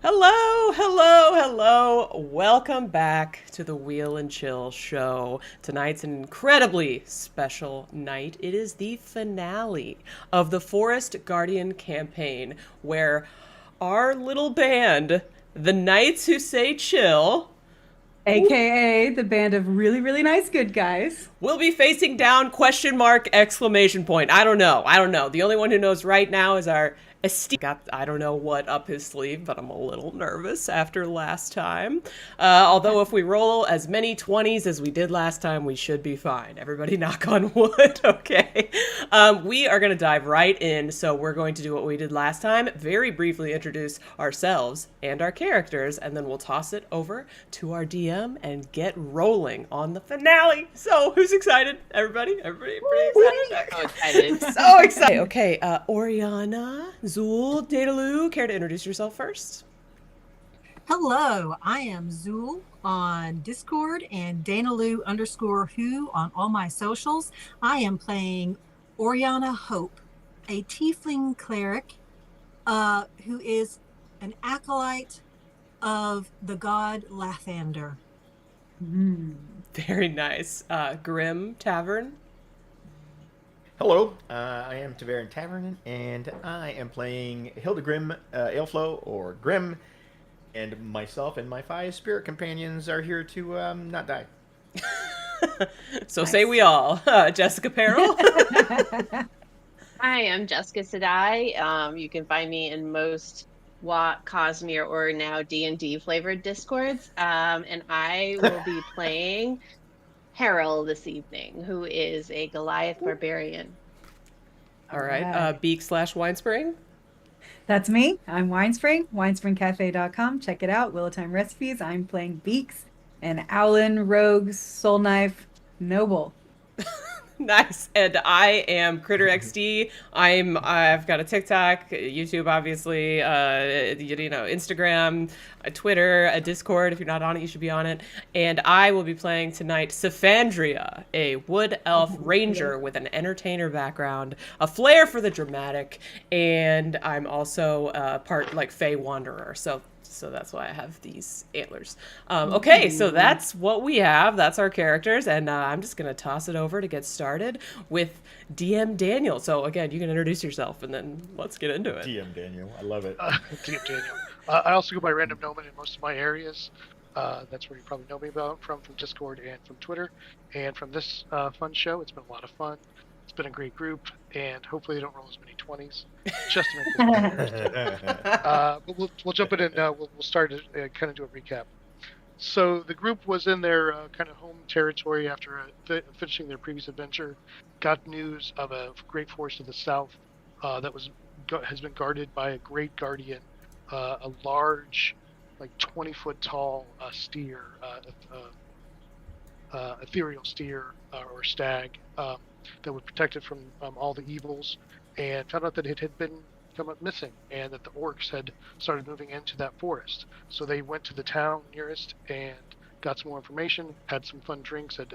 Hello, hello, hello. Welcome back to the Wheel and Chill show. Tonight's an incredibly special night. It is the finale of the Forest Guardian campaign, where our little band, the Knights Who Say Chill, AKA the band of really, really nice good guys. will be facing down question mark exclamation point. I don't know. I don't know. The only one who knows right now is our esteemed got I don't know what up his sleeve, but I'm a little nervous after last time. Although if we roll as many 20s as we did last time, we should be fine. Everybody knock on wood, okay? We are going to dive right in. So we're going to do what we did last time, very briefly introduce ourselves and our characters, and then we'll toss it over to our DM and get rolling on the finale. So who's excited? Everybody pretty So excited? excited. So excited. Okay, Oriana, Zool, Daedaloo, care to introduce yourself first? Hello, I am Zool on Discord and Danaloo_who on all my socials. I am playing Oriana Hope, a tiefling cleric who is an acolyte of the god Lathander. Very nice. Grim Tavern. Hello, I am Taverin Tavern, and I am playing Hildegrim Aelflo, or Grim, and myself and my five spirit companions are here to not die. So say Nice. we all. Jessica Peril. I am Jessica Sedai. You can find me in most Cosmere or now D&D flavored discords. And I will be playing Harold this evening, who is a Goliath barbarian. All right. Alright. Beak slash Winespring. That's me. I'm Winespring, winespringcafe.com. Check it out. Wheel of Time Recipes. I'm playing Beaks, an Owlin Rogue Soul Knife Noble. Nice. And I am Critter XD. I've got a TikTok, YouTube, obviously, Instagram, a Twitter, a Discord. If you're not on it, you should be on it. And I will be playing tonight Saphandria, a wood elf ranger with an entertainer background, a flair for the dramatic, and I'm also part like Fey Wanderer. So that's why I have these antlers. Okay, so Ooh. that's what we have. That's our characters, and I'm just gonna toss it over to get started with DM Daniel. So again, you can introduce yourself, and then let's get into it. DM Daniel, I love it. DM Daniel. I also go by Random Gnomon in most of my areas. That's where you probably know me about from Discord and from Twitter, and from this fun show. It's been a lot of fun. It's been a great group, and hopefully they don't roll as many 20s, just to make this better. But we'll jump in and we'll start to kind of do a recap. So the group was in their kind of home territory after finishing their previous adventure. Got news of a great force to the south that has been guarded by a great guardian, a large, like 20-foot tall steer, ethereal steer or stag that would protect it from all the evils, and found out that it had been come up missing and that the orcs had started moving into that forest. So they went to the town nearest and got some more information, had some fun drinks at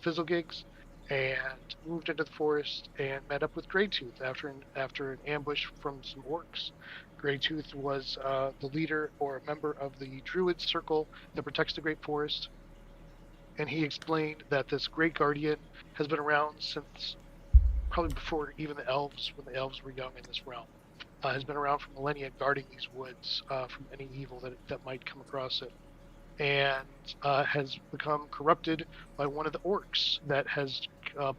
Fizzle Gigs, and moved into the forest and met up with Greytooth after an ambush from some orcs. Greytooth was the leader or a member of the Druid Circle that protects the Great Forest, and he explained that this Great Guardian has been around since probably before even the elves, when the elves were young in this realm. Has been around for millennia, guarding these woods from any evil that might come across it, and has become corrupted by one of the orcs that has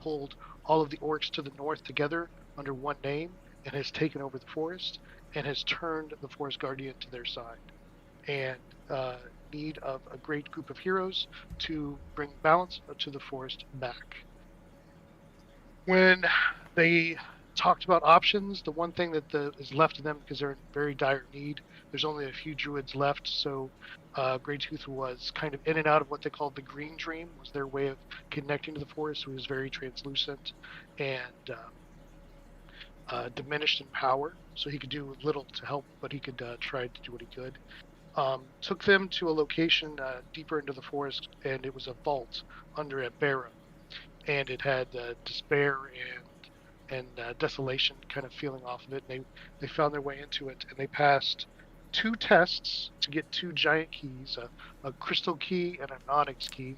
pulled all of the orcs to the north together under one name, and has taken over the forest and has turned the forest guardian to their side, and need of a great group of heroes to bring balance to the forest back. When they talked about options, the one thing that is left to them, because they're in very dire need, there's only a few druids left, so Greytooth was kind of in and out of what they called the Green Dream, was their way of connecting to the forest. So he was very translucent and diminished in power, so he could do little to help, but he could try to do what he could. Took them to a location deeper into the forest, and it was a vault under a barrow, and it had despair and desolation kind of feeling off of it. And they found their way into it, and they passed 2 tests to get 2 giant keys, a crystal key and an onyx key,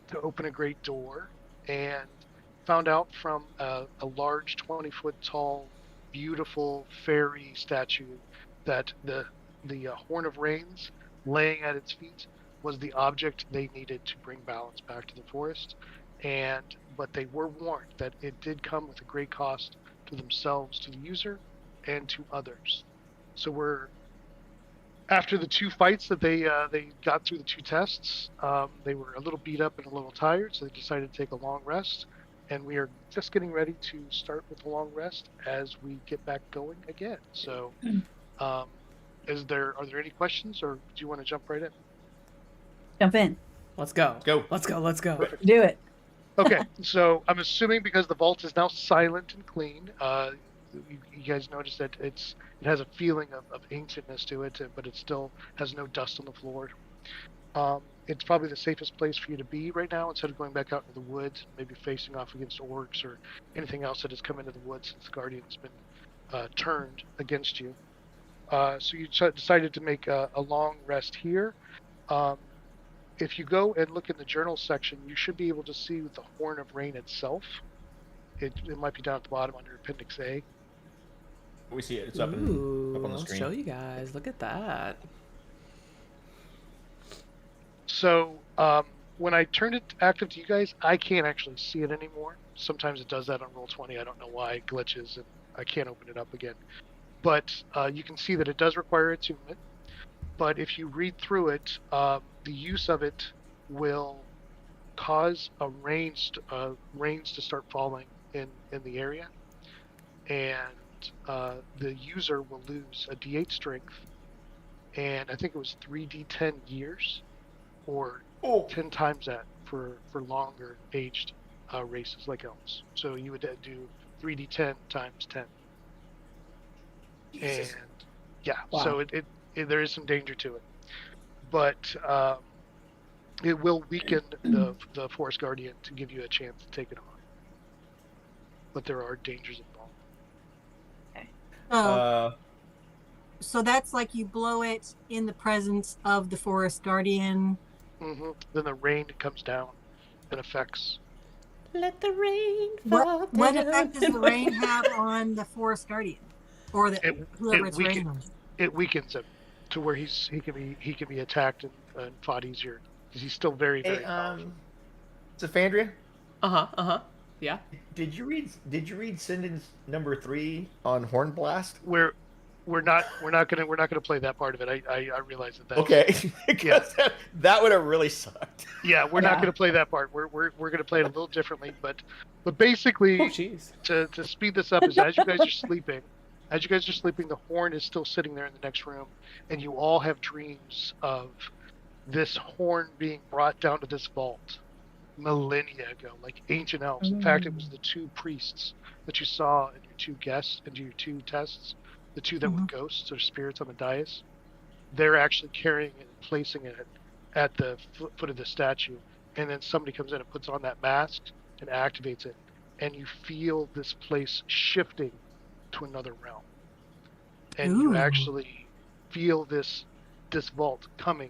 to open a great door, and found out from a large 20-foot tall, beautiful fairy statue that the Horn of Rains laying at its feet was the object they needed to bring balance back to the forest. But they were warned that it did come with a great cost to themselves, to the user, and to others. So we're after the 2 fights that they got through the 2 tests, they were a little beat up and a little tired, so they decided to take a long rest. And we are just getting ready to start with the long rest as we get back going again. So, are there any questions, or do you want to jump right in? Jump in. Let's go. Go. Let's go. Let's go. Perfect. Do it. Okay, so I'm assuming because the vault is now silent and clean, you guys notice that it has a feeling of ancientness to it, but it still has no dust on the floor. It's probably the safest place for you to be right now, instead of going back out into the woods, maybe facing off against orcs or anything else that has come into the woods since the Guardian's been turned against you. So you decided to make a long rest here. If you go and look in the journal section, you should be able to see the Horn of Rain itself. It might be down at the bottom under Appendix A. We see it. It's Ooh, up on the I'll screen. show you guys. Look at that. So when I turned it active to you guys, I can't actually see it anymore. Sometimes it does that on Roll20. I don't know why. It glitches, and I can't open it up again. But you can see that it does require attunement. But if you read through it, the use of it will cause rains to start falling in the area, and the user will lose a D8 strength, and I think it was 3d10 years, or 10 times that for longer aged races like elves. So you would do 3d10 times 10. Jesus. And yeah, Wow. so it there is some danger to it, but it will weaken the Forest Guardian to give you a chance to take it on. But there are dangers involved. So that's like you blow it in the presence of the Forest Guardian. Then the rain comes down and affects. Let the rain fall What down. effect does the rain have on the Forest Guardian, or whoever it's raining on? It weakens him to where he can be attacked and fought easier, because he's still very powerful. Zephandria, Yeah. did you read sentence number 3 on Horn Blast? We're not gonna play that part of it. I realize that. Okay, because that would have really sucked. Yeah, we're not gonna play that part. We're gonna play it a little differently, but basically, Oh, jeez. to speed this up is as you guys are sleeping. As you guys are sleeping, the horn is still sitting there in the next room, and you all have dreams of this horn being brought down to this vault millennia ago, like ancient elves. In fact, it was the 2 priests that you saw in your 2 guests and your 2 tests, the 2 that were ghosts or spirits on the dais. They're actually carrying it and placing it at the foot of the statue, and then somebody comes in and puts on that mask and activates it, and you feel this place shifting to another realm, and you actually feel this vault coming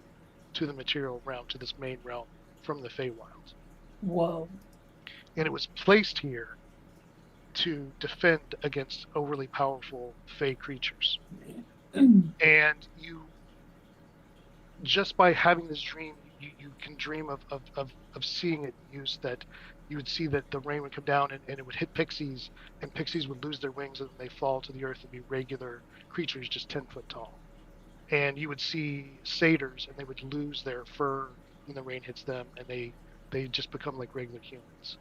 to the material realm, to this main realm from the Feywild. Whoa. And it was placed here to defend against overly powerful Fey creatures. And you, just by having this dream, you can dream of seeing it used, that you would see that the rain would come down and it would hit pixies, and pixies would lose their wings and they fall to the earth and be regular creatures just 10 foot tall. And you would see satyrs, and they would lose their fur when the rain hits them, and they just become like regular humans.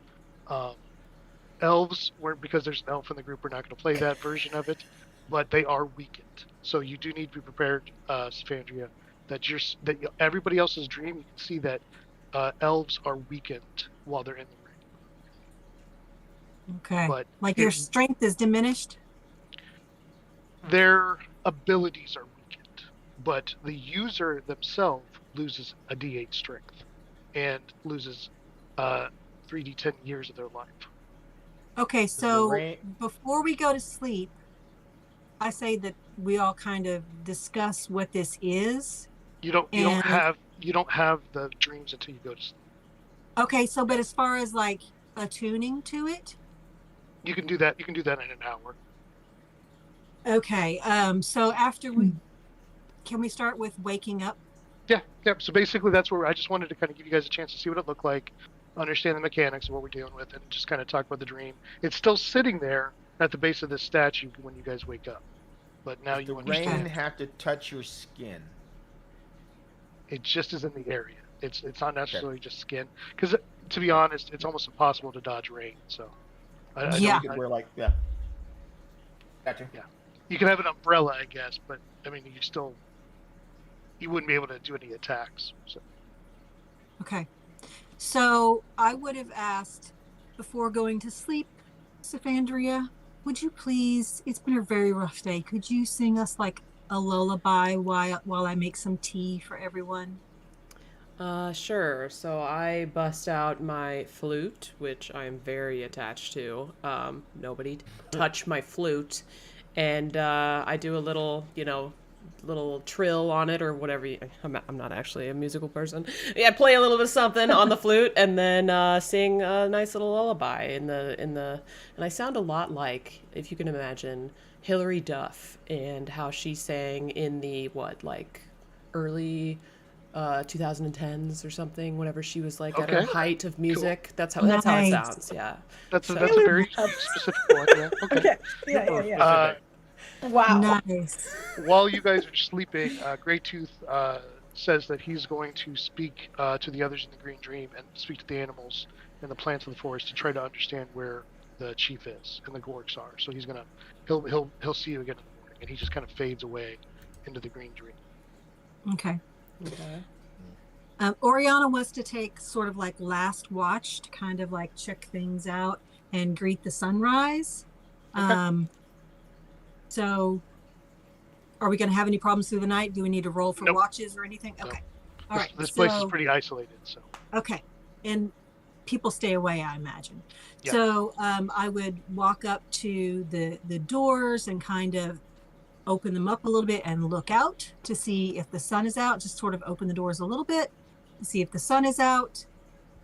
Elves weren't, because there's an elf in the group, we're not going to play that version of it, but they are weakened. So you do need to be prepared, Zephandria, that everybody else's dream, you can see that elves are weakened while they're in the ring. Okay. But like your strength is diminished? Their abilities are weakened, but the user themselves loses a D8 strength and loses 3d10 years of their life. Okay, so before we go to sleep, I say that we all kind of discuss what this is. You don't And have the dreams until you go to sleep. okay, so but as far as like attuning to it, You can do that. You can do that in an hour. okay. So after we can we start with waking up? Yeah, yeah. So basically, that's where I just wanted to kind of give you guys a chance to see what it looked like, understand the mechanics of what we're dealing with, and just kind of talk about the dream. It's still sitting there at the base of this statue when you guys wake up, but now Does the you understand. rain have to touch your skin? It just is in the area. It's not necessarily just skin, because to be honest, it's almost impossible to dodge rain. So I Yeah. You could wear like, yeah. Gotcha. Yeah. You can have an umbrella, I guess, but I mean, you wouldn't be able to do any attacks. So Okay. So I would have asked before going to sleep, Safandria, would you please, it's been a very rough day. Could you sing us like a lullaby while I make some tea for everyone? Sure. So I bust out my flute, which I'm very attached to. Nobody touch my flute. And I do a little, little trill on it or whatever. I'm not actually a musical person. Yeah, play a little bit of something on the flute and then sing a nice little lullaby and I sound a lot like, if you can imagine, Hilary Duff and how she sang in the early 2010s or something, whenever she was like at her Okay. height of music. Cool. That's how it Nice. sounds. Yeah. that's a So- very specific one. Yeah. Okay. Yeah. Wow. Nice. While you guys are sleeping, Greytooth says that he's going to speak to the others in the Green Dream and speak to the animals and the plants of the forest to try to understand where the chief is and the Gorks are. So he'll see you again in the morning, and he just kind of fades away into the Green Dream. Okay. Okay. Oriana wants to take sort of like last watch to kind of like check things out and greet the sunrise. Okay. So are we going to have any problems through the night? Do we need to roll for Nope. watches or anything? Nope. Okay. All right. This place is so- pretty isolated, so Okay. And people stay away, I imagine. Yeah. So I would walk up to the doors and kind of open them up a little bit and look out to see if the sun is out. Just sort of open the doors a little bit to see if the sun is out,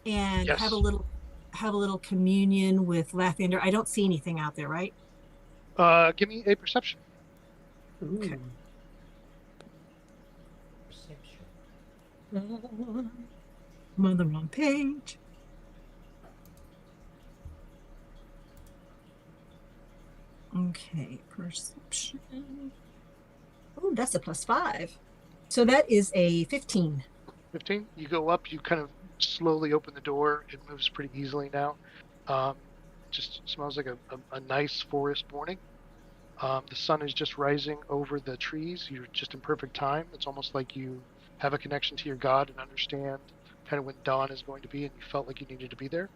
and Yes. have a little communion with Lathander. I don't see anything out there, right? give me a perception. Okay. Perception. I'm on the wrong page. Okay, perception. Oh, that's a +5. So that is a 15. 15. You go up, you kind of slowly open the door. It moves pretty easily now. Just smells like a nice forest morning. The sun is just rising over the trees. You're just in perfect time. It's almost like you have a connection to your god and understand kind of when dawn is going to be, and you felt like you needed to be there.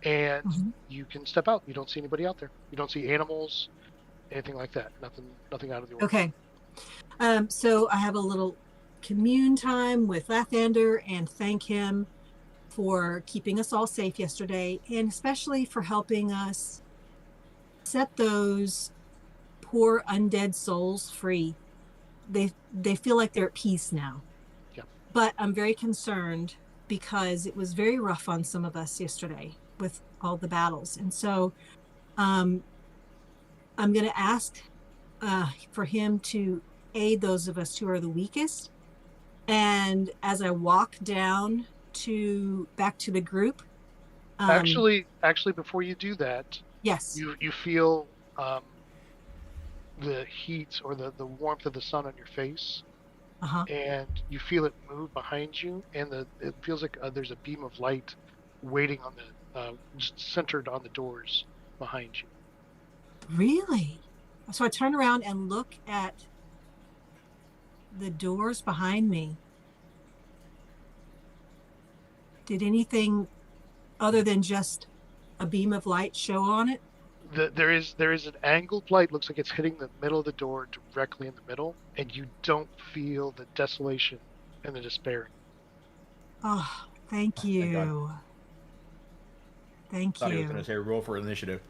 And Mhm. you can step out. You don't see anybody out there. You don't see animals, anything like that. Nothing out of the ordinary. Okay. So I have a little commune time with Lathander and thank him for keeping us all safe yesterday, and especially for helping us set those poor undead souls free. They feel like they're at peace now. Yeah. But I'm very concerned because it was very rough on some of us yesterday with all the battles. And so I'm going to ask for him to aid those of us who are the weakest. And as I walk down back to the group, Actually, before you do that, yes. you feel the heat or the warmth of the sun on your face, Uh-huh. and you feel it move behind you, and it feels like there's a beam of light waiting on just centered on the doors behind you. Really? So I turn around and look at the doors behind me. Did anything other than just a beam of light show on it? There is an angled light, looks like it's hitting the middle of the door directly in the middle, and you don't feel the desolation and the despair. Oh, thank Thank you. God. Thank Thought he was you. going to say roll for initiative.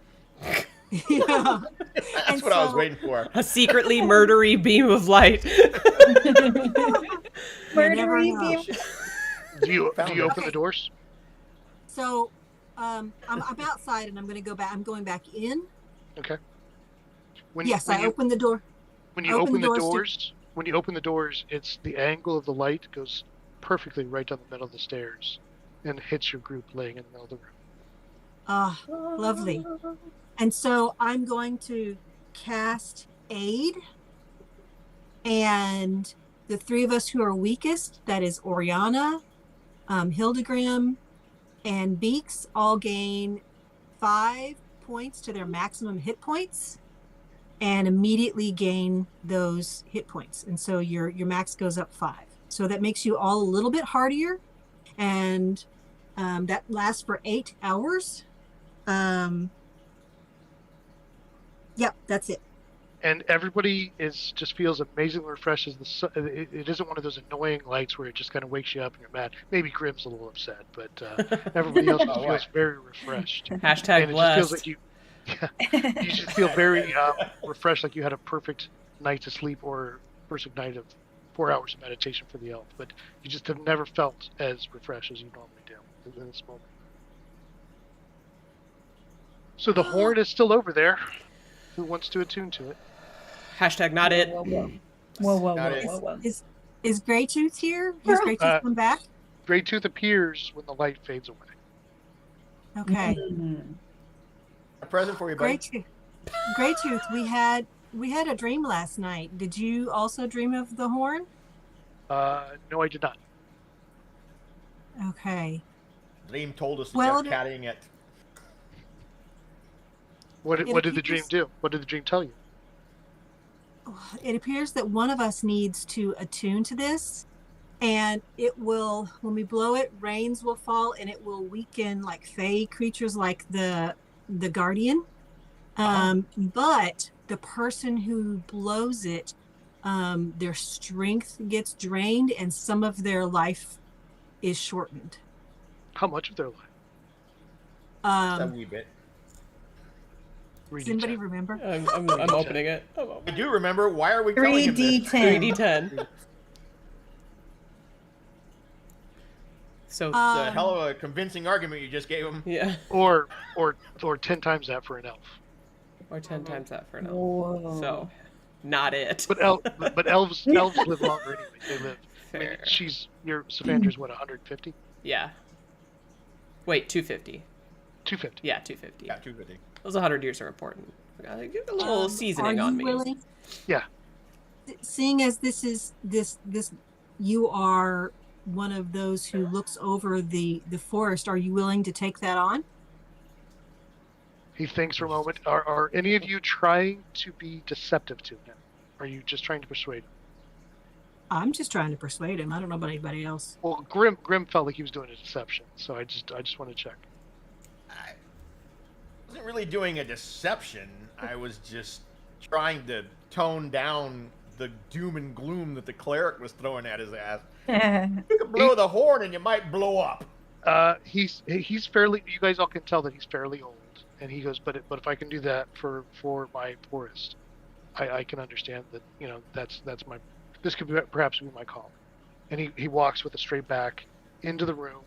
Yeah. That's And what I was so- waiting for. A secretly murdery beam of light. You never Murdery know. beam. Do you Found it. open Okay. the doors? So I'm outside and I'm going to go back. I'm going back in. Okay. Yes, I opened the door. When you open open the the doors to- doors, when you open the doors, it's the angle of the light goes perfectly right down the middle of the stairs, and hits your group laying in the middle of the room. Ah, lovely. And so I'm going to cast aid, and the three of us who are weakest, that is Oriana, Hildegrim, and Beaks, all gain 5 points to their maximum hit points and immediately gain those hit points. And so your max goes up 5. So that makes you all a little bit hardier, and that lasts for 8 hours. Yep, that's it. And everybody just feels amazingly refreshed. As the sun, it isn't one of those annoying lights where it just kind of wakes you up and you're mad. Maybe Grimm's a little upset, but everybody else just Oh, feels what? very refreshed. Hashtag And it just feels blessed. like you just feel very refreshed, like you had a perfect night to sleep or perfect night of 4 hours of meditation for the elf. But you just have never felt as refreshed as you normally do in this moment. So the horn is still over there. Who wants to attune to it? Hashtag not it. Whoa, whoa, whoa, whoa, Not whoa, it. whoa, whoa. Is Greytooth here? Has Greytooth come back? Greytooth appears when the light fades away. Okay. Mm. A present for you, buddy. Greytooth, we had a dream last night. Did you also dream of the horn? No, I did not. Okay. Dream told us to Well, keep carrying it. What It did the dream appears- do? What did the dream tell you? It appears that one of us needs to attune to this, and it will, when we blow it, rains will fall and it will weaken like fey creatures like the guardian. But the person who blows it, their strength gets drained and some of their life is shortened. How much of their life? A wee bit. Does anybody 3d10. remember? I'm opening it. I do remember. Why are we telling him this? 3D10. 3d10. So, It's a hell of a convincing argument you just gave him. yeah. Or 10 times that for an elf. Or 10 times that for an elf. Whoa. So, not it. But elves live longer anyway. They live. I mean, Fair. Savandra's what, 150? Yeah. Wait, 250. 250. Yeah, 250. Yeah, 250. Those 100 years are important. I gotta give a little seasoning Are on you me. willing? Yeah. Seeing as this is this you are one of those who looks over the forest, are you willing to take that on? He thinks for a moment. Are any of you trying to be deceptive to him? Are you just trying to persuade him? I'm just trying to persuade him. I don't know about anybody else. Well, Grim felt like he was doing a deception, so I just want to check. I wasn't really doing a deception. I was just trying to tone down the doom and gloom that the cleric was throwing at his ass. You could blow the horn and you might blow up. He's fairly. You guys all can tell that he's fairly old, and he goes, but if I can do that for my forest, I can understand that. You know, that's my. This could be perhaps be my call. And he walks with a straight back into the room,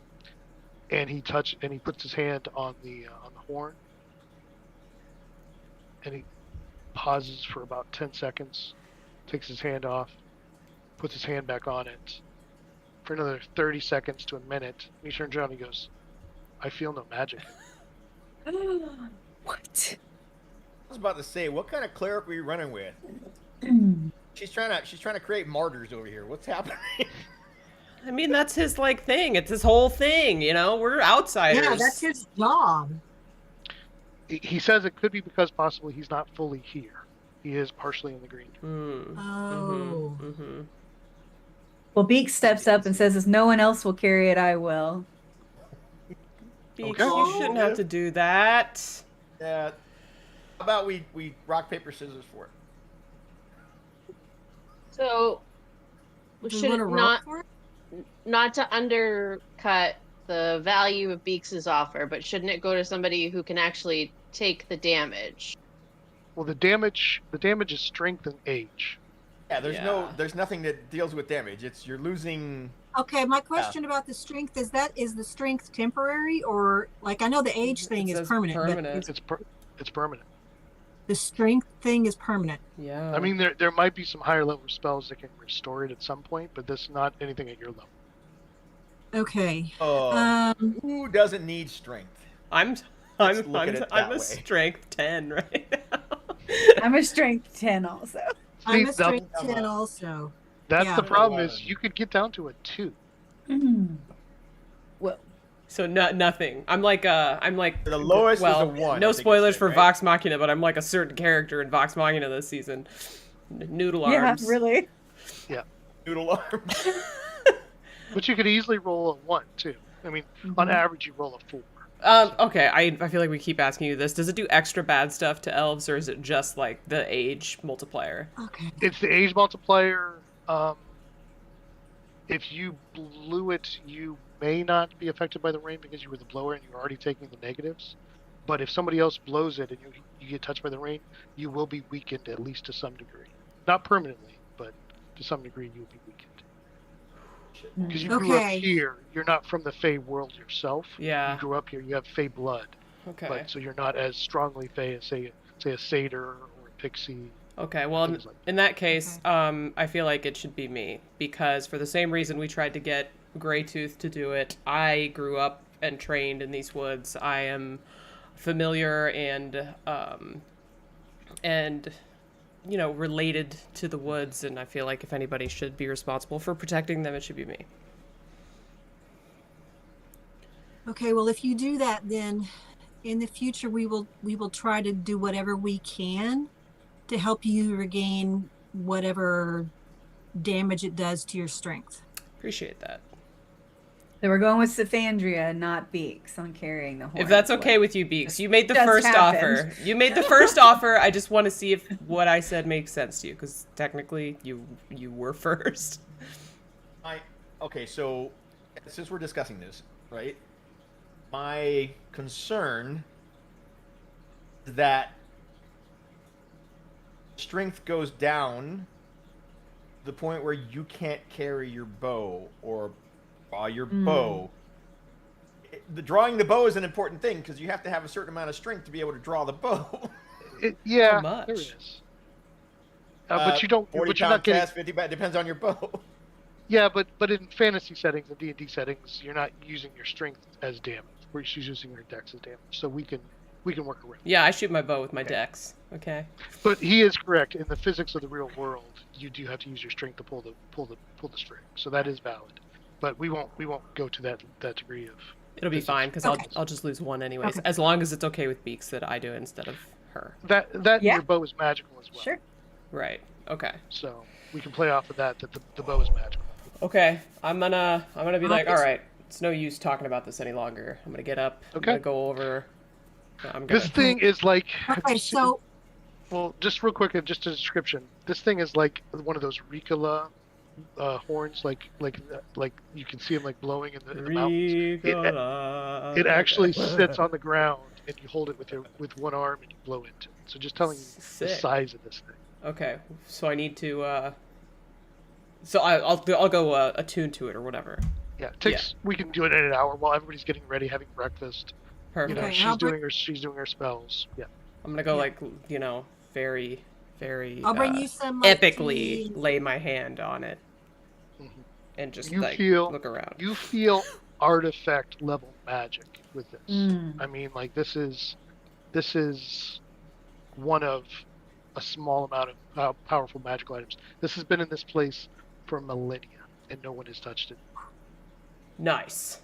and he puts his hand on the horn, and he pauses for about 10 seconds, takes his hand off, puts his hand back on it for another 30 seconds to a minute. And he turns around and he goes, I feel no magic. What? I was about to say, what kind of cleric were you running with? She's trying to create martyrs over here. What's happening? I mean, that's his, like, thing. It's his whole thing, you know? We're outsiders. Yeah, that's his job. He says it could be because possibly he's not fully here. He is partially in the green. Oh. Mm-hmm. Well, Beak steps up and says, if no one else will carry it, I will. Beaks, Okay. you shouldn't have to do that. Yeah. How about we rock, paper, scissors for it? So, Do you should want it to roll not for it? not to undercut the value of Beaks's offer, but shouldn't it go to somebody who can actually take the damage? Well, the damage is strength and age. Yeah, Yeah. there's nothing that deals with damage. It's you're losing. Okay, my question about the strength is the strength temporary, or like I know the age It thing is says permanent, but permanent. It's permanent. the strength thing is permanent. Yeah. I mean, there might be some higher level spells that can restore it at some point, but this is not anything at your level. Okay. Who doesn't need strength? I'm Let's look at it I'm that a way. strength 10 right now. I'm a strength 10 also. I'm See, a strength 10 also. That's Yeah. the problem is you could get down to a 2. Well, So nothing. I'm like The lowest well, is a 1. I no think it spoilers said, for right? Vox Machina, but I'm like a certain character in Vox Machina this season. Noodle arms. yeah, really. Noodle arms. But you could easily roll a 1 too. I mean, on average you roll a 4. Okay, I feel like we keep asking you this. Does it do extra bad stuff to elves, or is it just like the age multiplier? Okay. It's the age multiplier. If you blew it, you may not be affected by the rain because you were the blower and you're already taking the negatives. But if somebody else blows it and you get touched by the rain, you will be weakened at least to some degree. Not permanently, but to some degree you will be weakened. Because you grew up here, you're not from the Fey world yourself. Yeah. You grew up here, you have Fey blood. Okay. But so you're not as strongly Fey as say a satyr or a pixie. Okay, well, things like in that case, I feel like it should be me, because for the same reason we tried to get Greytooth to do it, I grew up and trained in these woods. I am familiar and you know, related to the woods, and I feel like if anybody should be responsible for protecting them, it should be me. Okay, well, if you do that, then in the future we will try to do whatever we can to help you regain whatever damage it does to your strength. Appreciate that. So we're going with Saphandria, not Beaks, on carrying the horn. If that's okay with you, Beaks, you made the Just first happened. offer. You made the first offer. I just want to see if what I said makes sense to you, because technically you were first. Okay, so since we're discussing this, right? My concern is that strength goes down to the point where you can't carry your bow or draw your bow. Drawing the bow is an important thing because you have to have a certain amount of strength to be able to draw the bow. Yeah, How much? there is. But you don't. 40 But you're not pound getting. cast, 50 pound, depends on your bow. Yeah, but in fantasy settings and D&D settings, you're not using your strength as damage. Where she's using her dex as damage, so we can work around. Yeah, I shoot my bow with my dex. Okay. But he is correct. In the physics of the real world, you do have to use your strength to pull the string. So that is valid. But we won't go to that degree of. It'll be physics. fine because Okay. I'll just lose one anyways, Okay. as long as it's okay with Beaks that I do it instead of her. That Yeah. your bow is magical as well. Sure. Right. Okay. So we can play off of that the bow is magical. Okay. I'm gonna be like, all Obvious. right, it's no use talking about this any longer. I'm gonna get up. I'm Okay. gonna go over. I'm gonna. This thing is like. Okay, so Well, just real quick, just a description. This thing is like one of those Ricola horns, like you can see them like blowing in the mountains. Ricola. It actually sits on the ground, and you hold it with one arm, and you blow into it. So just telling you the Sick. size of this thing. Okay, so I need to. So I'll go attune to it or whatever. Yeah, it takes. We can do it in an hour while everybody's getting ready, having breakfast. Perfect. You know, Okay, she's doing her spells. Yeah. I'm gonna go Yeah. like very I'll bring you some like, epically tea. lay my hand on it Mhm. and just You like feel- look around. You feel artifact level magic with this. Mm. I mean, like this is one of a small amount of powerful magical items. This has been in this place for millennia, and no one has touched it. Nice.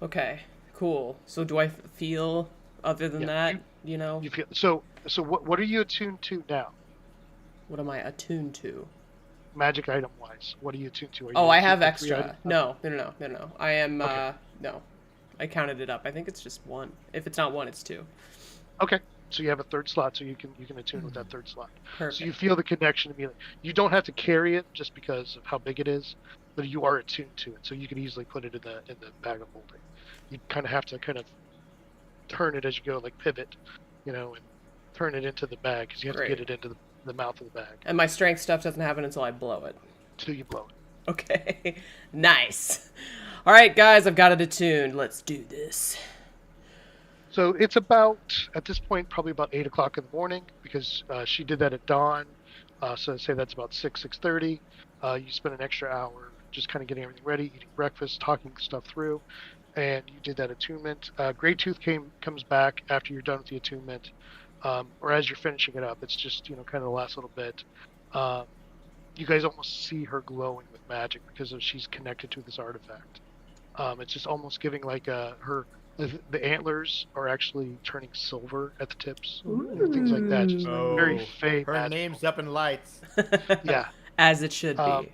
Okay, cool. So do I feel other than Yeah, that? You know, You feel so. So what are you attuned to now, what am I attuned to? magic item wise? What are you attuned to? Are you Oh, I attuned have to 3 extra. items? No. I am. Okay. No, I counted it up. I think it's just one. If it's not one, it's two. Okay, so you have a third slot, so you can attune with that third slot. Perfect. So you feel the connection immediately. You don't have to carry it just because of how big it is, but you are attuned to it, so you can easily put it in the bag of holding. You kind of have to turn it as you go, like pivot, and turn it into the bag because you have Great. to get it into the mouth of the bag And my strength stuff doesn't happen until I blow it. until you blow it. Okay. Nice. All right, guys, I've got it attuned. Let's do this. So it's about, at this point, probably about 8 o'clock in the morning because she did that at dawn. So say that's about 6:30. You spend an extra hour just kind of getting everything ready, eating breakfast, talking stuff through, and you did that attunement. Grey Tooth comes back after you're done with the attunement, or as you're finishing it up. It's just, kind of the last little bit. You guys almost see her glowing with magic because she's connected to this artifact. It's just almost giving like the antlers are actually turning silver at the tips, things like that. Just very fey. Her magical. name's up in lights. Yeah. As it should be.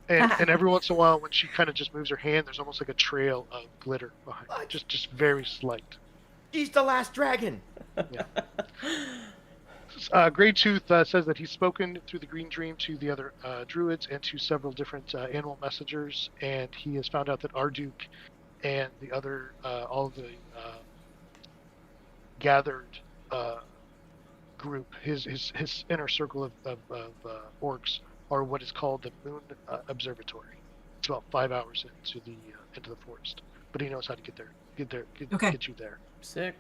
And every once in a while, when she kind of just moves her hand, there's almost like a trail of glitter behind. What? Just very slight. She's the last dragon. Grey Tooth says that he's spoken through the Green Dream to the other druids and to several different animal messengers, and he has found out that Arduk and the other, all of the gathered group, his inner circle of orcs, are what is called the Moon Observatory. It's about 5 hours into the forest, but he knows how to get you there. Sick.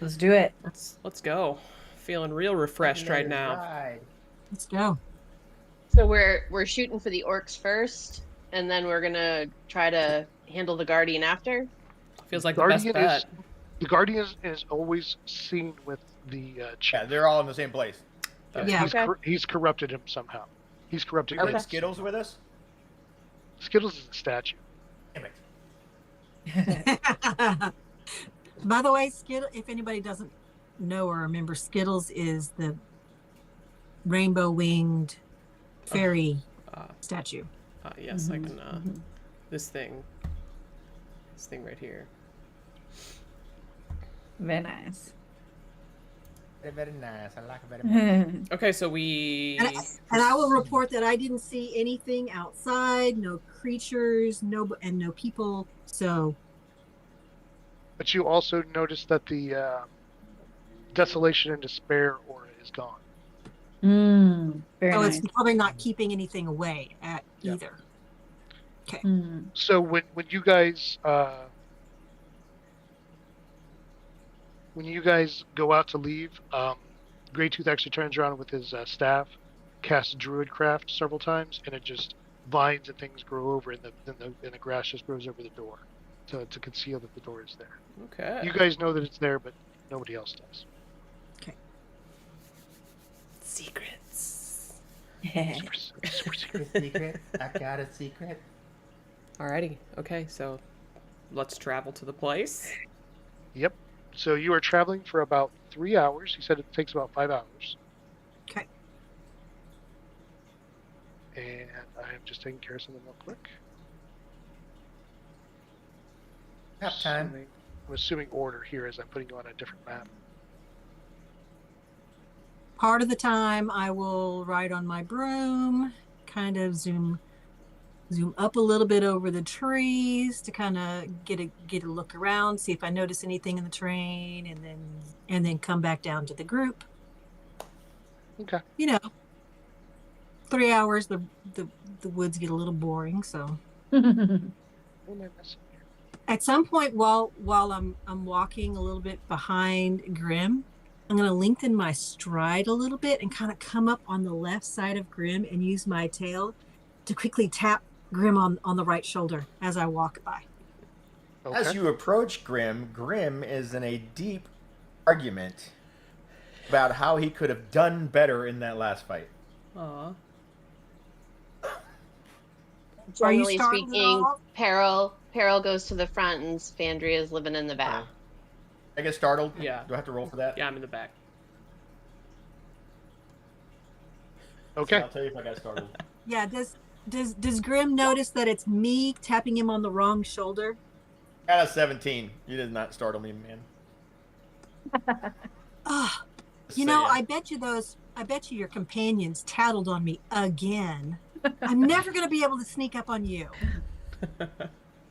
Let's do it. Let's go. Feeling real refreshed right now. Right. Let's go. So we're shooting for the orcs first, and then we're gonna try to handle the guardian after. Feels like the best bet. The guardian is always seen with the chief. Yeah, they're all in the same place. Yeah. He's corrupted him somehow. He's corrupted. Is Skittles with us? Skittles is a statue. Damn it. By the way, Skittle, if anybody doesn't know or remember, Skittles is the rainbow-winged fairy statue. Yes, I can. This thing right here. Very nice. Very nice. I like it very much. Okay, so we. And I will report that I didn't see anything outside, no creatures, no people. So, But you also notice that the desolation and despair aura is gone. Very so nice. it's probably not keeping anything away either. Okay. So when you guys go out to leave, Grey Tooth actually turns around with his staff, casts Druidcraft several times, and it just vines and things grow over, and the grass just grows over the door, to conceal that the door is there. Okay. You guys know that it's there, but nobody else does. Secrets. Super secret. Secret. I got a secret. Alrighty. Okay, so let's travel to the place. Yep. So you are traveling for about 3 hours. He said it takes about 5 hours. Okay. And I am just taking care of something real quick. Nap time. I'm assuming order here as I'm putting you on a different map. Part of the time I will ride on my broom, kind of zoom up a little bit over the trees to kind of get a look around, see if I notice anything in the terrain, and then come back down to the group. Okay. 3 hours, the woods get a little boring, so What am I missing here? at some point while I'm walking a little bit behind Grim, I'm going to lengthen my stride a little bit and kind of come up on the left side of Grim and use my tail to quickly tap Grim on the right shoulder as I walk by. Okay. As you approach Grim is in a deep argument about how he could have done better in that last fight. Aw. Are you Generally starting it speaking, off? Peril goes to the front, and Spandria is living in the back. I get startled? Yeah. Do I have to roll for that? Yeah, I'm in the back. Okay. I'll tell you if I got startled. Yeah, does Grim notice that it's me tapping him on the wrong shoulder? Got a 17. You did not startle me, man. Ah, Just you know, saying. I bet you your companions tattled on me again. I'm never going to be able to sneak up on you.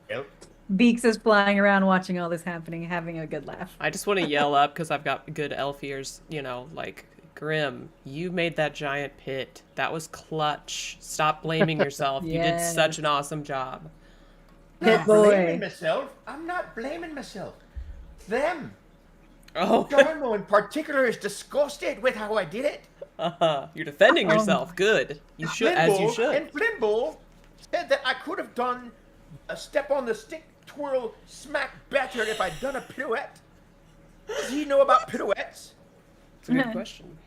Yep. Beaks is flying around watching all this happening, having a good laugh. I just want to yell up because I've got good elf ears, like, Grim, you made that giant pit. That was clutch. Stop blaming yourself. You did such an awesome job. Pit I'm boy. blaming myself. I'm not blaming myself. Them. Oh, Darmo in particular is disgusted with how I did it. you're defending yourself. Good. You should, as you should. And Flimble said that I could have done a step on the stick, twirl, smack better if I'd done a pirouette. Does he know about pirouettes? It's a good question.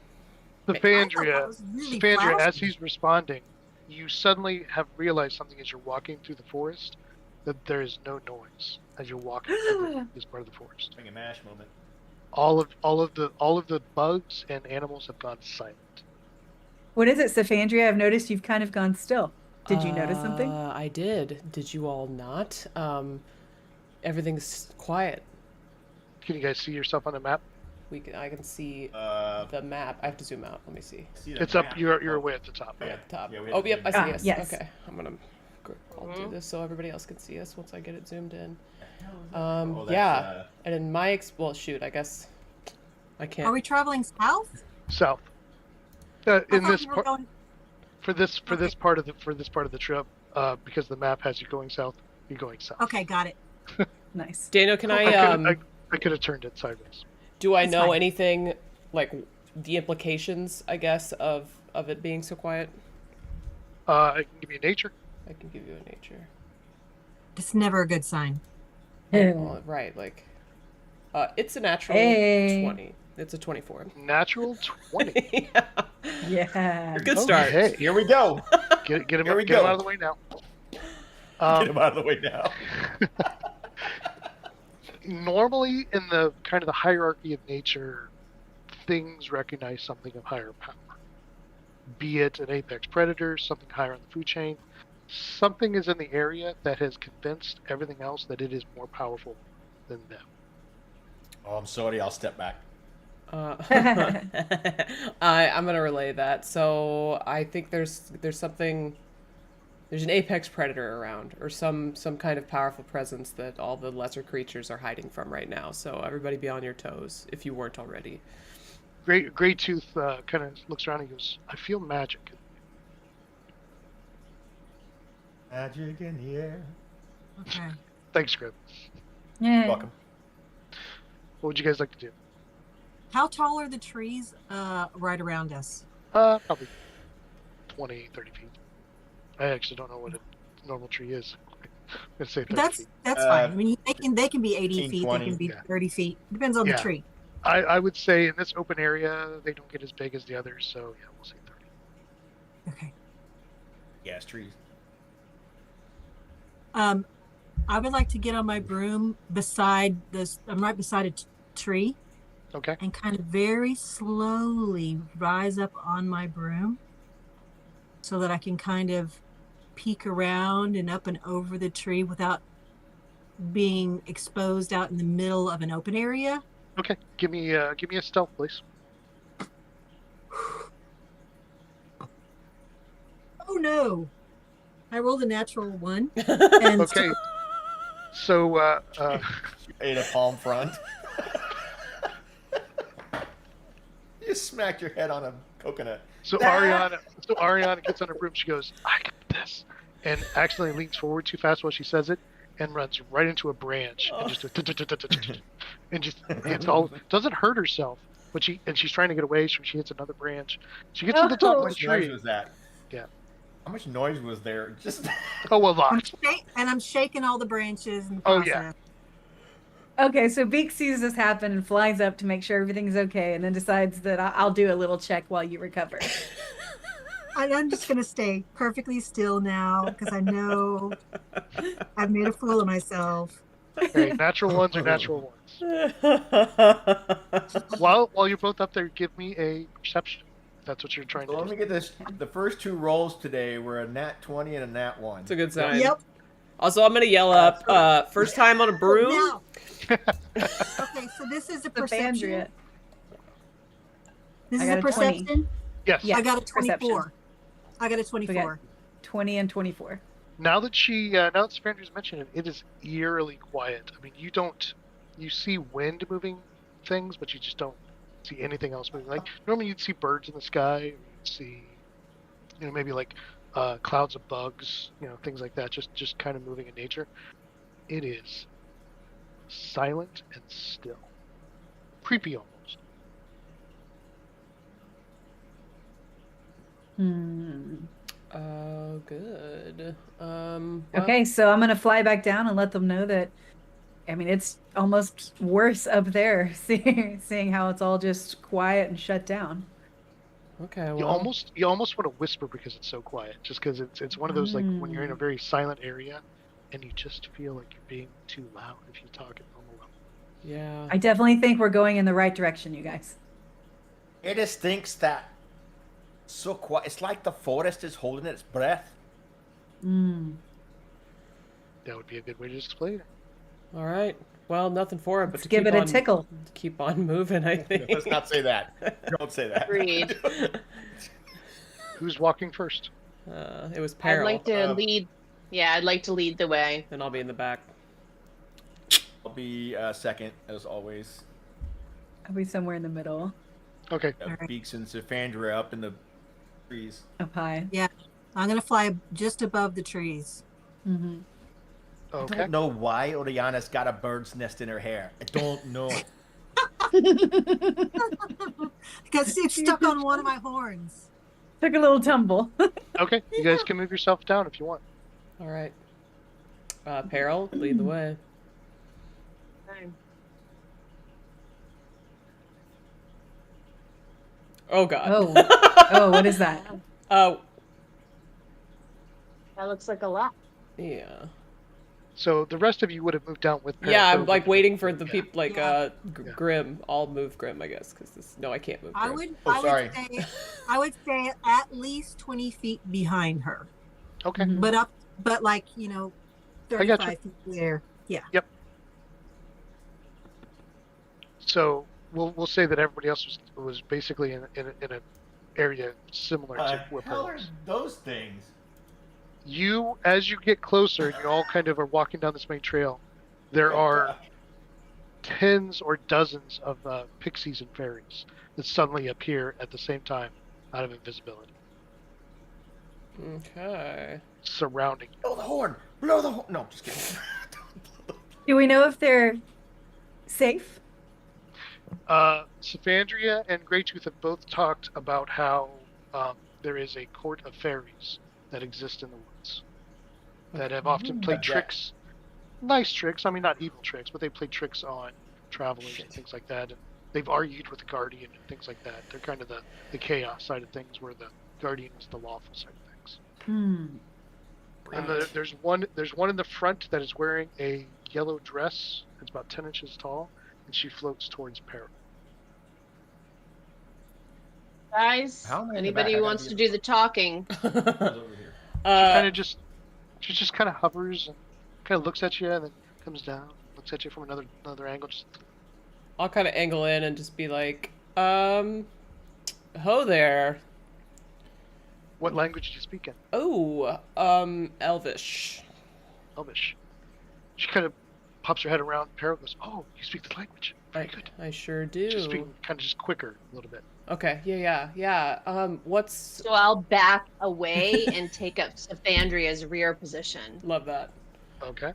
Stefandria, was really Stefandria, flashy. as he's responding, you suddenly have realized something as you're walking through the forest, that there is no noise as you're walking through this part of the forest. Having a mash moment. All of the bugs and animals have gone silent. What is it, Stefandria? I've noticed you've kind of gone still. Did you notice something? I did. Did you all not? Everything's quiet. Can you guys see yourself on the map? I can see the map. I have to zoom out. Let me see. It's up. You're way at the top. Way at the top. Yeah, we have Oh, to yep, I zoom see in. us. Yes. Okay, I'll do this so everybody else can see us once I get it zoomed in. Oh, Yeah, and in my well, shoot, I guess I can't. Are we traveling south? South. I In thought this we were part, going- for this part of the trip, because the map has you going south, you're going south. Okay, got it. Nice. Daniel, can I could have turned it sideways. do I It's know fine. anything like the implications, I guess, of it being so quiet? I can give you nature. I can give you a nature. It's never a good sign. Well, right, like, it's a natural Hey. 20. It's a 24. Natural 20. Yeah. Yeah. Good start. Okay. Here we go. Get him Here we get him go. out of the way now. Get him out of the way now. Normally, in the kind of the hierarchy of nature, things recognize something of higher power. Be it an apex predator, something higher on the food chain, something is in the area that has convinced everything else that it is more powerful than them. Oh, I'm sorry. I'll step back. I'm gonna relay that. So I think there's something. There's an apex predator around, or some kind of powerful presence that all the lesser creatures are hiding from right now. So everybody be on your toes if you weren't already. Grey Tooth kind of looks around and goes, "I feel magic." Magic in the air. Okay. Thanks, Grim. Yeah. Welcome. What would you guys like to do? How tall are the trees right around us? Probably 20, 30 feet. I actually don't know what a normal tree is. I'm gonna say 30 feet. That's fine. I mean, they can be 80 15, feet. 20, They can be yeah. 30 feet. Depends on Yeah. the tree. I would say in this open area, they don't get as big as the others, so yeah, we'll say 30. Okay. Yes, trees. I would like to get on my broom beside this. I'm right beside a tree, Okay. and kind of very slowly rise up on my broom, so that I can kind of peek around and up and over the tree without being exposed out in the middle of an open area. Okay. Give me a stealth, please. Oh no! I rolled a natural 1. And Okay. So In a palm front. You smacked your head on a coconut. so Ariana gets on her broom. She goes, "I got this," and accidentally leans forward too fast while she says it, and runs right into a branch and just and just hits all. Doesn't hurt herself, but she's trying to get away. So she hits another branch. She gets to the top How of the much noise tree. was that? Yeah. How much noise was there? Just Oh, a lot. I'm shaking all the branches in the Oh, process. yeah. Okay, so Beak sees this happen and flies up to make sure everything's okay, and then decides that I'll do a little check while you recover. I'm just going to stay perfectly still now because I know I've made a fool of myself. Hey, natural ones are natural ones. While you're both up there, give me a perception. That's what you're trying so let to me do. get this. The first two rolls today were a nat 20 and a nat 1. It's a good sign. Yep. Also, I'm gonna yell up. First time on a broom. Now. Okay, so this is a perception. Stefandria. This I is got a a 20. perception. Yes. Yeah. I got a 24. perception. I got a 24. 20 and 24. Now that Safandria's mentioned it, it is eerily quiet. I mean, you see wind moving things, but you just don't see anything else moving. Like normally you'd see birds in the sky, or you'd see, maybe like clouds of bugs, things like that, just kind of moving in nature. It is silent and still, creepy almost. Oh, good. Well, Okay, so I'm gonna fly back down and let them know that. I mean, it's almost worse up there, seeing how it's all just quiet and shut down. Okay, You well. almost want to whisper because it's so quiet. Just because it's one of those, like, when you're in a very silent area, and you just feel like you're being too loud if you talk at normal level. Yeah. I definitely think we're going in the right direction, you guys. It just thinks that so quiet. It's like the forest is holding its breath. That would be a good way to explain it. All right. Well, nothing for it, but Let's to give keep it a on tickle. keep on moving. I think. Let's not say that. Don't say that. Agreed. Who's walking first? It was I'd Peril. like to lead. Yeah, I'd like to lead the way. Then I'll be in the back. I'll be second, as always. I'll be somewhere in the middle, Okay. right. Beaks and Safandria up in the trees. up high. Yeah, I'm gonna fly just above the trees. Mm-hmm. I Okay. don't know why Oriana's got a bird's nest in her hair. I don't know. Because it's stuck on one of my horns. Took a little tumble. Okay. You guys can move yourself down if you want. All right. Peril, lead the way. Oh God. Oh, what is that? Oh. That looks like a lot. Yeah. So the rest of you would have moved down with. Yeah, I'm Periscope. like waiting for the Yeah. people, like Yeah. Grim. I'll move Grim, I guess, because this. No, I can't move. I Grim. would. Oh, sorry. I would stay at least 20 feet behind her, Okay. Mhm. but like I got 35 you. feet in the air. Yeah. So we'll say that everybody else was basically in an area similar to where Hell Pearl are was. those things? You, as you get closer, you all kind of are walking down this main trail. There are tens or dozens of pixies and fairies that suddenly appear at the same time out of invisibility, Okay. surrounding you. Blow the horn! Blow the horn! No, just kidding. Do we know if they're safe? Safandria and Greytooth have both talked about how there is a court of fairies that exist in the woods that have often played Yeah. tricks, nice tricks. I mean, not evil tricks, but they played tricks on travelers and things like that. And they've argued with the Guardian and things like that. They're kind of the chaos side of things, where the Guardian is the lawful side of things. And there's one in the front that is wearing a yellow dress. It's about 10 inches tall, and she floats towards Peril. Guys, How am I in the anybody back? I who gotta wants be to in do the talking? She just kind of hovers and kind of looks at you, and then comes down, looks at you from another angle. Just I'll kind of angle in and just be like, ho there. what language do you speak in? Oh, Elvish. Elvish. She kind of pops her head around. Peril goes, "Oh, you speak the language. Very good." I sure do. She's speaking kind of just quicker a little bit. Okay, yeah. What's... So I'll back away and take up Safandria's rear position. Love that. Okay.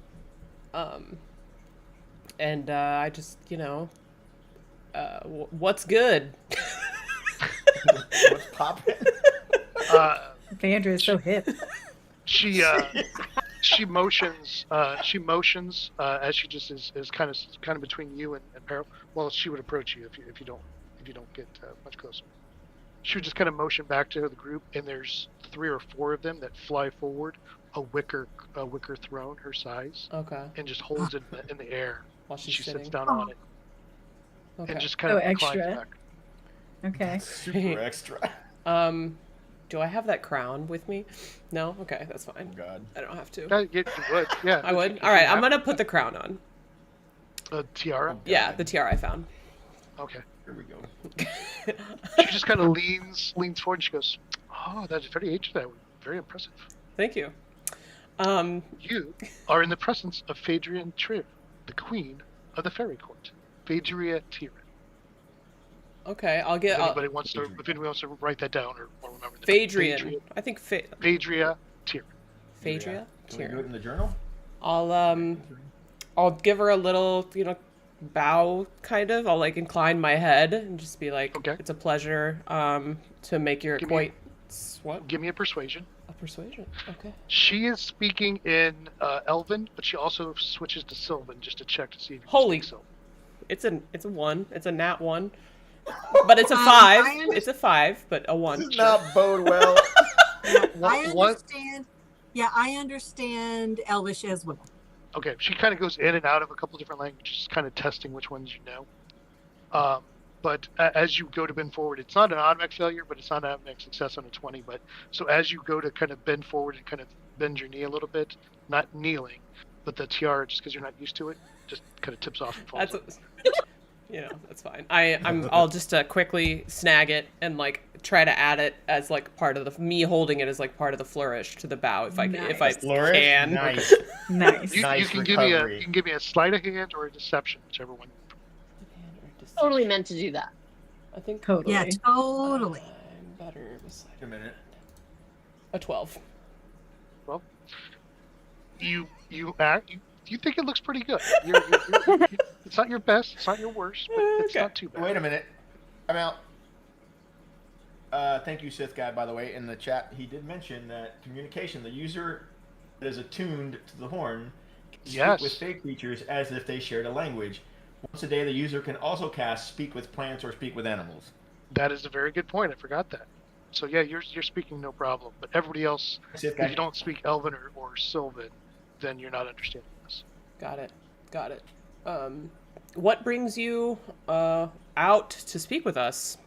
And I just, what's good? What's poppin'? Vandra is so hip. She motions as she just is kind of between you and Peril. Well, she would approach you if you don't get much closer. She would just kind of motion back to the group, and there's 3 or 4 of them that fly forward, a wicker throne her size, Okay. and just holds it in the air. While she's She sitting. sits down on it Okay. and just kind Oh, of inclines extra. back. Okay. Super extra. Do I have that crown with me? No? Okay, that's Oh, fine. God. I don't have to. You would, yeah. I would? If Alright, you I'm have gonna put the crown on. a tiara. Yeah, the tiara I found. Okay. Here we go. She just kind of leans forward, and she goes, "Oh, that's very ancient. That very impressive." Thank you. You are in the presence of Phaedria Trier, the queen of the fairy court. Phaedria Tyr. Okay, I'll If get anybody wants to, write that down or remember that. Phaedrian. I think Phaedria Tyr. Phaedria. Can we do it in the journal? I'll give her a little, bow, kind of. I'll like incline my head and just be like, Okay. "It's a pleasure to make your acquaintance." What? Give me a persuasion. A persuasion. Okay. She is speaking in Elven, but she also switches to Sylvan just to check to see if you Holy- speak Sylvan. It's a 1. It's a nat 1. But it's a 5. I understand- It's a 5, but a 1. This does not bode well. I understand. Yeah, I understand Elvish as well. Okay, she kind of goes in and out of a couple different languages, kind of testing which ones you know. But as you go to bend forward, it's not an automatic failure, but it's not an automatic success on a 20. But so as you go to kind of bend forward and kind of bend your knee a little bit, not kneeling, but the tiara, just because you're not used to it, just kind of tips off and falls. That's that's fine. I'll just quickly snag it and like try to add it as like part of me holding it as like part of the flourish to the bow if I Flourish? can. Nice. Nice. You Nice can recovery. give me a sleight of hand or a deception, whichever one. Totally meant to do that. I think Totally. Yeah, totally. I'm better beside Wait a minute. a 12. Well, you think it looks pretty good. It's not your best, it's not your worst, but it's Okay. not too bad. Wait a minute. I'm out. Thank you, Sith Guy, by the way. In the chat, he did mention that communication, the user that is attuned to the horn, can speak Yes. with fey creatures as if they shared a language. Once a day, the user can also cast Speak with Plants or Speak with Animals. That is a very good point. I forgot that. So yeah, you're speaking no problem. But everybody else, Sith if Guy. you don't speak Elven or Sylvan, then you're not understanding this. Got it. What brings you out to speak with us?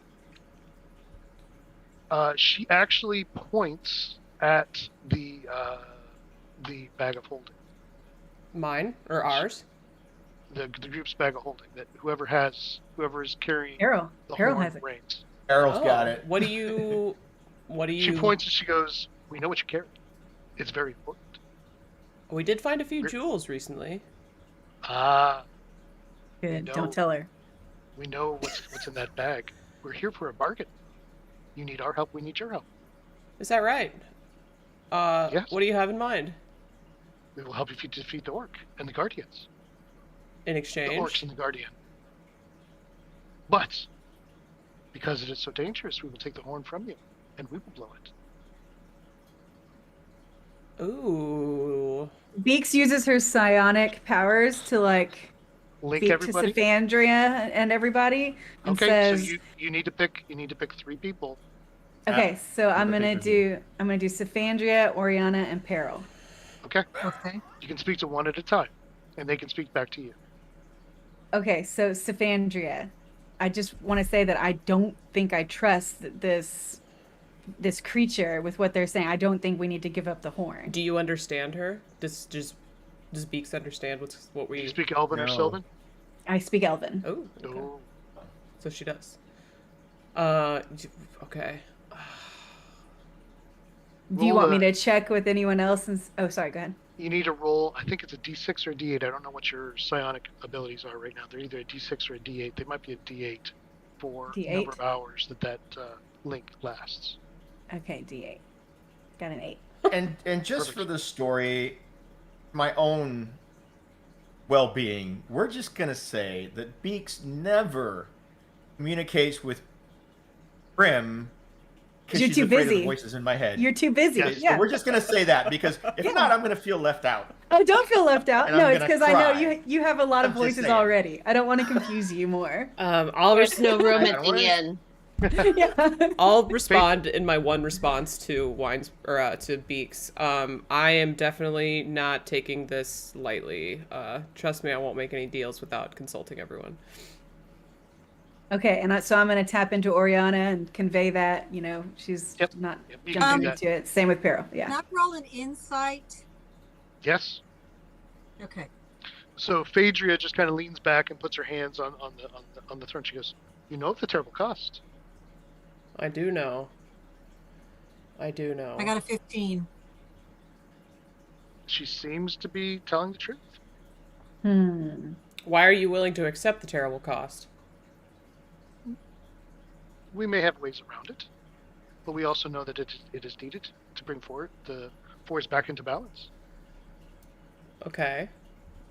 She actually points at the bag of holding, Mine or ours? the group's bag of holding. That whoever is carrying Harold. the Harold horn has it. reigns. Errol's Oh, got it. What do you? She points and she goes, "We know what you carry. It's very important." We did find a few jewels recently. Good. No. Don't tell her. We know what's in that bag. We're here for a bargain. You need our help. We need your help. Is that right? Yes. What do you have in mind? We will help you defeat the orc and the guardians. In The exchange? orcs and the guardian. But because it is so dangerous, we will take the horn from you and we will blow it. Ooh. Beaks uses her psionic powers to like Link speak everybody. to Saphandria and everybody, and Okay, says, so you need to pick 3 people. "Okay, so I'm the gonna papers. do Saphandria, Oriana, and Peril." Okay. Okay. You can speak to one at a time, and they can speak back to you. Okay, so Saphandria, I just want to say that I don't think I trust this creature with what they're saying. I don't think we need to give up the horn. Do you understand her? Does Beaks understand what Do we? you speak Elven or No. Sylvan? I speak Elven. Oh. Okay. Oh. So she does. Okay. Do you Roll want me a- to check with anyone else? Oh, sorry. Go ahead. You need to roll, I think it's a D6 or a D8. I don't know what your psionic abilities are right now. They're either a D6 or a D8. They might be a D8 for the number of D8? hours that link lasts. Okay, D8. Got an 8. And just Perfect. for the story, my own well-being, we're just gonna say that Beaks never communicates with Grim because You're she's too afraid of busy. the voices in my head. You're too busy. Yes, So Yeah. we're just gonna say that because if not, I'm gonna feel left out. Oh, don't feel left out. And No, I'm it's gonna because I know cry. you have a lot of I'm just voices saying. already. I don't want to confuse you more. There's no room I at don't the wanna- inn. Yeah. I'll respond in my one response to to Beaks. I am definitely not taking this lightly. Trust me, I won't make any deals without consulting everyone. Okay, and so I'm going to tap into Oriana and convey that, she's Yep. not Yep, you can jumping do that. into it. Same with Peril. Can Yeah. I roll an insight? Yes. Okay. So Phaedria just kind of leans back and puts her hands on the throne. She goes, "You know the terrible cost." I do know. I do know. I got a 15. she seems to be telling the truth. Why are you willing to accept the terrible cost? We may have ways around it, but we also know that it is needed to bring forward the force back into balance. Okay.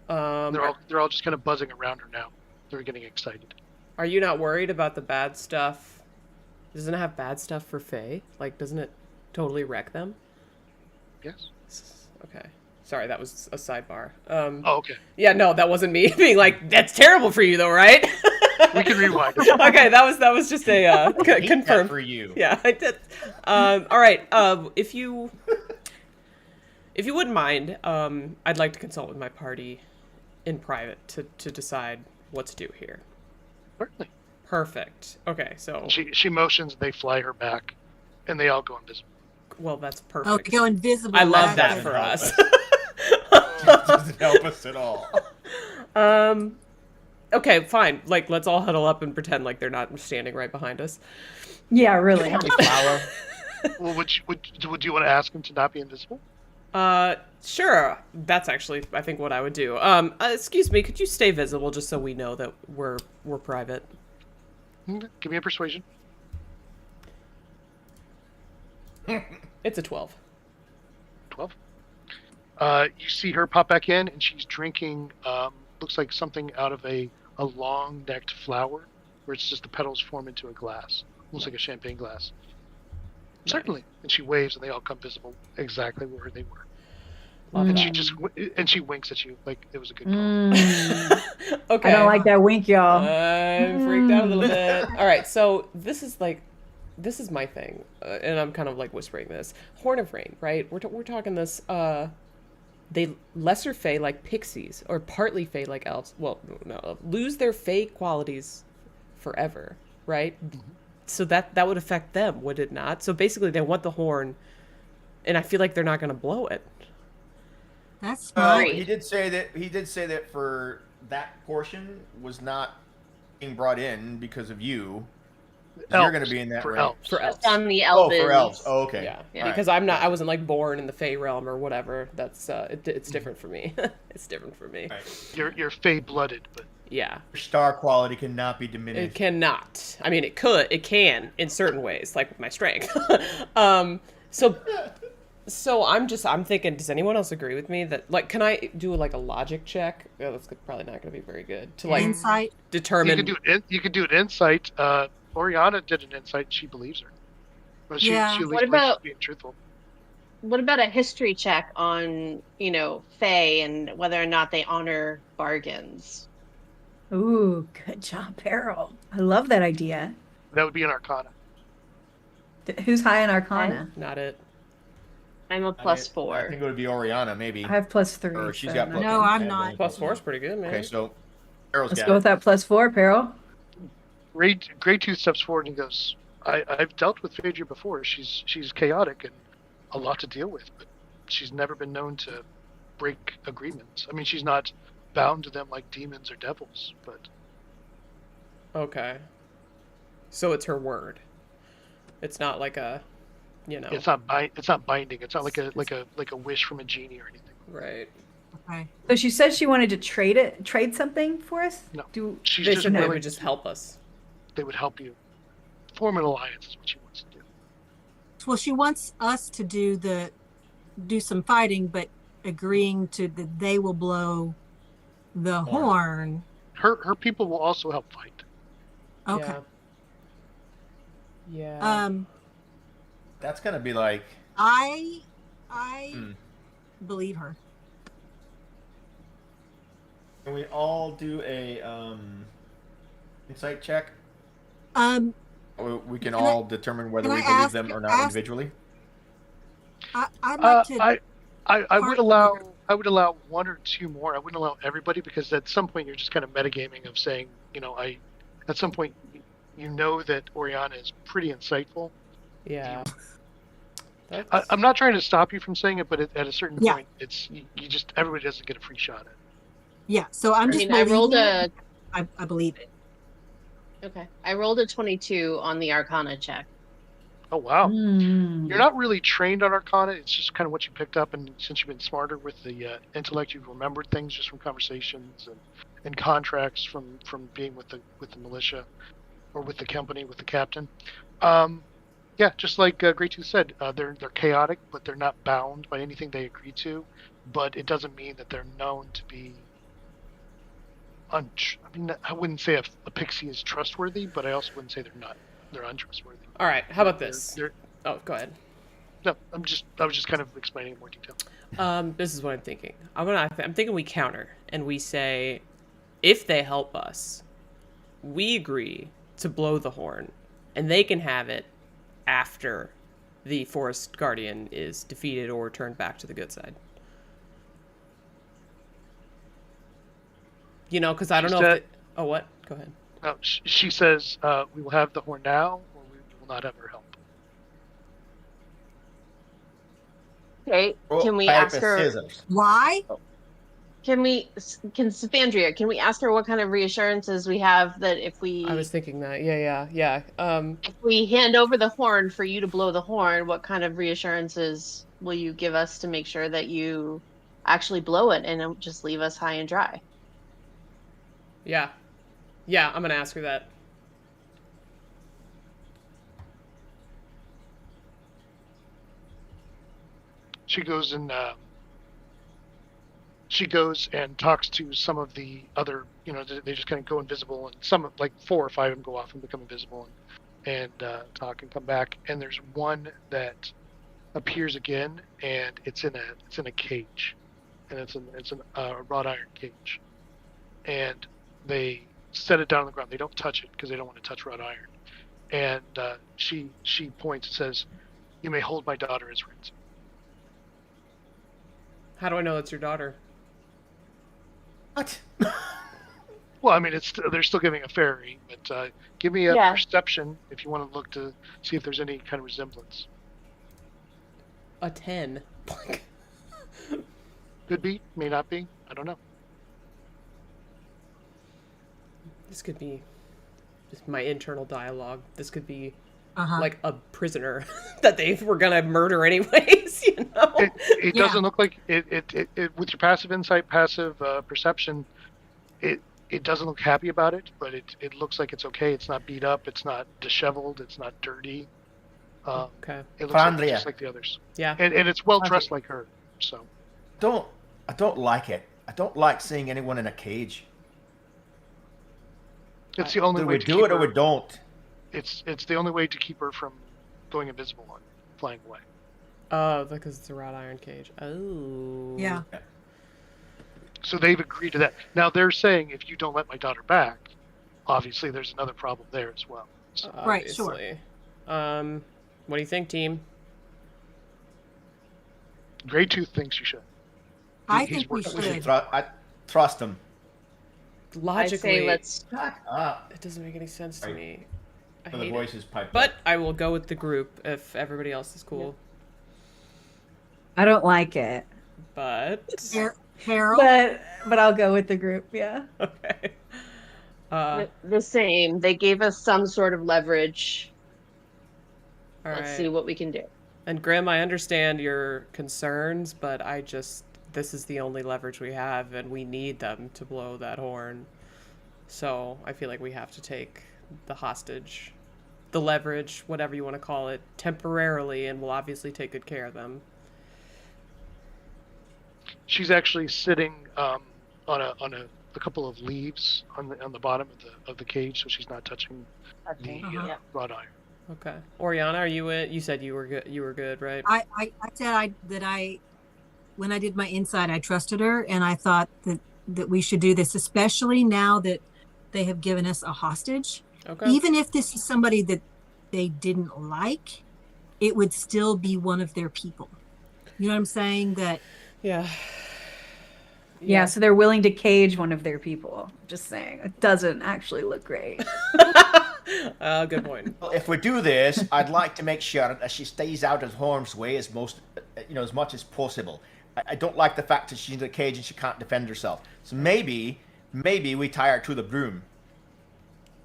They're all just kind of buzzing around her now. They're getting excited. Are you not worried about the bad stuff? Doesn't it have bad stuff for Faye? Like, doesn't it totally wreck them? Yes. Okay. Sorry, that was a sidebar. Oh, okay. Yeah, no, that wasn't me being like, that's terrible for you, though, right? We can rewind it. Okay, that was just a Hate that confirm for you. Yeah, I did. All right. If you wouldn't mind, I'd like to consult with my party in private to decide what to do here. Certainly. Perfect. Okay, so She motions. They fly her back, and they all go invisible. well, that's Oh, perfect. to go invisible. I love That's that good. for us. Doesn't help us at all. Okay, fine. Like, let's all huddle up and pretend like they're not standing right behind us. Yeah, really. Flower. Well, would you want to ask him to not be invisible? Sure. That's actually, I think, what I would do. Excuse me, could you stay visible just so we know that we're private? Give me a persuasion. It's a 12. 12. You see her pop back in, and she's drinking. Looks like something out of a long-necked flower, where it's just the petals form into a glass, almost like a champagne glass. Nice. Certainly. And she waves, and they all come visible exactly where they were. Love And that. she winks at you like it was a good call. Okay. I don't like that wink, y'all. I'm freaked out a little bit. All right, so this is my thing, and I'm kind of like whispering this. Horn of Rain, right? We're talking this. They lesser fae like pixies, or partly fae like elves. Well, no, lose their fae qualities forever, right? So that would affect them, would it not? So basically, they want the horn, and I feel like they're not going to blow it. That's smart. He did say that for that portion was not being brought in because of you. You're going to be in that for range. elves. For elves. On the Oh, elven. for elves. Oh, okay. Yeah, Yeah. because I wasn't like born in the Fey realm or whatever. That's it's different for me. It's different for me. Right. You're fey-blooded, but Yeah, Your star quality cannot be it diminished. cannot. I mean, it can in certain ways, like with my strength. So I'm thinking, does anyone else agree with me that, like, can I do like a logic check? Oh, that's probably not going to be very good to like Insight. determine. you could do an insight. Oriana did an insight. She believes her. But she Yeah. at least What believes about- she's being truthful? What about a history check on, Fae and whether or not they honor bargains? Ooh, good job, Peril. I love that idea. That would be an Arcana. Who's high in Arcana? Not it. I'm a plus 4. I think it would be Oriana, maybe. I have +3. Or she's so got I'm plus. not- No, I'm Yeah, not. only Plus 4 is pretty good, man. Okay, so Arrow's Let's got go it. with that +4, Peril. Grey Tooth steps forward and he goes, I've dealt with Phaedra before. She's chaotic and a lot to deal with, but she's never been known to break agreements. I mean, she's not bound to them like demons or devils, but Okay. So it's her word. It's not like a, it's not binding. It's not like a wish from a genie or anything. right. Okay. So she said she wanted to trade something for us? No. Do She's They just said they willing would just help us. they would help you form an alliance is what she wants to do. Well, she wants us to do some fighting, but agreeing to that they will blow the horn. Her people will also help fight. Okay. Yeah. That's gonna be like. I Hmm. believe her. Can we all do a insight check? Or we can Can all determine whether can we I believe ask- them or not ask- individually. I'd like to. I would allow one or two more. I wouldn't allow everybody because at some point you're just kind of metagaming of saying, at some point you know that Oriana is pretty insightful. yeah. I'm not trying to stop you from saying it, but at a certain Yeah. point, it's you just everybody doesn't get a free shot at it. Yeah. So I'm I just. mean, I rolled believing it. I believe it. I rolled a 22 on the Arcana check. Oh wow. Hmm. You're not really trained on Arcana. It's just kind of what you picked up, and since you've been smarter with the intellect, you've remembered things just from conversations and contracts from being with the militia or with the company with the captain. Um, yeah, just like Great Tooth said, they're chaotic, but they're not bound by anything they agree to. But it doesn't mean that they're known to be. I mean, I wouldn't say a pixie is trustworthy, but I also wouldn't say they're untrustworthy. All right, how about They're- this? they're- Oh, go ahead. no, I was just kind of explaining in more detail. This is what I'm thinking. I'm thinking we counter and we say, if they help us, we agree to blow the horn, and they can have it after the Forest Guardian is defeated or turned back to the good side. You know, because I don't know if it... Oh, what? Go ahead. No, she says we will have the horn now, or we will not have her help. Okay, Rock, can we paper, ask her? scissors. Why? Can Safandria? Can we ask her what kind of reassurances we have that if we I was thinking that. Yeah. if we hand over the horn for you to blow the horn, what kind of reassurances will you give us to make sure that you actually blow it and don't just leave us high and dry? Yeah, I'm gonna ask her that. She goes and talks to some of the other, they just kind of go invisible, and some, like 4 or 5 of them go off and become invisible and talk and come back. And there's one that appears again, and it's in a cage, and it's a wrought iron cage, and they set it down on the ground. They don't touch it because they don't want to touch wrought iron. And she points and says, "You may hold my daughter as ransom." How do I know it's your daughter? What? Well, I mean, they're still giving a fairy, but give me a Yeah. perception if you want to look to see if there's any kind of resemblance. A 10. Could be, may not be. I don't know. This could be just my internal dialogue. This could be Uh-huh. like a prisoner that they were gonna murder anyways, you know? It Yeah. doesn't look like it with your passive insight, passive perception. It doesn't look happy about it, but it looks like it's okay. It's not beat up. It's not disheveled. It's not dirty. Okay. It looks like, Andrea. just like the others, Yeah. and it's well dressed like her. So I don't like it. I don't like seeing anyone in a cage. it's the only Do way we to do keep it or her. we don't? It's the only way to keep her from going invisible and flying away. Oh, because it's a wrought iron cage. Oh. Yeah. So they've agreed to that. Now they're saying if you don't let my daughter back, obviously there's another problem there as well. So, Right, sure. Obviously. What do you think, team? Grey Tooth thinks you should. I He's think we working We with should should. I trust him. I'd Logically, say let's. Shut up. it doesn't make any sense to Right. me. I For the hate it. voices piped But up. I will go with the group if everybody else is cool. I don't like it, But Harold? but I'll go with the group. Yeah. okay. The same. They gave us some sort of leverage. All Let's right. see what we can do. And Grim, I understand your concerns, but this is the only leverage we have, and we need them to blow that horn. So I feel like we have to take the hostage, the leverage, whatever you want to call it, temporarily, and we'll obviously take good care of them. She's actually sitting on a couple of leaves on the bottom of the cage, so she's not touching the Yeah. wrought iron. Okay. Oriana, are you in? You said you were good. You were good, right? I said when I did my insight, I trusted her, and I thought that we should do this, especially now that they have given us a hostage. Okay. Even if this is somebody that they didn't like, it would still be one of their people. You know what I'm saying? That Yeah. Yeah, so they're willing to cage one of their people. Just saying. It doesn't actually look great. Good point. Well, if we do this, I'd like to make sure that she stays out of harm's way as much as possible. I don't like the fact that she's in a cage and she can't defend herself. So maybe we tie her to the broom.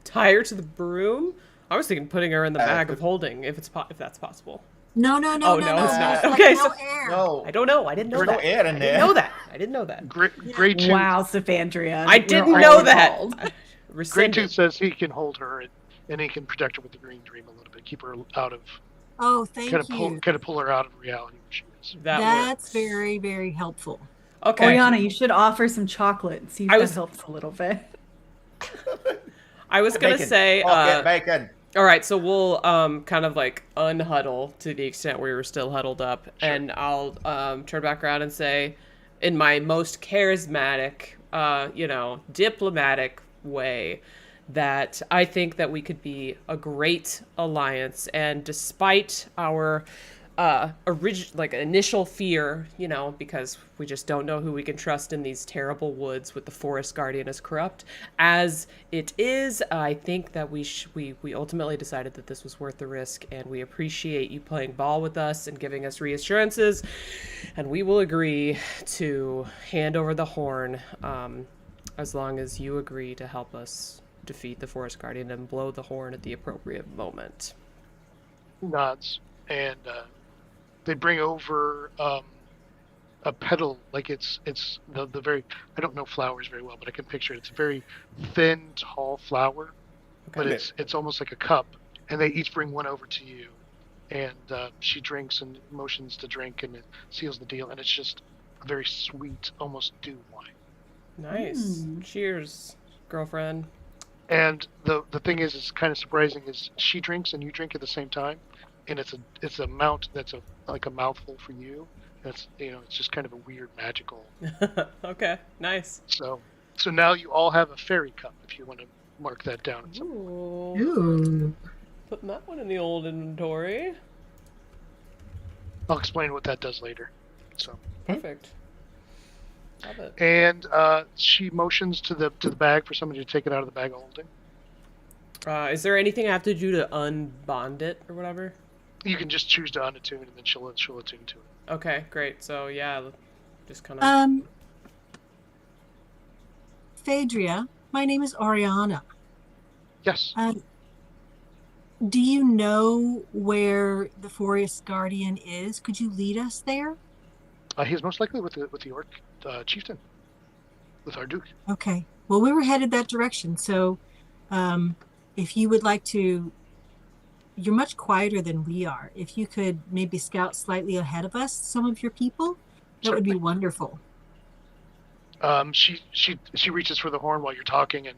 Tie her to the broom? I was thinking putting her in the bag of holding, if that's possible. No, Oh, no, it's not. There's, Okay, no so- air. No. I don't know. I didn't know There's that. no air in I there. didn't know that. I didn't know that. Grey Tooth. Wow, Safandria. I you're didn't all know that. called. Grey Rescinded. Tooth says he can hold her and he can protect her with the green dream a little bit, keep her out of Oh, thank kind you. of pull her out of reality where she is. That That's works. very, very helpful. Okay. Oriana, you should offer some chocolate and see if I that was- helps a little bit. I was gonna Bacon. say, Oh, get bacon. all right, so we'll kind of like unhuddle to the extent we were still huddled up, Sure. and I'll turn back around and say, in my most charismatic, diplomatic way, that I think that we could be a great alliance, and despite our initial fear, because we just don't know who we can trust in these terrible woods with the forest guardian as corrupt as it is, I think that we ultimately decided that this was worth the risk, and we appreciate you playing ball with us and giving us reassurances, and we will agree to hand over the horn as long as you agree to help us defeat the forest guardian and blow the horn at the appropriate moment. Nods, and they bring over a petal, like it's the very, I don't know flowers very well, but I can picture it. It's a very thin, tall flower, but Okay. it's almost like a cup, and they each bring one over to you, and she drinks and motions to drink, and it seals the deal, and it's just a very sweet, almost dew wine. Nice. Cheers, girlfriend. And the thing is, it's kind of surprising, is she drinks and you drink at the same time, and it's a amount that's like a mouthful for you. That's it's just kind of a weird magical. Okay, nice. So now you all have a fairy cup if you want to mark that down. At some point. Ooh. Ooh. Putting that one in the old inventory. I'll explain what that does later. So Perfect. Love it. and she motions to the bag for somebody to take it out of the bag of holding. Is there anything I have to do to unbond it or whatever? You can just choose to unattune, and then she'll attune to it. Okay, great. So yeah, just kind of. Phaedria, my name is Oriana. Yes. Do you know where the forest guardian is? Could you lead us there? He's most likely with the orc chieftain, with our duke. Okay. Well, we were headed that direction, so if you would like to, you're much quieter than we are. If you could maybe scout slightly ahead of us, some of your people, that would be Certainly. wonderful. She reaches for the horn while you're talking,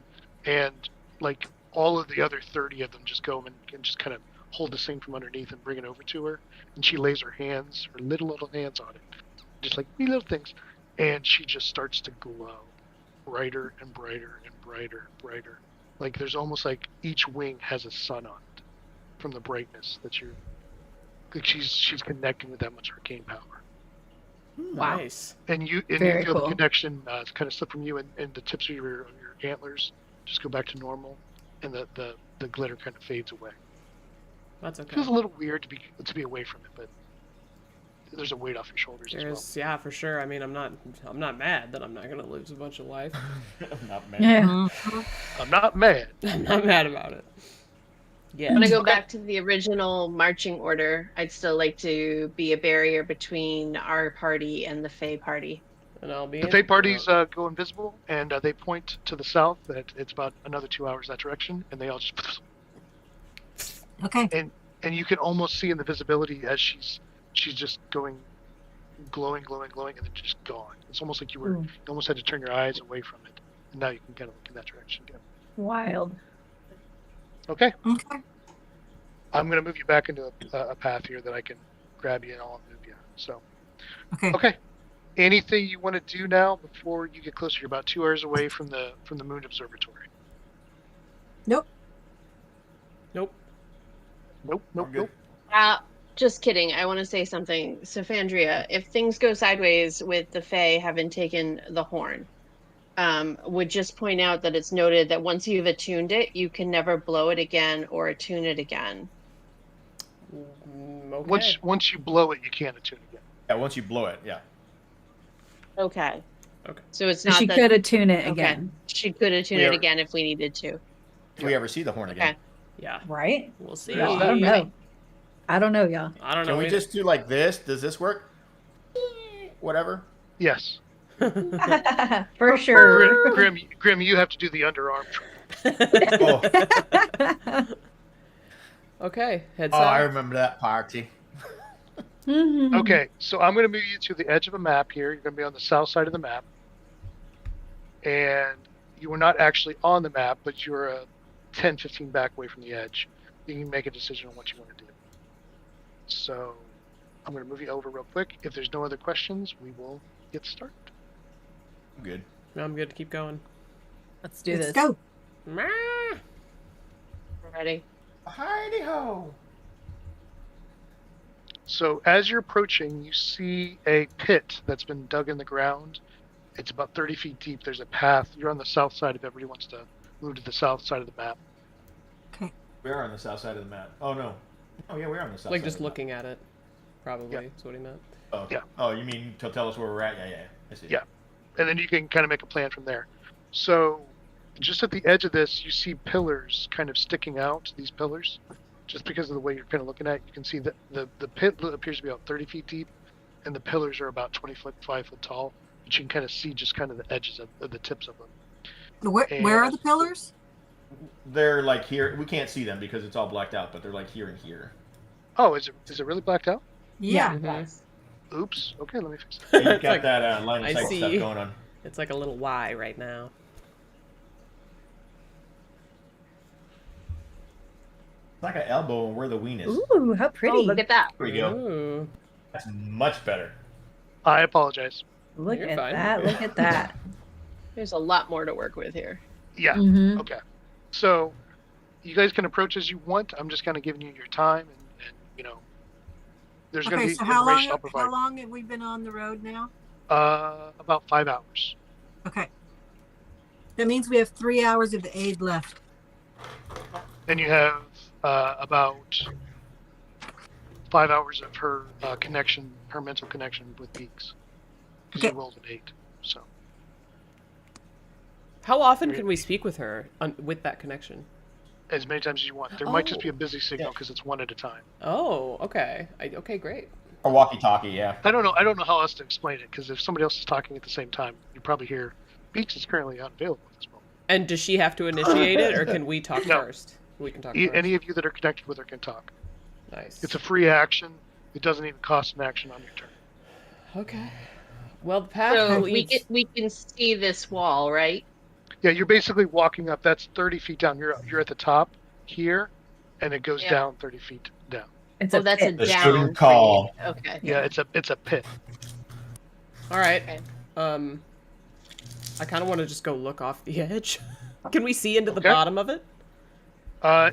and like all of the other 30 of them just go and just kind of hold this thing from underneath and bring it over to her, and she lays her little hands on it, just like wee little things, and she just starts to glow brighter and brighter and brighter. Like there's almost like each wing has a sun on it from the brightness that like she's connecting with that much arcane power. Wow. Nice. And you Very feel cool. the connection kind of slip from you, and the tips of your antlers just go back to normal, and the glitter kind of fades away. That's It okay. feels a little weird to be away from it, but there's a weight off your shoulders as well. Yeah, for sure. I mean, I'm not mad that I'm not gonna lose a bunch of life. I'm not mad. Yeah. Mhm. I'm not mad. I'm not mad about it. Yeah. When I go back to the original marching order, I'd still like to be a barrier between our party and the Fae party. And I'll be. The Fey parties go invisible, and they point to the south. That it's about another 2 hours that direction, and they all just Okay. and you can almost see in the visibility as she's just going glowing, and then just gone. It's almost like you almost had to turn your eyes away from it, and now you can kind of look in that direction again. Wild. Okay, Okay. I'm gonna move you back into a path here that I can grab you and I'll move you. So Okay. okay, anything you want to do now before you get closer? You're about 2 hours away from the Moon Observatory. Nope. Nope. Nope. I'm good. Just kidding. I want to say something. Safandria, if things go sideways with the Fae having taken the horn, would just point out that it's noted that once you've attuned it, you can never blow it again or attune it again. Okay. Once you blow it, you can't attune again. Yeah, once you blow it, yeah. Okay. Okay. So it's So not she that could attune it okay. again. She could attune We it are- again if we needed to. Do we ever see the horn again? Yeah, Right? we'll see. There's I that. don't know. I don't know, y'all. I don't know. Can we either. just do like this? Does this work? Whatever. Yes. For sure. Grim, you have to do the underarm. Oh, Okay, heads oh, I up. remember that party. Mhm. Okay, so I'm going to move you to the edge of a map here. You're going to be on the south side of the map. And you are not actually on the map, but you're 10, 15 back away from the edge. You can make a decision on what you want to do. So I'm going to move you over real quick. If there's no other questions, we will get started. I'm good. No, I'm good to keep going. Let's do Let's this. go. Ready? Heidi ho! So as you're approaching, you see a pit that's been dug in the ground. It's about 30 feet deep. There's a path. You're on the south side if everybody wants to move to the south side of the map. Okay. We're on the south side of the map. Oh no. Oh yeah, we're on the south. Like side just of the looking at it, probably Yeah. is what he meant. Map. Oh, okay. Yeah. Oh, you mean to tell us where we're at? Yeah, yeah. I see. Yeah. And then you can kind of make a plan from there. So just at the edge of this, you see pillars kind of sticking out, these pillars. Just because of the way you're kind of looking at it, you can see that the pit appears to be about 30 feet deep, and the pillars are about 5 foot tall. But you can kind of see just kind of the edges of the tips of them. Where are the pillars? They're like here. We can't see them because it's all blacked out, but they're like here and here. Oh, is it really blacked out? Yeah. Mhm. Oops. Okay, let me fix it. You've It's got like- that line I of sight see. stuff going on. It's like a little Y right now. It's like an elbow and where the ween is. Ooh, how pretty. Oh, look at that. Here we go. Ooh. That's much better. I apologize. Look You're at fine. that. Look at that. There's a lot more to work with here. Yeah. Mhm. Okay. So you guys can approach as you want. I'm just kind of giving you your time, and you know, there's going to Okay, be so how information I'll provide. long have we been on the road now? About 5 hours. Okay. That means we have 3 hours of the aid left. Then you have about 5 hours of her connection, her mental connection with Beaks. Because Okay. you rolled an 8. So How often can we speak with her with that connection? as many times as you want. There might just be Oh. a busy signal Yeah. because it's one at a time. Oh, okay. Okay, great. Or walkie-talkie, yeah. I don't know how else to explain it because if somebody else is talking at the same time, you probably hear Beaks is currently unavailable at this moment. And does she have to initiate it, or can we talk No. first? We can talk first. Any of you that are connected with her can talk. Nice. It's a free action. It doesn't even cost an action on your turn. Okay. Well, the path So leads. we can see this wall, right? Yeah, you're basically walking up. That's 30 feet down. You're at the top here, and it goes Yeah. down 30 feet down. It's Oh, that's a pit. The down student thing. call. Okay. Yeah, it's a pit. All right. Okay. I kind of want to just go look off the edge. Can we see into the Okay. bottom of it?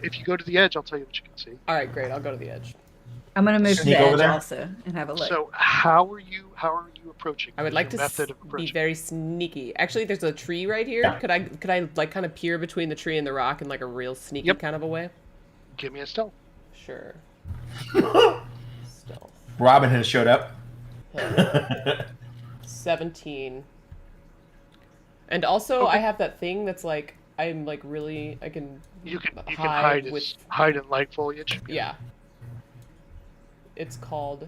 If you go to the edge, I'll tell you what you can see. All right, great. I'll go to the edge. I'm gonna move to Sneak the over edge there? also and have a look. So how are you approaching? I would like Your to method of be approaching. very sneaky. Actually, there's a tree right here. Yeah. Could I like kind of peer between the tree and the rock in like a real sneaky Yep. kind of a way? Give me a stealth. Sure. Stealth. Robin has showed up. 17. And also, Okay. I have that thing that's like I'm like really I can You can hide hide with hide in light foliage. yeah. It's called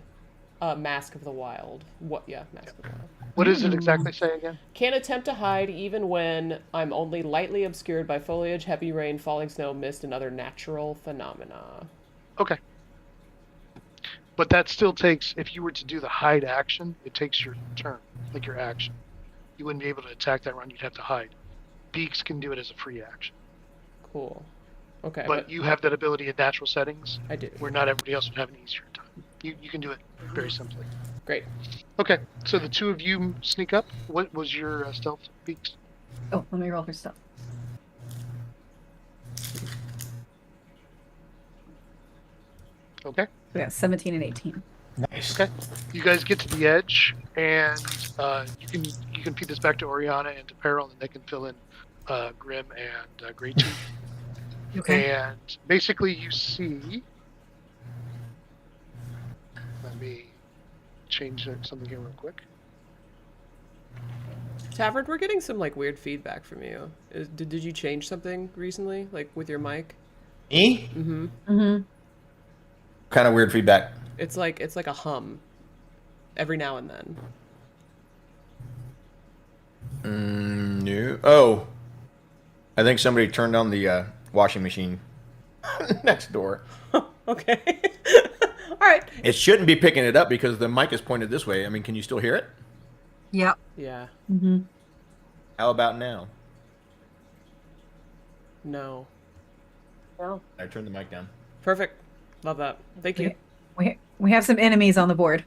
Mask of the Wild. What? Yeah, Mask of the Wild. What does it exactly say again? Can attempt to hide even when I'm only lightly obscured by foliage, heavy rain, falling snow, mist, and other natural phenomena. Okay. But that still takes, if you were to do the hide action, it takes your turn, like your action. You wouldn't be able to attack that round, you'd have to hide. Beaks can do it as a free action. Cool. Okay, But you have that ability in natural settings I do. where not everybody else would have an easier time. You can do it very simply. Great. Okay, so the two of you sneak up. What was your stealth, Beaks? Oh, let me roll for stuff. Okay. We got 17 and 18. Nice. Okay. You guys get to the edge, and you can feed this back to Oriana and to Peril, and they can fill in Grim and Grey Teeth. Okay. And basically, you see. Let me change something here real quick. Tavern, we're getting some like weird feedback from you. Did you change something recently, like with your mic? E? Mm-hmm. Mm-hmm. Kind of weird feedback. It's like a hum every now and then. No. Oh, I think somebody turned on the washing machine next door. Okay. All right. It shouldn't be picking it up because the mic is pointed this way. I mean, can you still hear it? Yep. Yeah. Mm-hmm. How about now? No. Well, I turned the mic down. Perfect. Love that. Thank you. We have some enemies on the board.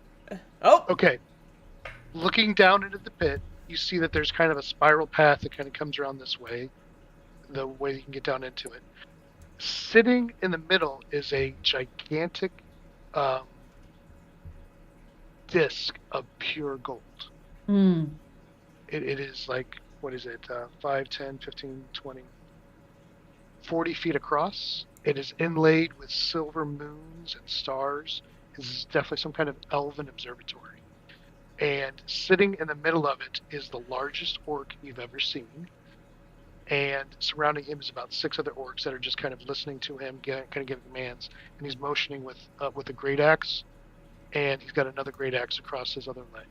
Oh. Okay. Looking down into the pit, you see that there's kind of a spiral path that kind of comes around this way, the way you can get down into it. Sitting in the middle is a gigantic disc of pure gold. Mm. It is like, what is it, 5, 10, 15, 20, 40 feet across. It is inlaid with silver moons and stars. This is definitely some kind of elven observatory. And sitting in the middle of it is the largest orc you've ever seen. And surrounding him is about 6 other orcs that are just kind of listening to him, kind of giving commands. And he's motioning with a great axe, and he's got another great axe across his other leg.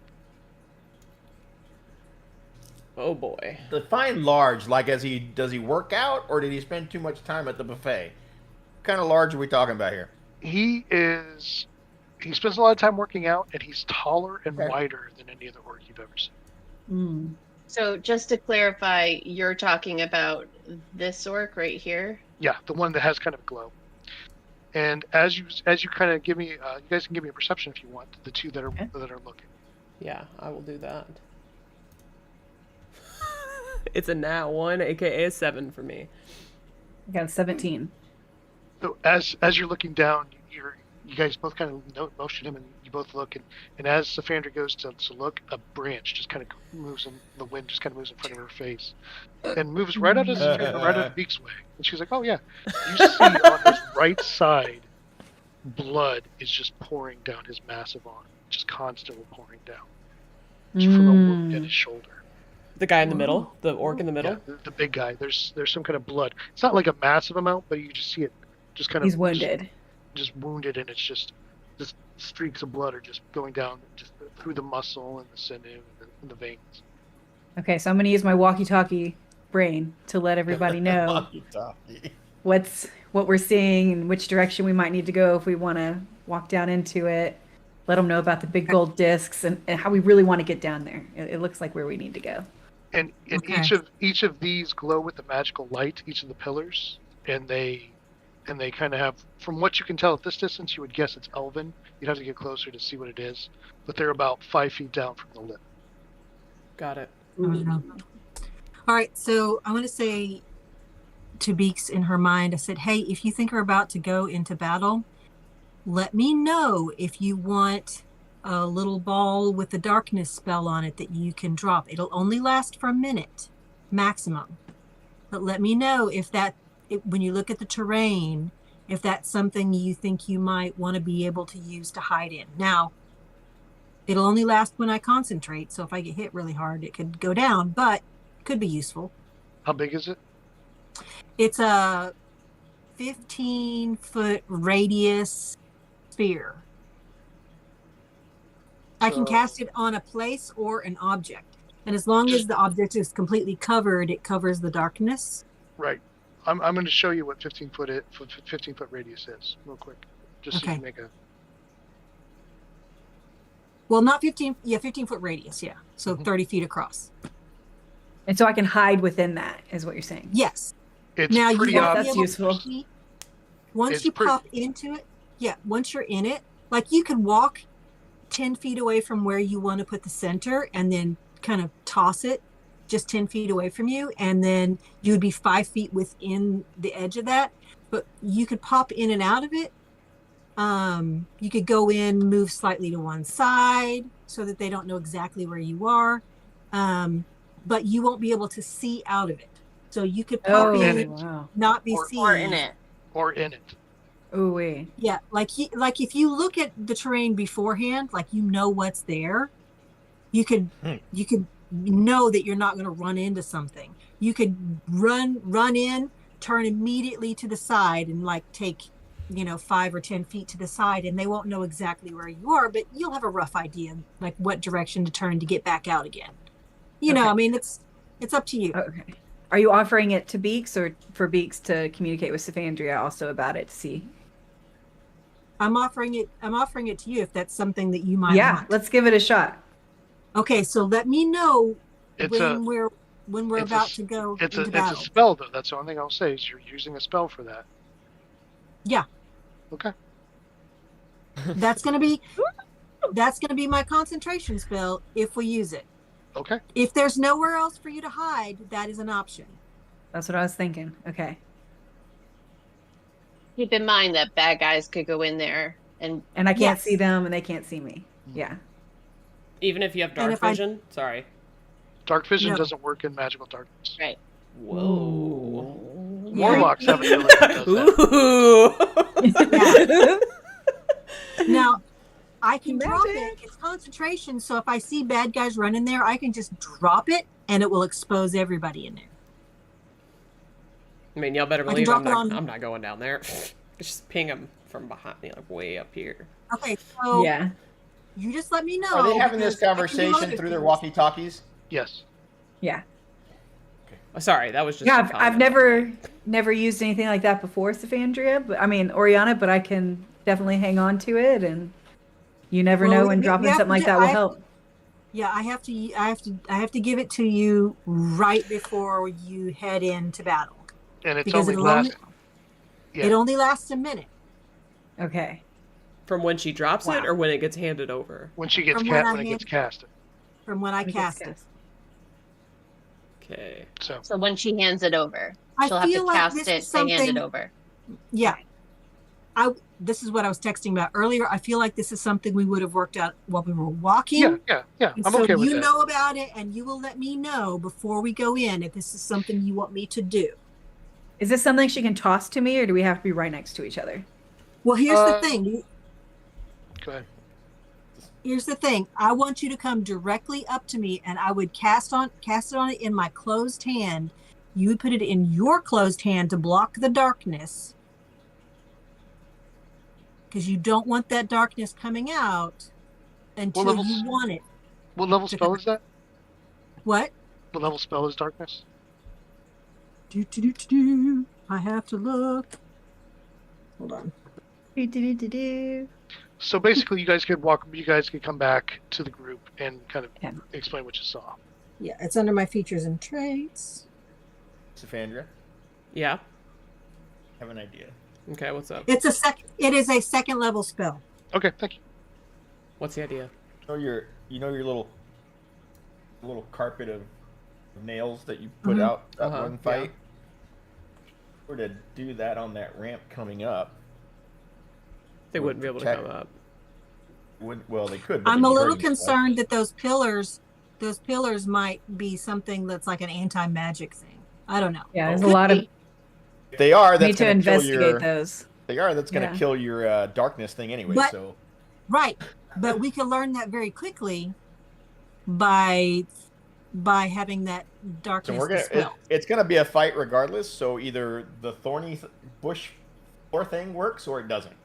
Oh boy. Define large. Like, does he work out, or did he spend too much time at the buffet? What kind of large are we talking about here? He spends a lot of time working out, and he's taller and Okay. wider than any other orc you've ever seen. Mm. so just to clarify, you're talking about this orc right here. Yeah, the one that has kind of a glow. And as you kind of give me, you guys can give me a perception if you want. The two that are Okay. looking. Yeah, I will do that. It's a nat 1, aka a 7 for me. I got a 17. So as you're looking down, you guys both kind of motion him, and you both look, and as Safandra goes to look, a branch just kind of moves in the wind, just kind of moves in front of her face, and moves right out of Safandra, right out of Beak's way. And she's like, "Oh yeah," you see on his right side, blood is just pouring down his massive arm, just constantly pouring down, just from a wound in his shoulder. The guy in the middle, the orc in the middle. Yeah, the big guy. There's some kind of blood. It's not like a massive amount, but you just see it, just kind of. He's wounded. Just wounded, and it's just streaks of blood are just going down just through the muscle and the sinew and the veins. Okay, so I'm going to use my walkie-talkie brain to let everybody know what we're seeing and which direction we might need to go if we want to walk down into it. Let them know about the big gold discs and how we really want to get down there. It looks like where we need to go. And Okay. each of these glow with the magical light, each of the pillars, and they kind of have, from what you can tell at this distance, you would guess it's elven. You'd have to get closer to see what it is, but they're about 5 feet down from the lip. Got it. All right, so I want to say to Beaks in her mind, I said, hey, if you think we're about to go into battle, let me know if you want a little ball with the darkness spell on it that you can drop. It'll only last for a minute maximum. But let me know if when you look at the terrain, if that's something you think you might want to be able to use to hide in. Now, it'll only last when I concentrate, so if I get hit really hard, it could go down, but it could be useful. How big is it? It's a 15-foot radius sphere. I can So- cast it on a place or an object. And as long as the object is completely covered, it covers the darkness. Right. I'm going to show you what 15 foot radius is real quick, just so you Okay. can make a. Well, not 15, 15-foot radius, yeah. So 30 feet across. And so I can hide within that, is what you're saying. Yes. It's Now pretty you won't obvious. That's be able useful. to see. Once It's you pretty- pop into it, yeah, once you're in it, like you can walk 10 feet away from where you want to put the center and then kind of toss it just 10 feet away from you. And then you would be 5 feet within the edge of that. But you could pop in and out of it. You could go in, move slightly to one side so that they don't know exactly where you are. But you won't be able to see out of it. So you could pop Oh, in, wow. not be seen. Or in it. Or in it. Oh, wait. Yeah, like if you look at the terrain beforehand, like you know what's there, you could know that you're not going to run into something. You could run in, turn immediately to the side and like take, 5 or 10 feet to the side, and they won't know exactly where you are, but you'll have a rough idea like what direction to turn to get back out again. Okay. I mean, it's up to you. Okay. Are you offering it to Beaks or for Beaks to communicate with Saphandria also about it to see? I'm offering it to you if that's something that you might Yeah, want. let's give it a shot. Okay, so let me know It's when we're it's about a, to go it's into a battle. spell though. That's the only thing I'll say is you're using a spell for that. Yeah. Okay. That's gonna be my concentration spell if we use it. Okay. If there's nowhere else for you to hide, that is an option. That's what I was thinking. Okay. Keep in mind that bad guys could go in there and And I can't Yes. see them and they can't see me. Yeah. Even if you have And dark if I- vision? Sorry. Dark vision No. doesn't work in magical darkness. right. Whoa. Yeah. Warlocks have an ability that does that. Ooh. Now, I can drop it. Magic. It's concentration, so if I see bad guys running there, I can just drop it and it will expose everybody in there. I mean, y'all better I can believe drop it on- I'm not going down there. Just ping him from behind me, like way up here. Okay, so Yeah. you just let me know. Are they having this because I can do conversation other through their things. walkie-talkies? Yes. Yeah. Oh, sorry, that was just. Yeah, a I've comment. never used anything like that before, Saphandria, but I mean Oriana, but I can definitely hang on to it, and you never Well, know when we dropping have something to like do- that will I have help. Yeah, I have to give it to you right before you head into battle. And it's Because only it'll last. Yeah. It only lasts a minute. Okay. From when she drops it, Wow. or when it gets handed over. when she gets From when I when it gets hand- casted. From when I Okay, cast it. yes. Okay. So So when she hands it over, I she'll have to feel like cast this it is to hand it something- over. Yeah. This is what I was texting about earlier. I feel like this is something we would have worked out while we were walking. yeah. And I'm so okay with you that. know about it, and you will let me know before we go in if this is something you want me to do. Is this something she can toss to me, or do we have to be right next to each other? Well, here's the thing. Go ahead. Here's the thing. I want you to come directly up to me, and I would cast it on it in my closed hand. You would put it in your closed hand to block the darkness, because you don't want that darkness coming out until levels- you want it. What level spell is that? What? What level spell is darkness? I have to look. Hold on. So basically, you guys could come back to the group and kind of Yeah. explain what you saw. Yeah, it's under my features and traits. Saphandria, Yeah. have an idea. Okay, what's up? It is a second level spell. Okay, thank you. What's the idea? You know your little carpet of nails that you put Mhm. out that Uh-huh, one fight. If we were to do that on that ramp coming up, They Would wouldn't be able to protect- come up. well, they could. But I'm they'd a be little hurting stuff. concerned that those pillars might be something that's like an anti-magic thing. I don't know. Yeah, there's a Could lot of be. If they are, need that's to going to kill investigate your. those. They are. That's going to Yeah. kill your darkness thing anyway. But- So Right, but we can learn that very quickly by having that darkness we're gonna. dispelled. It's going to be a fight regardless. So either the thorny bush floor thing works or it doesn't.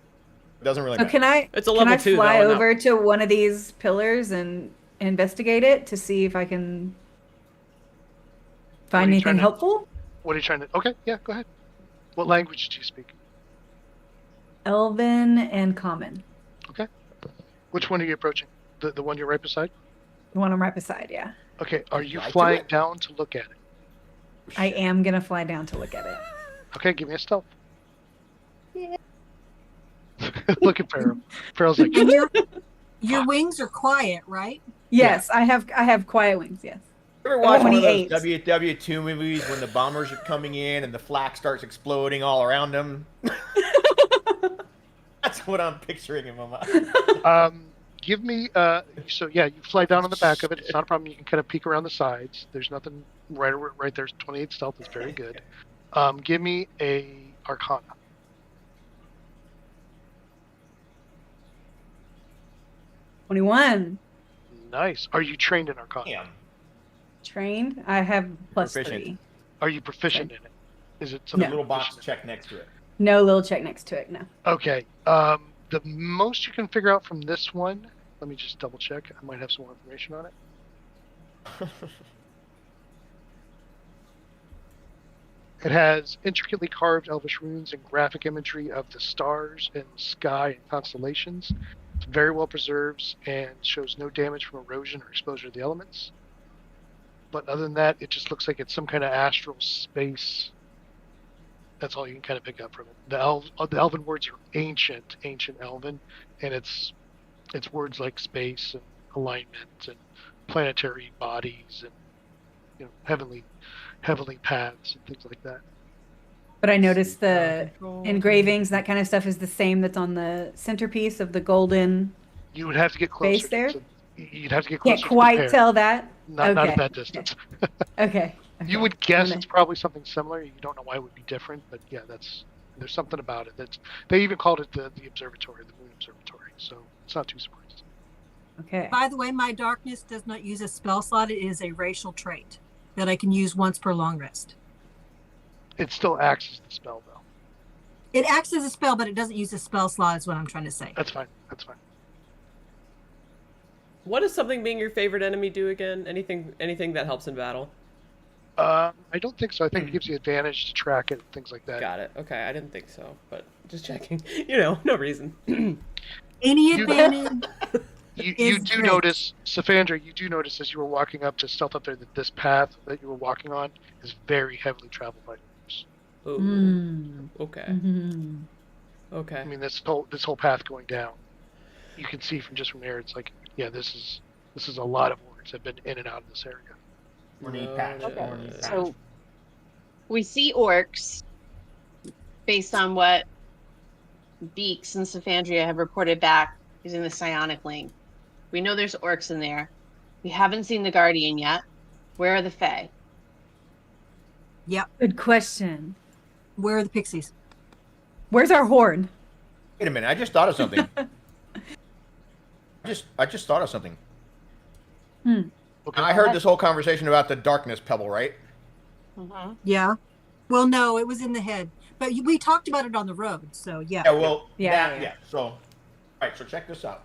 It doesn't really So matter. can I It's a can level I 2 fly though. over to one of these pillars and investigate it to see if I can What find are you anything trying to- helpful? What are you trying to? Okay, yeah, go ahead. What language do you speak? Elven and Common. Which one are you approaching? The one you're right beside? The one I'm right beside, yeah. Okay, are you Fly to flying it. down to look at it? I am gonna fly down to look at it. Okay, give me a stealth. Look at Farrell. Farrell's like, And your wings are quiet, right? Yes, I have quiet wings, yes. You ever watch one of those 28. WW2 movies when the bombers are coming in and the flak starts exploding all around them? That's what I'm picturing in my mind. give me so yeah, you fly down on the back of it. It's not a problem. You can kind of peek around the sides. There's nothing right there's 28 stealth is very good. Give me a Arcana. +21. Nice. Are you trained in Arcana? Damn. Trained. I have +3. Proficient. Are you proficient in it? Is it The something? little box check next to it. No little check next to it. No. Okay. The most you can figure out from this one. Let me just double check. I might have some more information on it. It has intricately carved elvish runes and graphic imagery of the stars and sky and constellations. It's very well preserved and shows no damage from erosion or exposure to the elements. But other than that, it just looks like it's some kind of astral space. That's all you can kind of pick up from it. The elven words are ancient Elven, and it's words like space and alignment and planetary bodies and heavenly paths and things like that. But I noticed the engravings, that kind of stuff is the same that's on the centerpiece of the golden. You would have to get closer. Base there? You'd have to get closer. Can't quite to compare. tell that. Not Okay. at that distance. Okay. You would guess it's probably something similar. You don't know why it would be different, but yeah, there's something about it. They even called it the observatory, the moon observatory. So it's not too surprising. Okay. By the way, my darkness does not use a spell slot. It is a racial trait that I can use once per long rest. It still acts as the spell, though. It acts as a spell, but it doesn't use a spell slot, is what I'm trying to say. That's fine. That's fine. What does something being your favorite enemy do again? Anything that helps in battle? I don't think so. I think it gives you advantage to track it, things like that. Got it. Okay, I didn't think so, but just checking. No reason. Any advantage? You is do great. notice, Safandra, you do notice as you were walking up to stealth up there that this path that you were walking on is very heavily traveled by orcs. Oh, Mm. okay. Mm-hmm. Okay. I mean, this whole path going down, you can see from there. It's like, yeah, this is a lot of orcs have been in and out of this area. So we see orcs based on what Beaks and Safandria have reported back using the psionic link. We know there's orcs in there. We haven't seen the Guardian yet. Where are the Fae? Yep. Good question. Where are the pixies? Where's our horn? Wait a minute, I just thought of something. I just thought of something. Okay. I heard this whole conversation about the darkness pebble, right? Mm-hmm. Yeah. Well, no, it was in the head. But we talked about it on the road, so yeah. Yeah, well, Yeah. yeah. So, all right, so check this out.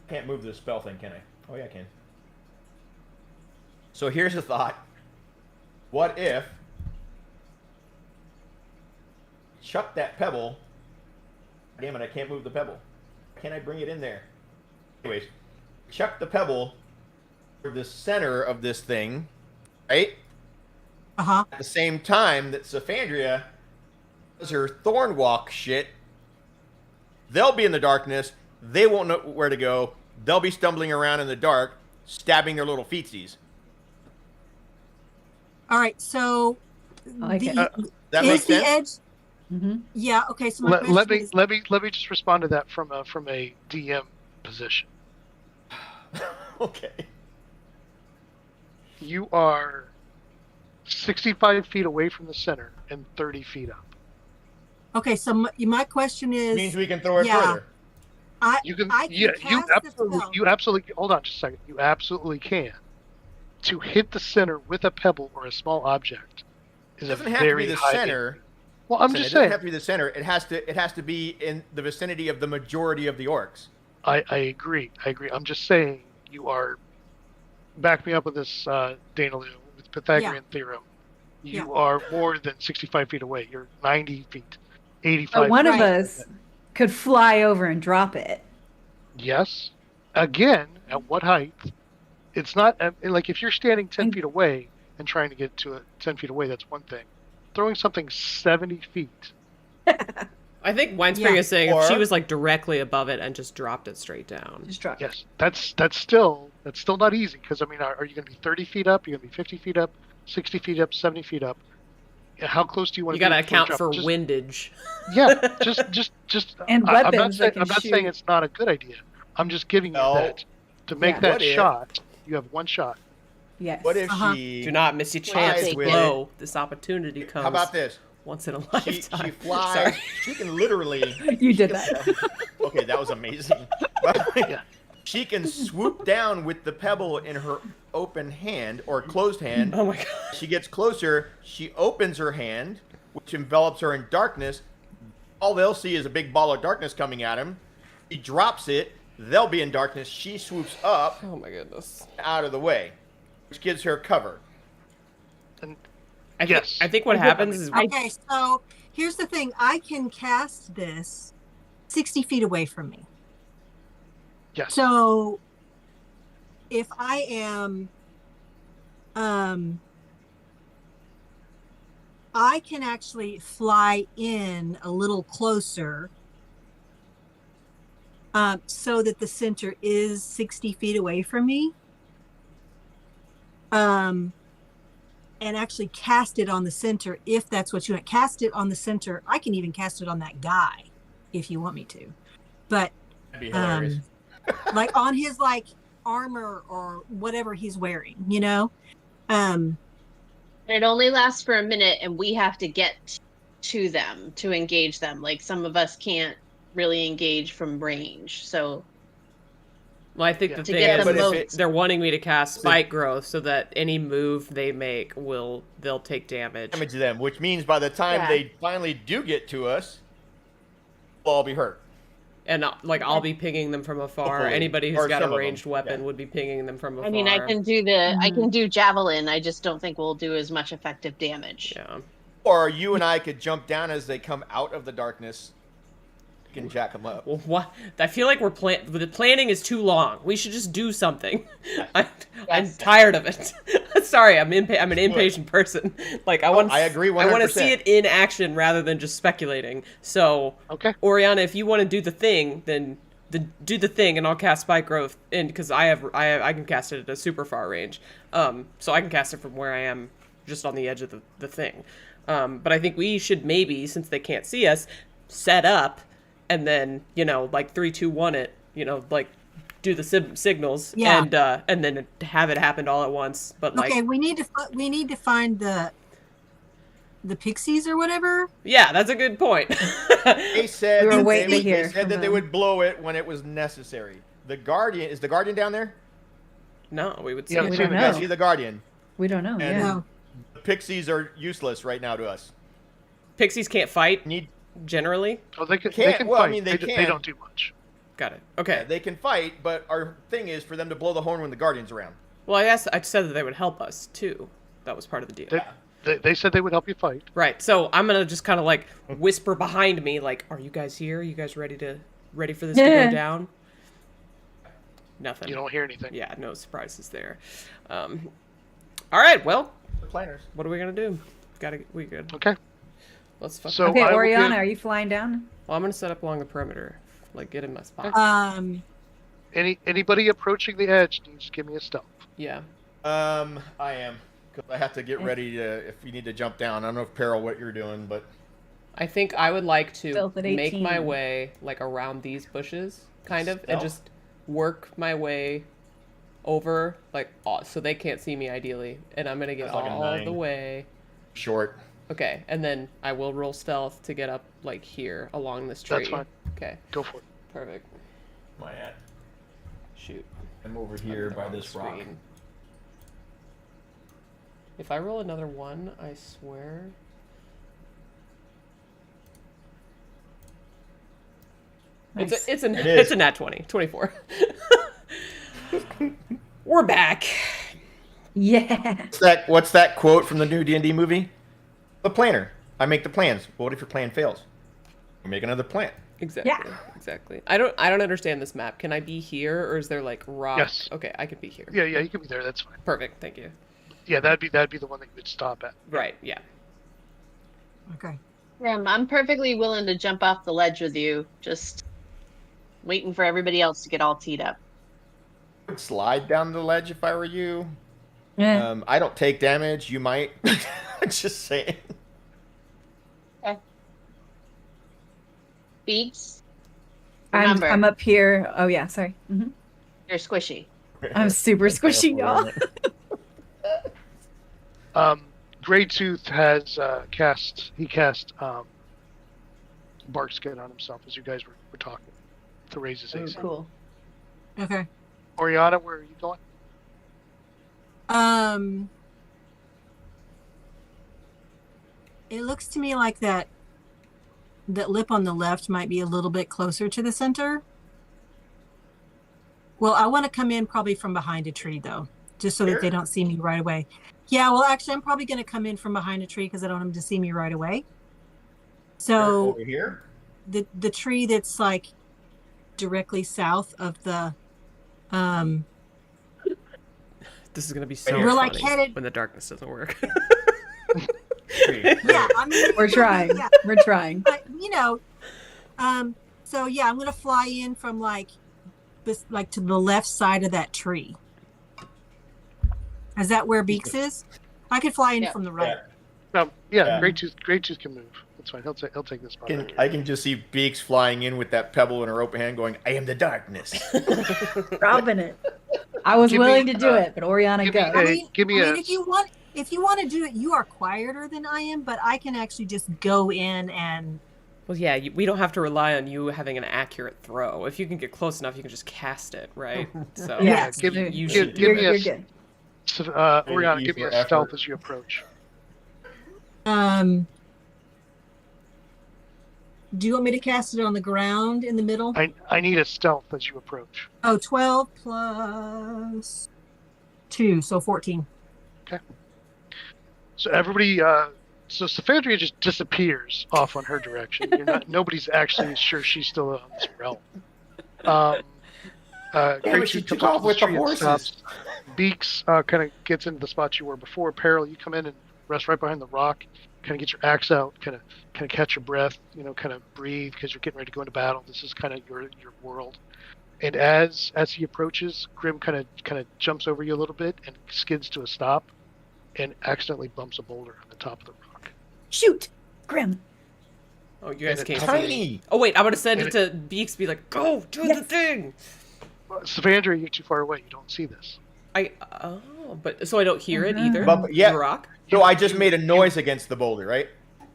Can't move this spell thing, can I? Oh, yeah, I can. So here's a thought. What if chuck that pebble? Damn it, I can't move the pebble. Can I bring it in there? Anyways, chuck the pebble for the center of this thing, right? Uh-huh. At the same time that Safandria does her thorn walk shit, they'll be in the darkness. They won't know where to go. They'll be stumbling around in the dark, stabbing their little feetsies. All right, so I like it. That is makes the sense? edge? Mm-hmm. Yeah, okay, so my Let question me is, let me just respond to that from a DM position. Okay. You are 65 feet away from the center and 30 feet up. okay, so my question is, Means we can throw it yeah. further. You can, I can cast the spell. you absolutely. Hold on, just a second. You absolutely can. To hit the center with a pebble or a small object It is doesn't a have to very be the high. center. Well, I'm Listen, just it doesn't saying. have to be the center. It has to be in the vicinity of the majority of the orcs. I agree. I'm just saying you are. Back me up with this, Dana Lou, with Pythagorean theorem. You Yeah. are more than 65 feet away. You're 90 feet, 85. But one of Right. us could fly over and drop it. Yes. Again, at what height? It's not like if you're standing 10 feet away and trying to get to it 10 feet away, that's one thing. Throwing something 70 feet. I think Winespring Yeah. is saying if she Or- was like directly above it and just dropped it straight down. Just drop it. Yes, that's still not easy because I mean, are you going to be 30 feet up? You're going to be 50 feet up, 60 feet up, 70 feet up. How close do you want You to be? gotta before you account drop? for Just- windage. Yeah, just. And I'm not weapons that saying, can I'm not saying shoot. it's not a good idea. I'm just giving you No. that to make Yeah. that What if- shot. You have one shot. Yes. What if Uh-huh. she? Do not miss your chance Flies to with blow. This opportunity comes How about this? once in a She lifetime. flies. Sorry. She can literally. You did that. Okay, that was amazing. She can swoop down with the pebble in her open hand or closed hand. Oh my god. She gets closer. She opens her hand, which envelops her in darkness. All they'll see is a big ball of darkness coming at him. He drops it. They'll be in darkness. She swoops up Oh my goodness. out of the way, which gives her cover. And Yes. I think what happens is Okay, so here's the thing. I can cast this 60 feet away from me. yes. So if I am, I can actually fly in a little closer, so that the center is 60 feet away from me. And actually cast it on the center if that's what you want. Cast it on the center. I can even cast it on that guy if you want me to. But That'd be hilarious. like on his like armor or whatever he's wearing, you know? It only lasts for a minute, and we have to get to them to engage them. Like, some of us can't really engage from range. So well, I think Yeah. the To thing get is, them is both. they're wanting me to cast spike growth so that any move they make they'll take damage. Damage them, which means by the time Yeah. they finally do get to us, we'll all be hurt. And like I'll be pinging them from afar. Hopefully. Anybody who's Or got a some of them, ranged weapon yeah. would be pinging them from afar. I mean, I can do I can do javelin. I just don't think we'll do as much effective damage. Yeah. Or you and I could jump down as they come out of the darkness. You can jack them up. Well, what? I feel like the planning is too long. We should just do something. I'm Yes. tired of it. Sorry, I'm an impatient person. Like I want. I agree I want to 100%. see it in action rather than just speculating. So, Okay. Oriana, if you want to do the thing, then do the thing, and I'll cast spike growth in because I can cast it at a super far range. So I can cast it from where I am, just on the edge of the thing. But I think we should maybe, since they can't see us, set up. And then, like 3, 2, 1 it, like do the signals Yeah. and then have it happen all at once. But like, Okay, we need to find the pixies or whatever. yeah, that's a good point. They said, We were that waiting to they hear said from that they them. would blow it when it was necessary. Is the Guardian down there? No, we would see Yeah, it. We see don't the I know. see the Guardian. We don't know. And- Yeah. No. The Pixies are useless right now to us. Pixies can't fight Need generally. Oh, they can Can't- well, I fight. mean, they They can. don't do much. Got it. Okay. they can fight, but our thing is for them to blow the horn when the Guardian's around. Well, I guess I said that they would help us too. That was part of the deal. They said they would help you fight. Right. So I'm gonna just kind of like whisper behind me, like, "Are you guys here? You guys ready for this to go down?" Nothing. You don't hear anything. Yeah, no surprises there. All right. Well, The planners. what are we gonna do? We good. Okay. Let's fuck. So Okay, I will Oriana, give- are you flying down? Well, I'm gonna set up along the perimeter, like get in my spot. Anybody approaching the edge needs to give me a stealth. Yeah. I am. Because I have to get ready to, if you need to jump down. I don't know if Peril what you're doing, but I think I would like to Stealth at make my 18. way like around these bushes, kind of, and Stealth? just work my way over, like, so they can't see me ideally, and I'm gonna get That's like a all 9. the way. short. Okay, and then I will roll stealth to get up like here along this tree. That's fine. Okay, Go for it. perfect. Am I at? Shoot. I'm over here by On the this rock. screen. If I roll another 1, I swear. Nice. It's is. a nat 20, 24. We're back. Yeah. What's that quote from the new D&D movie? The planner. I make the plans. Well, what if your plan fails? You make another plan. Exactly. Yeah. Exactly. I don't understand this map. Can I be here or is there like rock? Yes. Okay, I can be here. Yeah, you can be there. That's fine. Perfect. Thank you. Yeah, that'd be the one that you would stop at. Right. Yeah. Okay. I'm perfectly willing to jump off the ledge with you. Just waiting for everybody else to get all teed up. I would slide down the ledge if I were you. Yeah. I don't take damage. You might. Just saying. Beats, remember, I'm up here. Oh yeah, sorry. you're squishy. I'm super squishy, y'all. Greytooth has cast bark skin on himself as you guys were talking to raise his AC. Cool. Okay. Oriana, where are you going? Um, it looks to me like that lip on the left might be a little bit closer to the center. Well, I want to come in probably from behind a tree though, just so that they don't see me right away. Yeah, well, actually, I'm probably going to come in from behind a tree because I don't want them to see me right away. So over here, the tree that's like directly south of the This is gonna be so We're, funny like, headed- when the darkness doesn't work. tree. yeah, I mean, We're trying. Yeah, We're trying. but so yeah, I'm going to fly in from like this, like to the left side of that tree. Is that where Beaks is? I could fly in Yeah. from the right. Yeah. Great Tooth can move. That's fine. He'll take this spot. I can just see Beaks flying in with that pebble in her open hand, going, "I am the darkness." Dropping it. I was Give me, willing to do it, but Oriana give me goes. a- I mean, give me a- if you want to do it, you are quieter than I am, but I can actually just go in and Well, yeah, we don't have to rely on you having an accurate throw. If you can get close enough, you can just cast it, right? So Yes. Give- you give- should. give me a- You're good. So, Oriana, give me a for effort. stealth as you approach. do you want me to cast it on the ground in the middle? I need a stealth as you approach. Oh, 12 plus 2, so 14. So everybody, so Saphadria just disappears off on her direction. Nobody's actually sure she's still on this realm. Great she Tooth took comes up off to with the tree and horses. stops. Beaks kind of gets into the spot you were before. Peril, you come in and rest right behind the rock. Kind of get your axe out. Kind of catch your breath. Kind of breathe because you're getting ready to go into battle. This is kind of your world. And as he approaches, Grim kind of jumps over you a little bit and skids to a stop, and accidentally bumps a boulder on the top of the rock. Shoot, Grim. Oh, you guys And can't it's see me. Tiny. Oh wait, I'm gonna send And it to Beaks. Be like, go do the Yes. thing. Savandra, you're too far away. You don't see this. But so I don't hear it either. But, yeah. The rock. So I just made a noise against the boulder, right?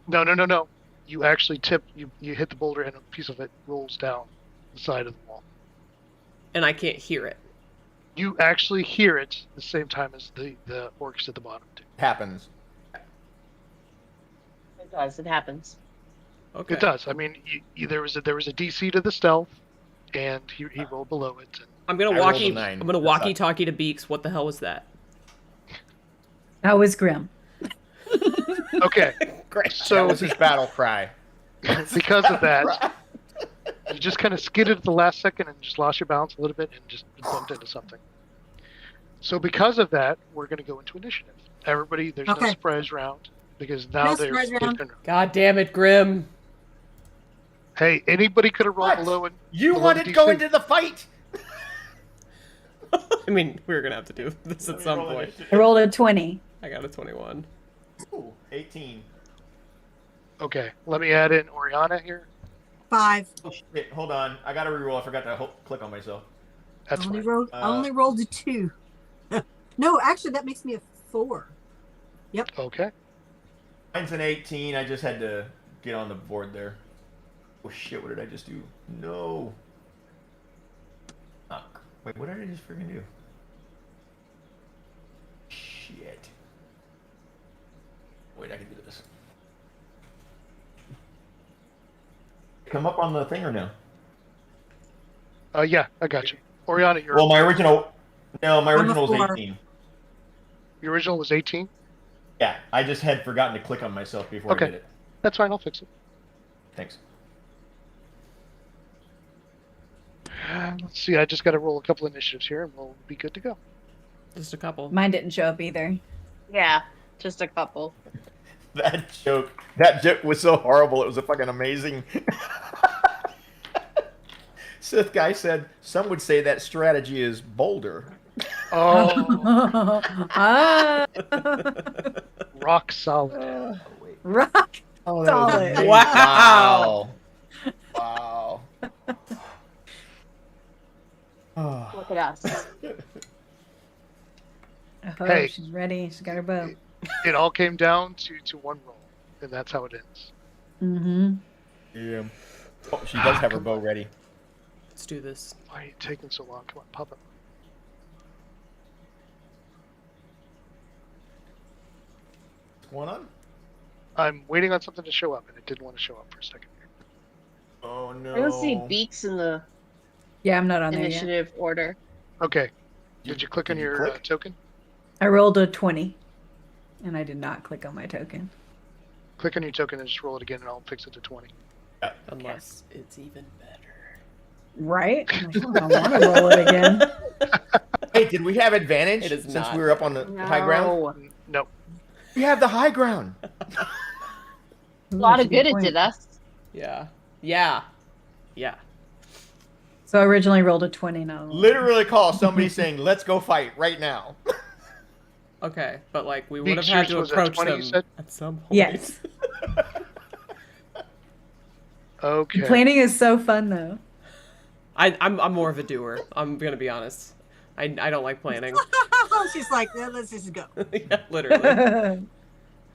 No. You actually you hit the boulder and a piece of it rolls down the side of the wall. And I can't hear it. You actually hear it the same time as the orcs at the bottom do. Happens. It does. It happens. Okay. It does. I mean, there was a DC to the stealth, and he rolled below it. And I'm gonna I rolled a walkie. 9. I'm gonna That walkie-talkie to Beaks. What the hell was that? That was Grim. okay, Great. That so was his battle cry. because of that, you just kind of skidded at the last second and just lost your balance a little bit and just bumped into something. So because of that, we're going to go into initiative. Everybody, there's no Okay. surprise round because now No they're surprise round. God damn it, Grim. Hey, anybody could have rolled What? below and You below wanted the to go DC. into the fight. I mean, we were gonna have to do this at some point. I rolled a 20. I got a 21. Ooh, 18. Okay, let me add in Oriana here. 5. Oh shit! Hold on, I gotta reroll. I forgot to click on myself. That's fine. I only rolled a 2. No, actually, that makes me a 4. Okay. Mine's an 18. I just had to get on the board there. Oh shit! What did I just do? No. Fuck. Wait, what did I just freaking do? Shit. Wait, I can do this. Come up on the thing or no? Yeah, I got you. Oriana, Well, my original. No, my I'm a original was 4. 18. your original was 18. Yeah, I just had forgotten to click on myself before Okay. I did it. That's fine. I'll fix it. Thanks. Let's see. I just got to roll a couple initiatives here, and we'll be good to go. Just a couple. Mine didn't show up either. Yeah, just a couple. That joke was so horrible. It was a fucking amazing. Sith guy said, "Some would say that strategy is bolder." Oh, Ah, rock solid. rock Oh, solid. amazing. Wow. Wow. Oh. Look at us. Oh, Hey. she's ready. She's got her bow. It all came down to one roll, and that's how it ends. Mm-hmm. Yeah. Oh, she does have her bow ready. Let's do this. Why are you taking so long? Come on, pop it. going on? I'm waiting on something to show up, and it didn't want to show up for a second. Oh no. I don't see Beaks in the Yeah, I'm not on there yet. initiative order. Okay. Did you click on your click? token? I rolled a 20, and I did not click on my token. Click on your token and just roll it again, and I'll fix it to 20. Yeah. Unless it's even better. Right? I don't want to roll it again. Hey, did we have advantage It is since not. we were up on the high ground? No. We have the high ground. A lot of That's a good it point. did us. Yeah. Yeah. Yeah. So I originally rolled a 20 now. Literally call somebody saying, "Let's go fight right now." Okay, but like we would have Beaks, had yours to was at approach 20, them you said? at some point. Yes. Okay. Planning is so fun, though. I'm more of a doer. I'm gonna be honest. I don't like planning. She's like, "Yeah, let's just go." Yeah, literally.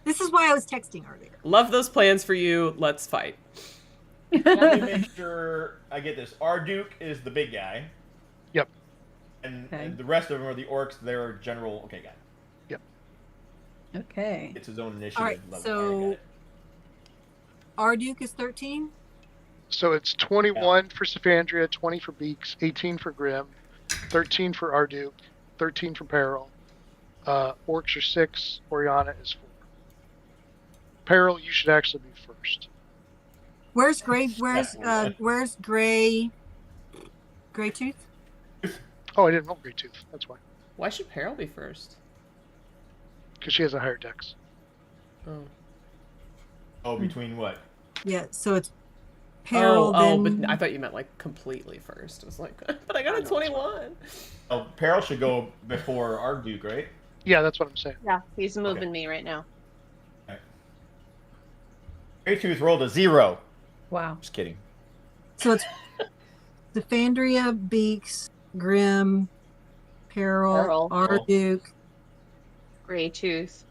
This is why I was texting earlier. Love those plans for you. Let's fight. Let me make sure I get this. Arduke is the big guy. Yep. And, Okay. and the rest of them are the orcs. They're general. Okay, guy. Okay. It's his own initiative All right, level. so Alright, Arduke is 13. So it's 21 for Saphandria, 20 for Beaks, 18 for Grim, 13 for Arduke, 13 for Peril. Orcs are 6, Oriana is 4. Peril, you should actually be first. Where's Gray? Where's Gray? Gray Tooth? Oh, I didn't roll Great Tooth. That's why. Why should Peril be first? Because she has a higher dex. Oh. Oh, between what? Yeah, so it's Peril. Oh, then but I thought you meant like completely first. I was like, but I got a 21. Oh, Peril should go before Arduke, right? Yeah, that's what I'm saying. Yeah, he's moving me right now. Greytooth rolled a 0. Wow. Just kidding. so it's Defandria, Beaks, Grim, Peril, Peril. Arduke. Gray Tooth,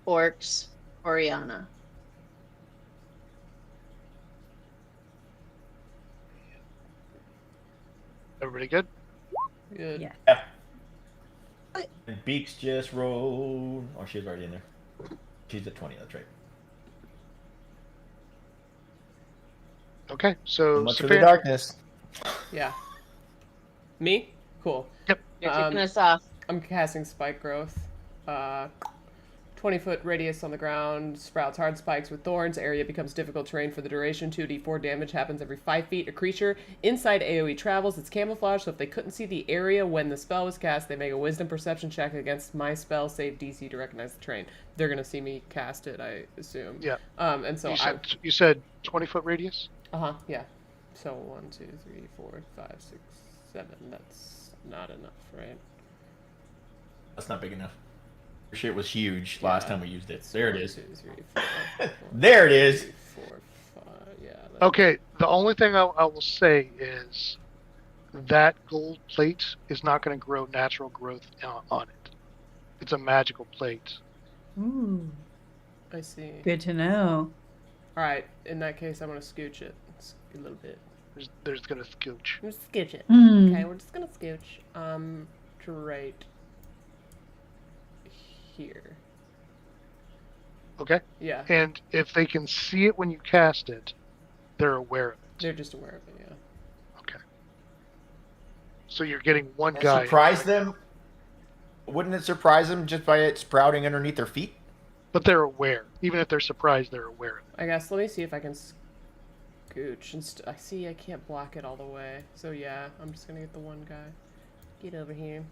Orcs, Oriana. Everybody good? Good. Yeah. Yeah. And Beaks just rolled. Oh, she's already in there. She's at 20. That's right. Okay, so Much for the Saphandria, darkness. Yeah. Me? Cool. Yep. You're Um, kicking us off. I'm casting Spike Growth. 20-foot radius on the ground, sprouts hard spikes with thorns. Area becomes difficult terrain for the duration. 2d4 damage happens every 5 feet. A creature inside AoE travels. It's camouflage, so if they couldn't see the area when the spell was cast, they make a wisdom perception check against my spell save DC to recognize the terrain. They're going to see me cast it, I assume. Yeah. And so you said 20-foot radius? yeah. So 1, 2, 3, 4, 5, 6, 7. That's not enough, right? That's not big enough. Your shit was huge last time we used it. There it 1, is. 2, 3, 4, 5, There it is. 4, 5. Yeah. Okay, the only thing I will say is that gold plate is not going to grow natural growth on it. It's a magical plate. Ooh, I see. good to know. All right. In that case, I'm gonna scooch it a little bit. There's going to scooch. I'm gonna scooch it. Hmm. Okay, we're just gonna scooch. To right here. Okay? Yeah. And if they can see it when you cast it, they're aware of it. They're just aware of it. Yeah. Okay. So you're getting one And guy. surprise them? Wouldn't it surprise them just by it sprouting underneath their feet? But they're aware. Even if they're surprised, they're aware of it. I guess. Let me see if I can scooch. And I see I can't block it all the way. So yeah, I'm just gonna get the one guy. Get over here.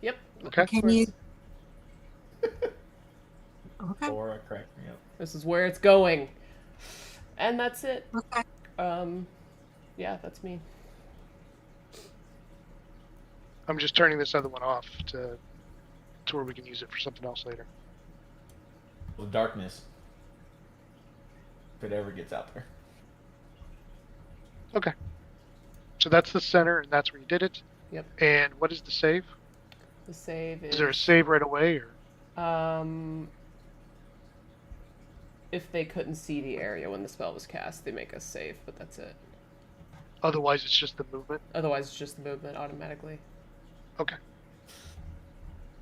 Yep. Okay. Can you? Okay. Or a crack. Yep. This is where it's going. And that's it. Okay. Yeah, that's me. I'm just turning this other one off to where we can use it for something else later. Well, darkness. If it ever gets out there. Okay. So that's the center, and that's where you did it. Yep. And what is the save? The save is. Is there a save right away, or? If they couldn't see the area when the spell was cast, they make us save, but that's it. Otherwise, it's just the movement? Otherwise, it's just the movement automatically. Okay.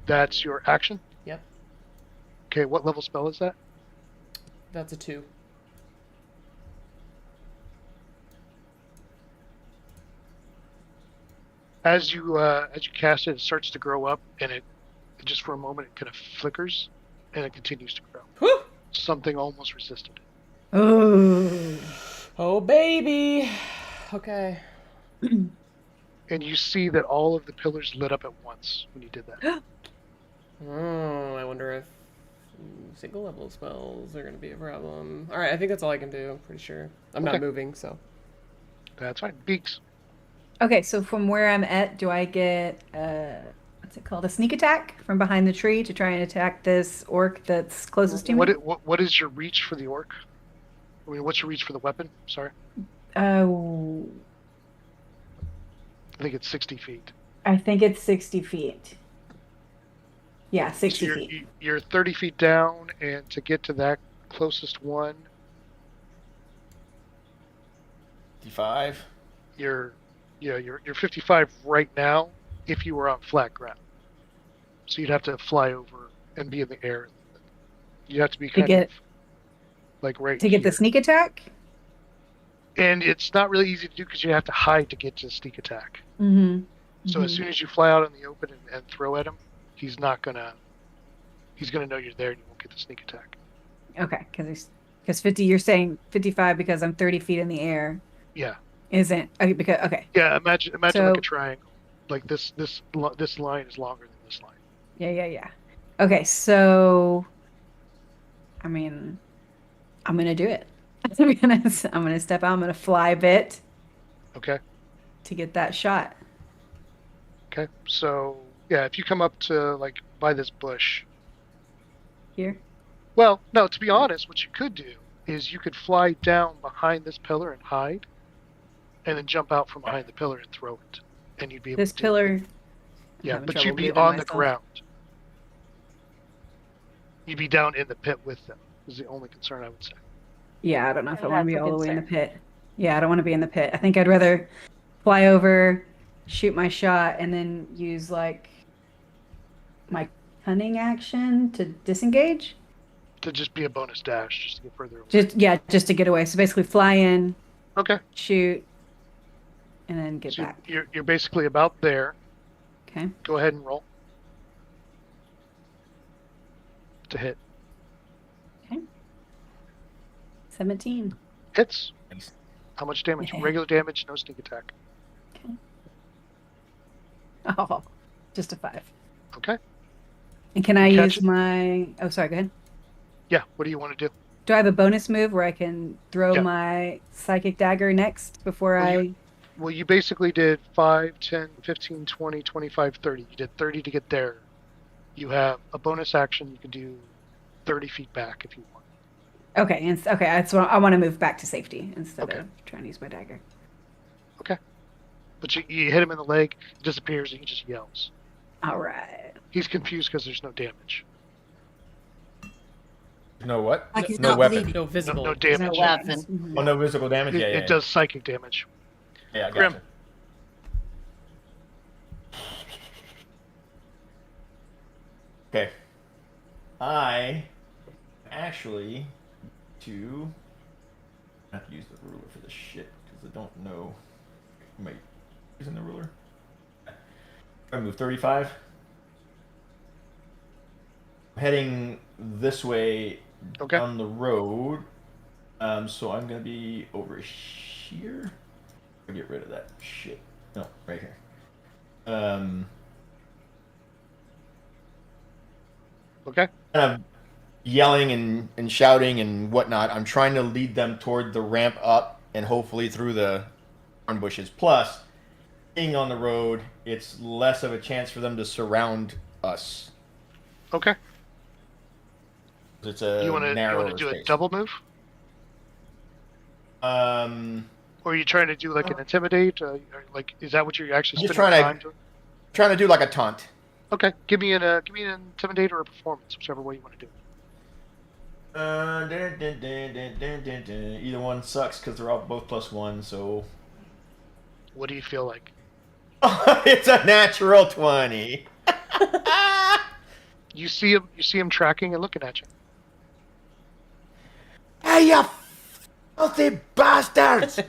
That's your action? Yep. Okay, what level spell is that? That's a 2. As you cast it, it starts to grow up, and it just for a moment it kind of flickers, and it continues to grow. Whew! Something almost resisted it. Oh. Oh, baby. Okay. And you see that all of the pillars lit up at once when you did that. Oh, I wonder if single level spells are going to be a problem. All right, I think that's all I can do. I'm pretty sure. I'm not Okay. moving, so. That's fine. Beaks. Okay, so from where I'm at, do I get what's it called? A sneak attack from behind the tree to try and attack this orc that's closest to me? What is your reach for the orc? I mean, what's your reach for the weapon? Sorry. Oh, I think it's 60 feet. I think it's 60 feet. Yeah, 60 So feet. you're 30 feet down, and to get to that closest one, 55. you're 55 right now if you were on flat ground. So you'd have to fly over and be in the air. You'd have to be kind of like right To get the here. sneak attack? And it's not really easy to do because you have to hide to get to sneak attack. Mm-hmm. So as soon as you fly out in the open and throw at him, he's gonna know you're there and you won't get the sneak attack. Okay, because 50, you're saying 55 because I'm 30 feet in the air. Yeah. Isn't okay. Yeah. Imagine So- like a triangle. Like this line is longer than this line. Yeah. Okay, so I mean, I'm gonna do it. I'm gonna step out. I'm gonna fly a bit Okay. to get that shot. Okay. So yeah, if you come up to like by this bush. Here. Well, no. To be honest, what you could do is you could fly down behind this pillar and hide, and then jump out from behind the pillar and throw it, and you'd be able This to do it. pillar. Yeah, having but trouble you'd be moving on the myself. ground. You'd be down in the pit with them. Is the only concern I would say. Yeah, I don't know if I And want to that's be a all the way in the concern. pit. Yeah, I don't want to be in the pit. I think I'd rather fly over, shoot my shot, and then use like my cunning action to disengage. To just be a bonus dash, just to get further away. Just to get away. So basically, fly in, Okay. shoot, and then get So back. you're basically about there. Okay. Go ahead and roll. To hit. 17. Hits. Nice. How much damage? Yeah. Regular damage, no sneak attack. Oh, just a 5. Okay. And can I You catch use my? Oh, sorry. Go ahead. Yeah. What do you want to do? Do I have a bonus move where I can throw Yeah. my psychic dagger next before Well, Well, you basically did 5, 10, 15, 20, 25, 30. You did 30 to get there. You have a bonus action. You can do 30 feet back if you want. Okay, that's what I want to move back to safety instead Okay. of trying to use my dagger. But you hit him in the leg, it disappears, and he just yells. All right. He's confused because there's no damage. No what? Like he's No not weapon. bleeding. No visible. No There's damage. No weapon. Mhm. Oh, no visible damage? It, Yeah, it does psychic damage. Yeah, I Grim. gotcha. Okay. I actually I have to use the ruler for this shit because I don't know. Am I using the ruler? I move 35. I'm heading this way Okay. down the road. So I'm gonna be over here. Get rid of that shit. No, right here. Okay. Kind of yelling and shouting and whatnot. I'm trying to lead them toward the ramp up and hopefully through the thorn bushes. Plus, being on the road, it's less of a chance for them to surround us. Okay. It's a You want to narrower do a space. double move? Or are you trying to do like an intimidate? Or, like, is that what you're actually I'm just spending trying time to- doing? Trying to do like a taunt. Okay. Give me an intimidate or a performance, whichever way you want to do it. Either one sucks because they're all both +1, so What do you feel like? it's a natural 20. You see him tracking and looking at you. Hey, you filthy bastards!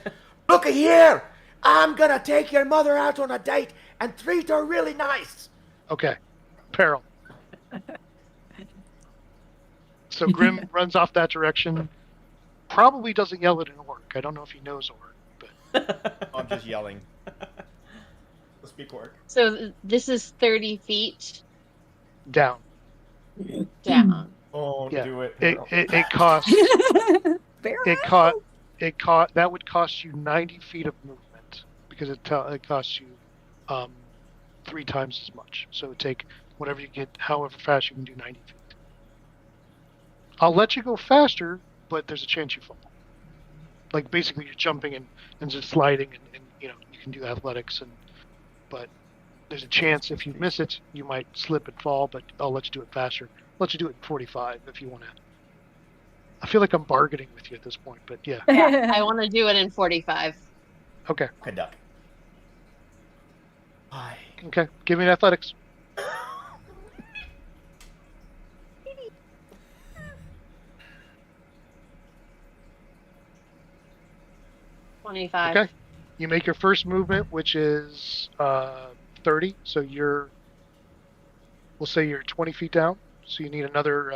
Look here! I'm gonna take your mother out on a date and treat her really nice. Okay, Peril. So Grim runs off that direction. Probably doesn't yell at an orc. I don't know if he knows orc, but I'm just yelling. Let's speak orc. So this is 30 feet down. down. Oh, Yeah. do it. It costs. Barrel. That would cost you 90 feet of movement because it costs you 3 times as much. So it would take whatever you get, however fast you can do 90 feet. I'll let you go faster, but there's a chance you fall. Like basically you're jumping and just sliding and you can do athletics but there's a chance if you miss it you might slip and fall, but I'll let you do it faster. I'll let you do it in 45 if you want to. I feel like I'm bargaining with you at this point, but yeah. I want to do it in 45. Okay. Okay, duck. Hi. Okay. Give me an athletics. $25. Okay. You make your first movement, which is 30. So we'll say you're 20 feet down. So you need another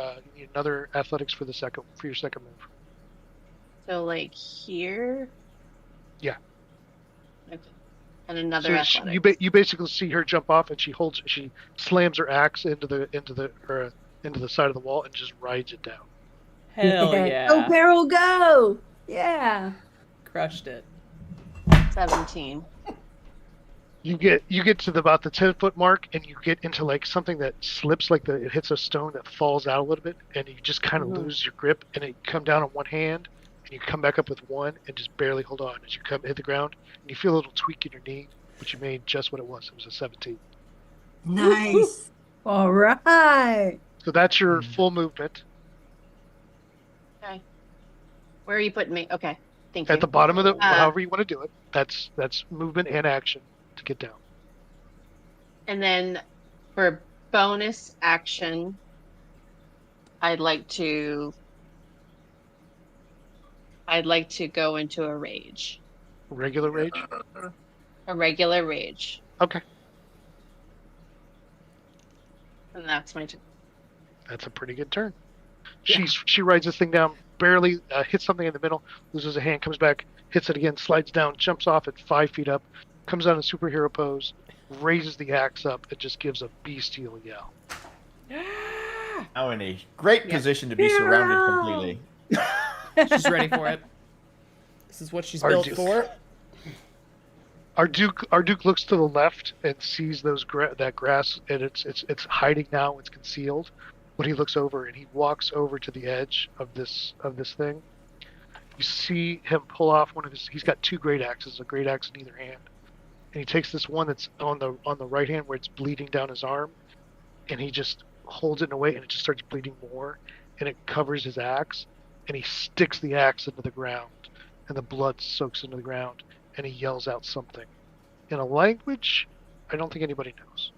athletics for your second move. So like here. Yeah. Okay. And another So athletics. you basically see her jump off, and she slams her axe into the side of the wall and just rides it down. Hell yeah. Go, Barrel, go! Yeah. Crushed it. 17. You get to about the 10-foot mark, and you get into like something that slips, like it hits a stone that falls out a little bit, and you just kind of lose your grip, and you come down on one hand, and you come back up with one, and just barely hold on as you hit the ground, and you feel a little tweak in your knee, but you made just what it was. It was a 17. Nice. All right. So that's your full movement. Okay. Where are you putting me? Okay. Thank you. At the bottom of however you want to do it. That's movement and action to get down. And then for bonus action, I'd like to go into a rage. Regular rage? A regular rage. Okay. And that's my turn. That's a pretty good turn. Yeah. She rides this thing down, barely hits something in the middle, loses a hand, comes back, hits it again, slides down, jumps off at 5 feet up, comes out in superhero pose, raises the axe up, and just gives a bestial yell. Now in a great position to be surrounded completely. She's ready for it. This is what she's Our built Duke. for. Our Duke looks to the left and sees that grass, and it's hiding now. It's concealed. But he looks over and he walks over to the edge of this thing. You see him pull off one of his. He's got 2 great axes, a great axe in either hand, and he takes this one that's on the right hand where it's bleeding down his arm, and he just holds it in a way, and it just starts bleeding more, and it covers his axe, and he sticks the axe into the ground, and the blood soaks into the ground, and he yells out something in a language I don't think anybody knows.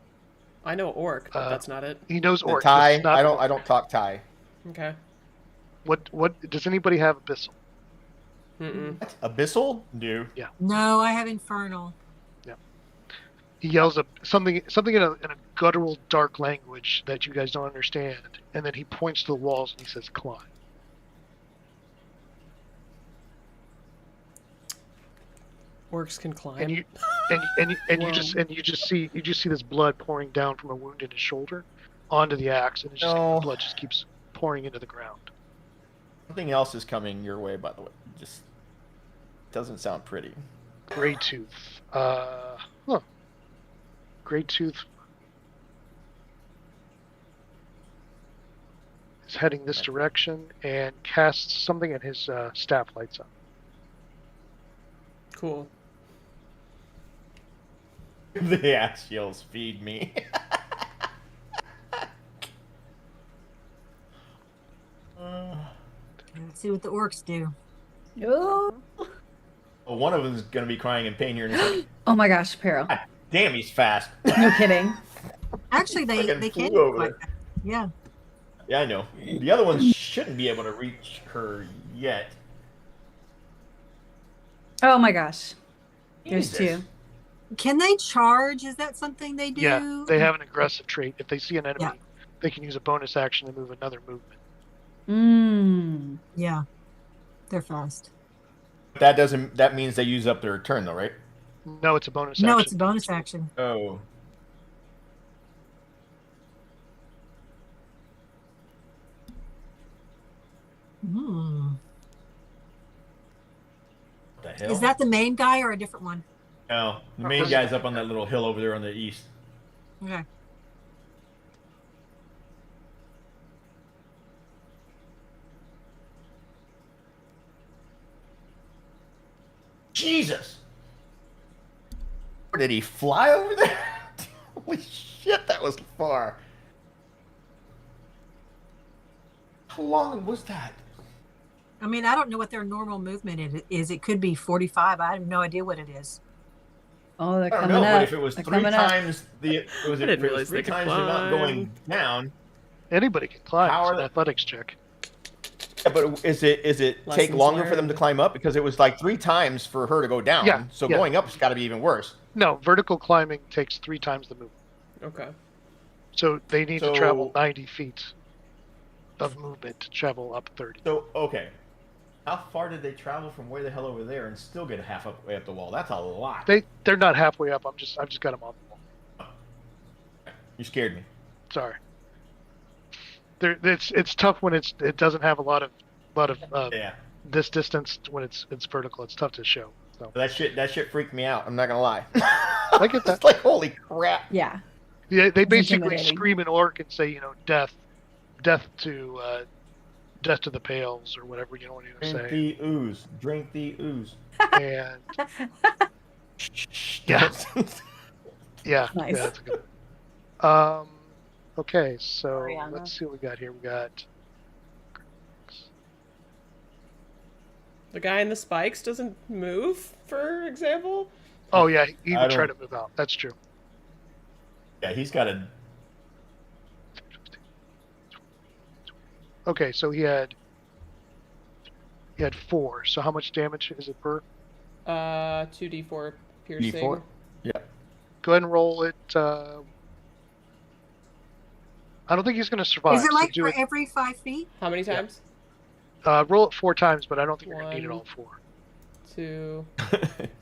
I know orc, but that's not it. He knows The orc. Thai. It's not I don't talk Thai. Okay. What does anybody have abyssal? Mm-mm. Abyssal? No. No, I have infernal. He yells something in a guttural, dark language that you guys don't understand, and then he points to the walls and he says, "Climb." Orcs can climb. And you just see this blood pouring down from a wound in his shoulder onto the axe, and the blood just keeps pouring into the ground. Something else is coming your way, by the way. Just doesn't sound pretty. Grey Tooth. Grey Tooth is heading this direction and casts something, and his staff lights up. Cool. The axe yells, "Feed me." Let's see what the orcs do. Oh. Well, one of them is going to be crying in pain here in a second. Oh my gosh, Peril. Damn, he's fast. No kidding. Actually, they Fucking can flew do over like that. Yeah. Yeah, I know. The other ones shouldn't be able to reach her yet. Oh my gosh. There's Jesus. two. Can they charge? Is that something they do? Yeah, they have an aggressive trait. If they see an enemy, Yeah. they can use a bonus action to move another movement. Mmm. Yeah. They're fast. That means they use up their turn though, right? No, it's a bonus No, action. it's a bonus action. Oh. Hmm. What the hell? Is that the main guy or a different one? No, the main guy's up on that little hill over there on the east. Okay. Jesus! Or did he fly over there? Holy shit, that was far. How long was that? I mean, I don't know what their normal movement is. It could be 45. I have no idea what it is. Oh, they're I don't coming know, up. but if it was They're three coming up. times the I didn't realize three they could times the amount climb. going down. Anybody can climb. How It's are an they- athletics check. Yeah, but is it take Lessons longer for them to learned. climb up? Because it was like 3 times for her to go down. Yeah, So yeah. going up's got to be even worse. No, vertical climbing takes 3 times the movement. Okay. So they need to travel So- 90 feet of movement to travel up 30. So okay, how far did they travel from way the hell over there and still get half up way up the wall? That's a lot. They're not halfway up. I've just got them on the wall. You scared me. Sorry. It's tough when it doesn't have a lot of Yeah. this distance when it's vertical. It's tough to show. So That shit freaked me out. I'm not gonna lie. I get that. It's like holy crap. Yeah. yeah, they It's basically intimidating. scream in orc and say, death to the pales or whatever you want to Drink say. the ooze. Drink the ooze. And yeah, yeah, Nice. yeah, that's a good. Okay, so Ariana. let's see what we got here. We got The guy in the spikes doesn't move, for example? oh yeah, he I would try don't- to move out. That's true. Yeah, he's got a. Okay, so he had 4. So how much damage is it per? 2d4 piercing. D4? Yeah. Go ahead and roll it. I don't think he's going to survive. Is it so like do for it, every 5 feet? How many Yeah. times? roll it 4 times, but I don't think you're going to need it One. all 4. 2,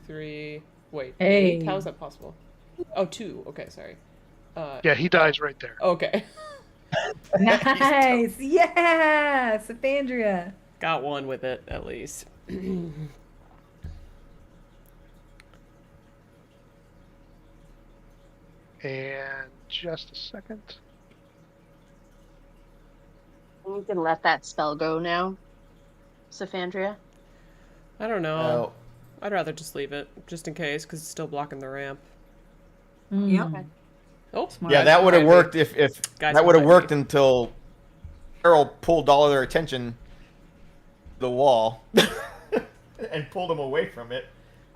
3. Wait, Hey. 8? How is that possible? Oh, 2. Okay, sorry. Yeah, he dies right there. Okay. Nice. Yeah. Saphandria. Got one with it, at least. And just a second. You can let that spell go now, Saphandria. I don't know. Oh, I'd rather just leave it, just in case, because it's still blocking the ramp. Mm. Yep. Oh, Smart. yeah, that would have behind me. worked if Guys that would have behind worked me. until Carol pulled all of their attention to the wall and pulled them away from it.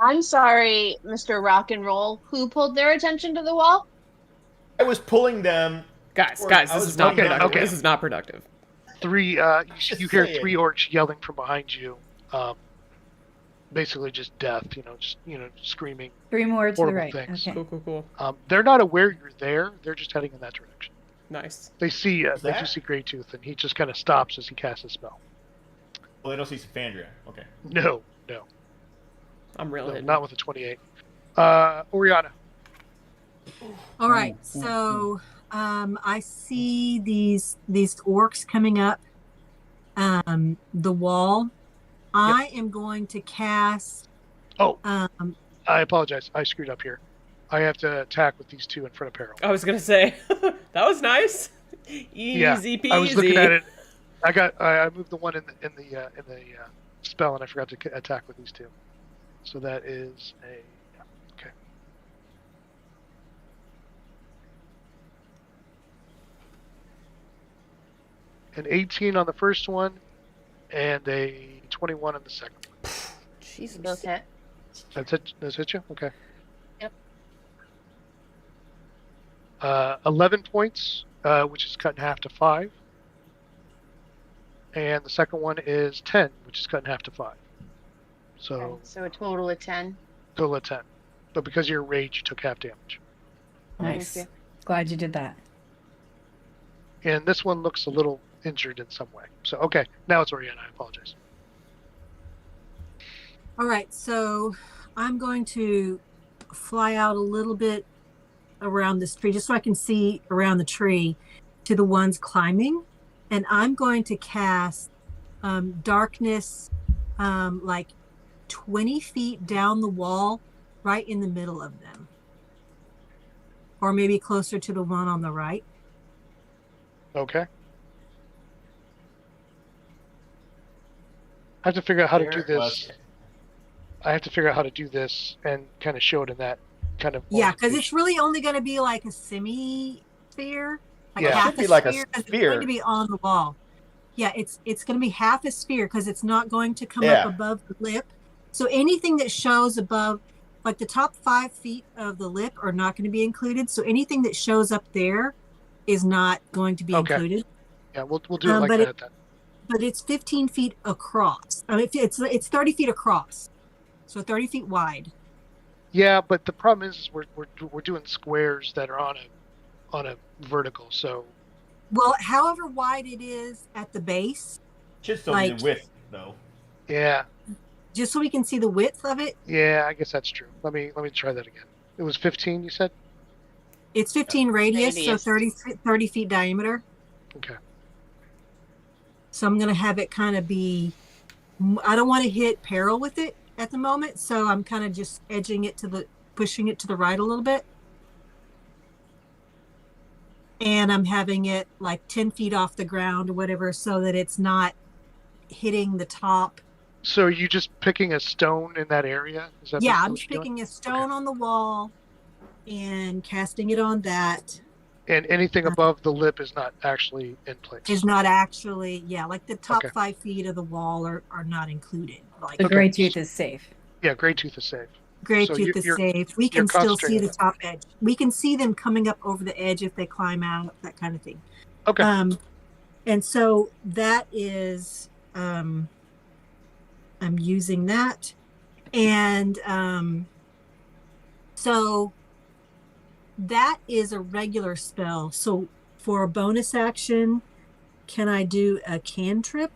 I'm sorry, Mr. Rock and Roll. Who pulled their attention to the wall? I was pulling them. Guys, I this was is not looking- productive. okay. This is not productive. 3. Just You hear saying. 3 orcs yelling from behind you. Basically just death. Screaming. 3 more to the Horrible right. things. Okay. Cool. They're not aware you're there. They're just heading in that direction. Nice. They see. What's They that? do see Greytooth, and he just kind of stops as he casts a spell. Well, they don't see Saphandria. Okay. No, I'm real hidden. not with a 28. Oriana. All right. So I see these orcs coming up the wall. I am going to cast. Oh, Um, I apologize. I screwed up here. I have to attack with these 2 in front of Peril. I was gonna say that was nice. Easy peasy. I was looking at it. I moved the one in the spell, and I forgot to attack with these 2. So that is okay. An 18 on the first one, and a 21 on the second one. Jesus. Both hit. That's it. Those hit you? Okay. Yep. 11 points which is cut in half to 5. And the second one is 10, which is cut in half to 5. So, Okay, so a total of 10. total of 10. But because of your rage, you took half damage. Nice. you. Glad you did that. And this one looks a little injured in some way. So, okay, now it's Oriana. I apologize. All right, so I'm going to fly out a little bit around this tree just so I can see around the tree to the ones climbing. And I'm going to cast darkness like 20 feet down the wall, right in the middle of them. Or maybe closer to the one on the right. Okay. I have to figure out how to do this. I have to figure out how to do this and kind of show it in that kind of. Yeah, because it's really only going to be like a semi-sphere. Like Yeah. half It should be like a 'cause it's sphere. going to be on the wall. Yeah, it's going to be half a sphere because it's not going to come Yeah. up above the lip. So anything that shows above, like the top 5 feet of the lip, are not going to be included. So anything that shows up there is not going to be Okay. included. Yeah, we'll do it like but that then. But it's 15 feet across. I mean, it's 30 feet across, so 30 feet wide. Yeah, but the problem is we're doing squares that are on a vertical. So Well, however wide it is at the base, Should still be Like- the width, though. yeah, just so we can see the width of it. I guess that's true. Let me try that again. It was 15, you said? It's 15 radius, so Radius. 30 feet diameter. Okay. So I'm going to have it kind of be, I don't want to hit peril with it at the moment. So I'm kind of just pushing it to the right a little bit. And I'm having it like 10 feet off the ground or whatever, so that it's not hitting the top. So are you just picking a stone in that area? Is that Yeah, basically I'm what just you're doing? picking a stone on the wall and casting it on that. And anything above the lip is not actually in place. Is not actually, like the top Okay. 5 feet of the wall are not included. Like The Okay. gray tooth is safe. Yeah, Gray Tooth is safe. Gray So tooth is you're- safe. We you're can still see concentrating the on top edge. We can see them coming up over the edge if they climb out, that kind of thing. Okay. And so that is, I'm using that. And so that is a regular spell. So for a bonus action, can I do a cantrip?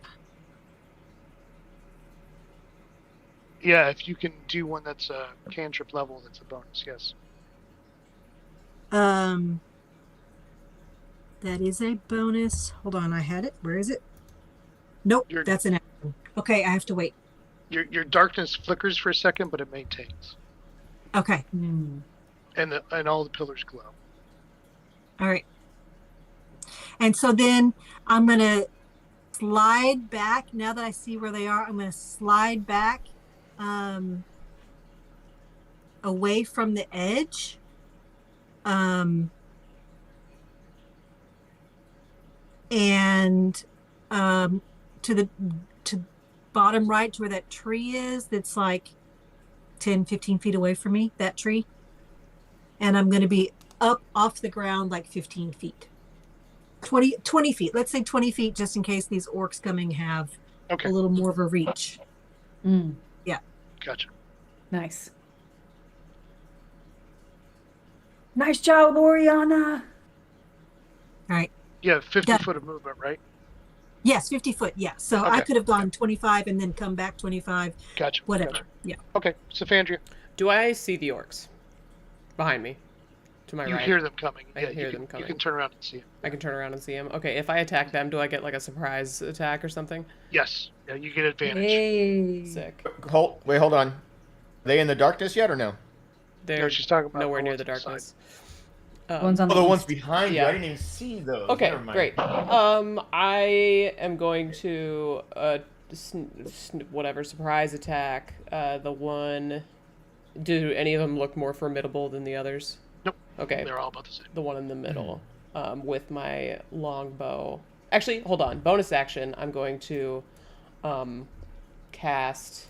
Yeah, if you can do one that's a cantrip level, that's a bonus. Yes. That is a bonus. Hold on, I had it. Where is it? Nope, You're- that's an action. Okay, I have to wait. Your darkness flickers for a second, but it maintains, Okay, Hmm. and all the pillars glow. all right. And so then I'm gonna slide back. Now that I see where they are, I'm gonna slide back away from the edge. And to bottom right, to where that tree is, that's like 10, 15 feet away from me, that tree. And I'm going to be up off the ground like 15 feet. 20 feet. Let's say 20 feet, just in case these orcs coming have Okay, a little more of a reach. Mm. gotcha. Nice. Nice job, Oriana. All right. Yeah, 50 Done. foot of movement, right? Yes, 50 foot. Yeah. So I Okay. could have gone 25 and then come back 25, Gotcha. whatever. Gotcha. Yeah. Okay, Sophandria, Do I see the orcs behind me? To my you right. hear them coming. I Yeah, hear you them can, coming. You can turn around and see them. I can turn around and see them. Okay, if I attack them, do I get like a surprise attack or something? Yes. Yeah, you get advantage. Hey. Sick. Hold on. Are they in the darkness yet or no? They're No, she's talking about nowhere the near ones the on the side. darkness. One's on Oh, the ones east. behind you. Yeah. I didn't even see those. Okay, Never mind. great. I am going to whatever surprise attack. The one. Do any of them look more formidable than the others? Nope. Okay, They're all about the same. the one in the middle, with my longbow. Actually, hold on. Bonus action. I'm going to cast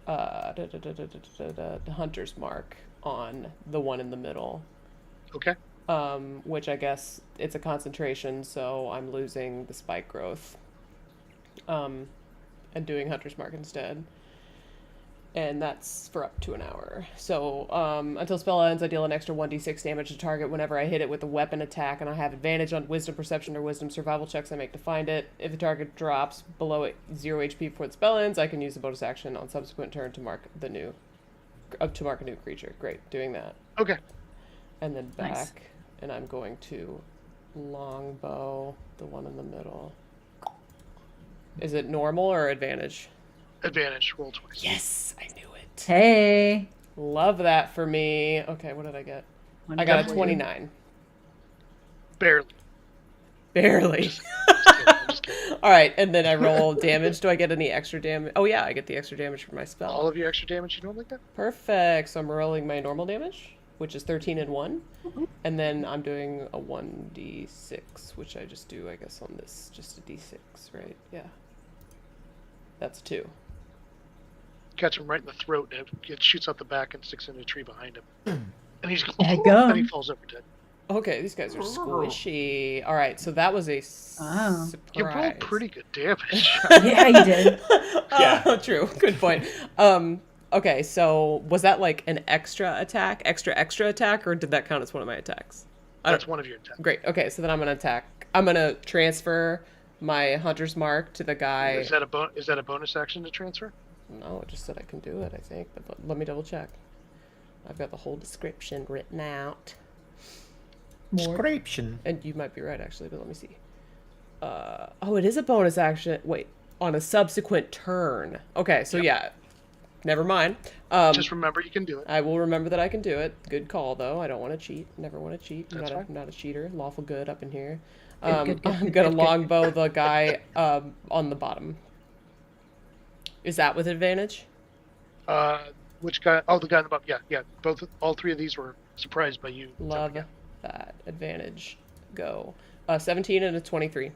the Hunter's Mark on the one in the middle. Okay. which I guess it's a concentration, so I'm losing the spike growth. And doing Hunter's Mark instead. And that's for up to an hour. So, until spell ends, I deal an extra 1d6 damage to target whenever I hit it with a weapon attack, and I have advantage on Wisdom, Perception, or Wisdom survival checks I make to find it. If the target drops below 0 HP before the spell ends, I can use the bonus action on subsequent turn to mark a new creature. Great, doing that. Okay. And then back, Nice. and I'm going to longbow the one in the middle. Is it normal or advantage? Advantage. Roll twice. Yes, I knew it. Hey. Love that for me. Okay, what did I get? One I got a W. 29. Barely. Barely. Just kidding, I'm just kidding. All right, and then I roll damage. Do I get any extra damage? Oh yeah, I get the extra damage from my spell. All of your extra damage you normally get? Perfect. So I'm rolling my normal damage, which is 13 and 1. And then I'm doing a 1d6, which I just do, I guess, on this. Just a d6, right? Yeah. That's 2. Catch him right in the throat, and it shoots out the back and sticks in a tree behind him. And he's Daggum. and he falls over dead. Okay, these guys are squishy. All right, so that was a Wow. surprise. You rolled pretty good damage. Yeah, you did. Yeah. True. Good point. Okay, so was that like an extra attack, or did that count as one of my attacks? That's one of your attacks. Great. Okay, so then I'm gonna attack. I'm gonna transfer my Hunter's Mark to the guy. Is that a bonus action to transfer? No, it just said I can do it, I think. But let me double check. I've got the whole description written out. Description. And you might be right, actually, but let me see. Oh, it is a bonus action. Wait, on a subsequent turn. Okay, so yeah. Never mind. Just remember you can do it. I will remember that I can do it. Good call, though. I don't want to cheat. Never want to cheat. That's fine. I'm not a cheater. Lawful good up in here. Good, I'm gonna longbow the guy on the bottom. Is that with advantage? Which guy? Oh, the guy in the bottom. Yeah. All three of these were surprised by you. Love jumping in. that. Advantage. Go. 17 and a 23.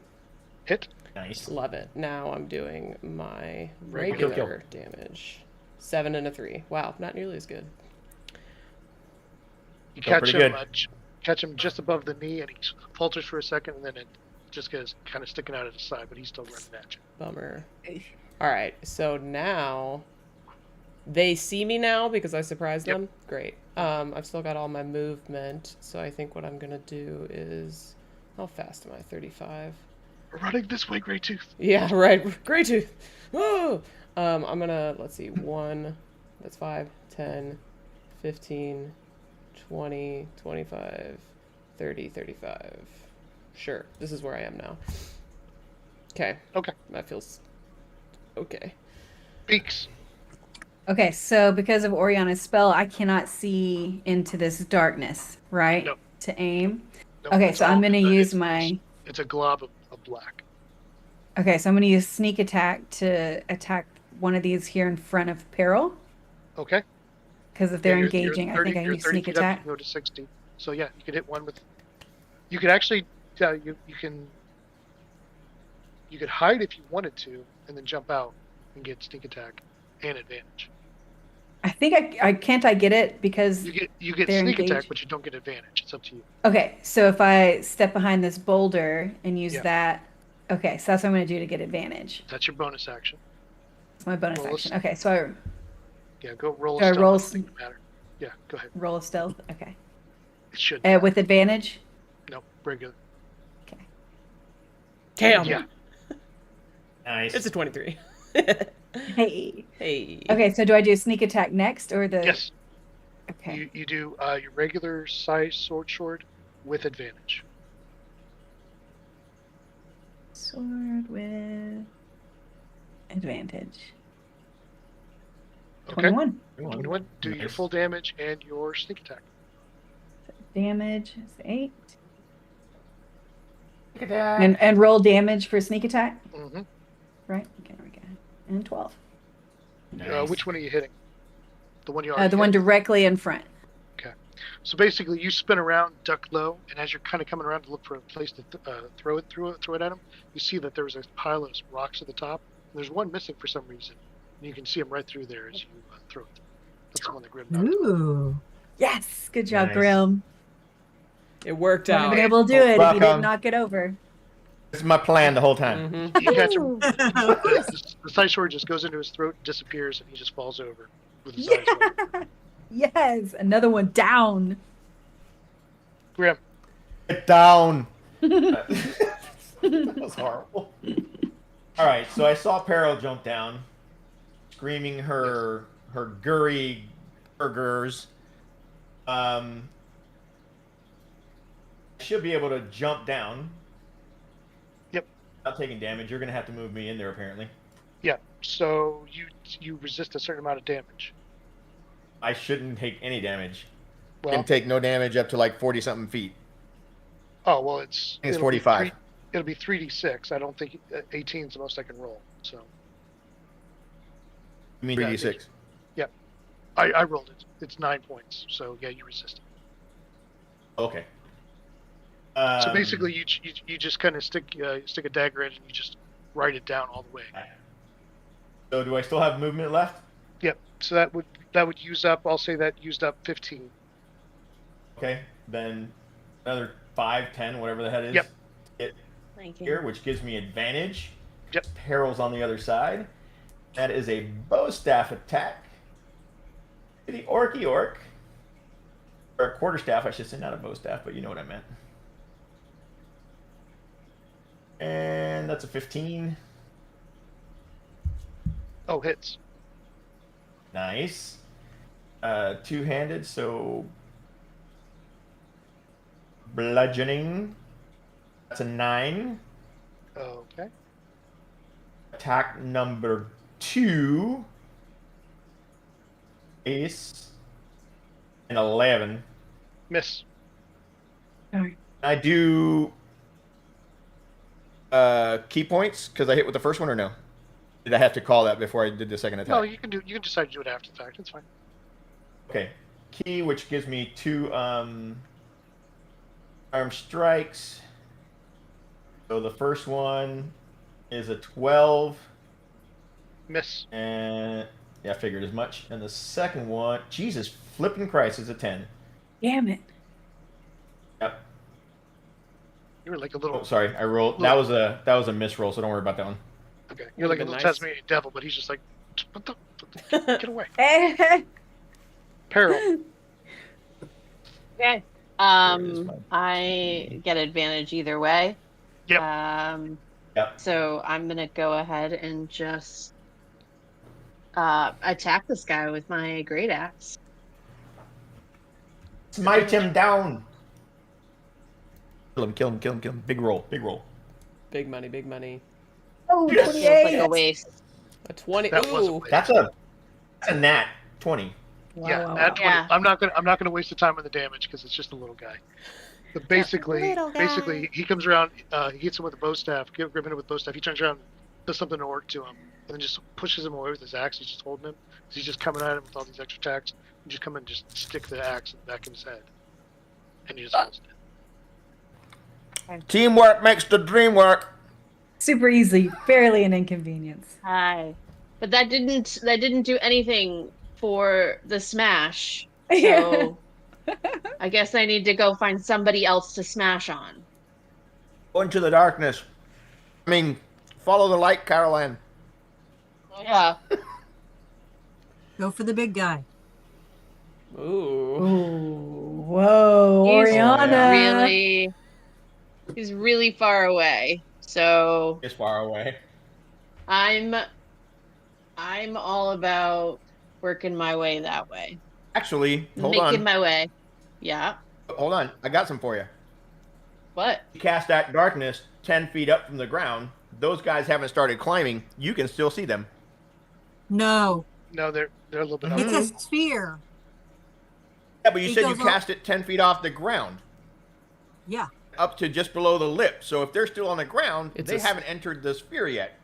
Hit. Nice. Love it. Now I'm doing my Regular regular damage. 7 and a 3. Wow, not nearly as good. You Felt catch pretty him. good. Catch him just above the knee, and he falters for a second, and then it just goes kind of sticking out at his side, but he's still running at you. Bummer. All right, so now they see me now because I surprised Yep. them. Great. I've still got all my movement, so I think what I'm gonna do is, how fast am I? 35. We're running this way, Grey Tooth. Yeah, right. Great tooth. Oh! I'm gonna, let's see, 1, that's 5, 10, 15, 20, 25, 30, 35. Sure, this is where I am now. Okay. Okay. That feels okay. Beaks. Okay, so because of Oriana's spell, I cannot see into this darkness, right? No. To aim. No, Okay, it's so I'm all- going to it's- use it's- my... It's a glob of black. Okay, so I'm going to use sneak attack to attack one of these here in front of Peril. Okay. Because if they're You're engaging, 30 I think I you're use 30 sneak feet up, you attack. can go to 60. So yeah, you could hit one with. You could actually, you could hide if you wanted to, and then jump out and get sneak attack and advantage. I think I can't I get it because... You get They're sneak attack, engaged. but you don't get advantage. It's up to you. Okay, so if I step behind this boulder and use Yeah. that... Okay, so that's what I'm going to do to get advantage. That's your bonus action. It's my bonus Roll a action. Okay, so Yeah, go roll. Do I A stealth, roll doesn't matter. Yeah, go ahead. I roll a stealth. Okay. It should. With advantage? No, regular. Okay. Damn. Yeah. Nice. It's a 23. Hey. Hey. Okay, so do I do sneak attack next or the... Yes. Okay. You do your regular size sword with advantage. Sword with advantage. Okay. 21. 21. Do your Nice. full damage and your sneak attack. Damage is 8. Look at that. And roll damage for sneak attack? Mm-hmm. Right? Okay, there we go. And 12. Nice. Which one are you hitting? The one you already The one hit? directly in front. So basically, you spin around, duck low, and as you're kind of coming around to look for a place to throw it at him, you see that there's a pile of rocks at the top. And there's one missing for some reason. And you can see him right through there as you throw it. That's the one that Grim knocked. Ooh. Yes! Good job, Nice. Grim. It worked Wouldn't have out. been able to do it if you Welcome. didn't knock it over. This is my plan the whole time. Mhm. You catch him. Of The, course. the side sword just goes into his throat, disappears, and he just falls over with his eyes open. Yes, another one down. Grim. Get down. That was horrible. All right, so I saw Peril jump down, screaming her gurry burgers. I should be able to jump down. Yep. Not taking damage. You're gonna have to move me in there apparently. Yeah. So you resist a certain amount of damage. I shouldn't take any damage. Well, Can take no damage up to like 40 something feet. oh well, It's it'll be 45. It'll be 3d6. I don't think 18 is the most I can roll. So You mean Yeah, 3d6? I rolled it. It's 9 points. So yeah, you resist it. Okay. So basically, you just kind of stick a dagger in and you just write it down all the way. So do I still have movement left? Yep. So that would use up. I'll say that used up 15. Okay. Then another 5, 10, whatever the head is. Yep. It Thank you. here, which gives me advantage. Yep. Peril's on the other side. That is a bow staff attack. To the orc. Or a quarterstaff, I should say, not a bow staff, but you know what I meant. And that's a 15. Oh, hits. Nice. Two-handed, so bludgeoning. That's a 9. Okay. Attack number 2 is an 11. Miss. I do key points because I hit with the first one, or no? Did I have to call that before I did the second attack? No, you can decide to do it after the fact. It's fine. Okay. Key, which gives me 2 arm strikes. So the first one is a 12. Miss. And yeah, I figured as much. And the second one, Jesus flipping Christ, is a 10. Damn it. Yep. You were like a little. Oh, sorry, I rolled. That was a miss roll, so don't worry about that one. Okay. You're like a Would've little been nice. Tasmanian devil, but he's just like, what the? Get away. Peril. Okay. is mine. I get advantage either way. Yep. Yep. So I'm gonna go ahead and just attack this guy with my great axe. Smite him down. Kill him. Big roll. Big money, big money. Oh, Yes. Feels like 28. a waste. A 20. That was a Ooh. waste. That's a nat 20. Yeah, Wow. nat 20. Yeah. I'm not gonna waste the time on the damage because it's just a little guy. But basically, Little guy. he comes around, he hits him with a bow staff, gripping it with bow staff. He turns around, does something to orc to him, and then just pushes him away with his axe. He's just holding him. He's just coming at him with all these extra attacks. You just come in and just stick the axe in the back of his head, and he just holds it. Teamwork makes the dream work. Super easy. Barely an inconvenience. Hi. But that didn't do anything for the smash. Yeah. So I guess I need to go find somebody else to smash on. Go into the darkness. I mean, follow the light, Caroline. Yeah. Go for the big guy. Ooh. Ooh. Whoa, He's Oriana. He's really far away. So It's far away. I'm all about working my way that way. Actually, hold Making on. my way. Yeah. Hold on. I got some for you. What? You cast that darkness 10 feet up from the ground. Those guys haven't started climbing. You can still see them. No, No, they're a little bit up. it's a sphere. Yeah, but you It said you goes up- cast it 10 feet off the ground. Yeah. Up to just below the lip. So if they're still on the ground, It's they a s- haven't entered the sphere yet.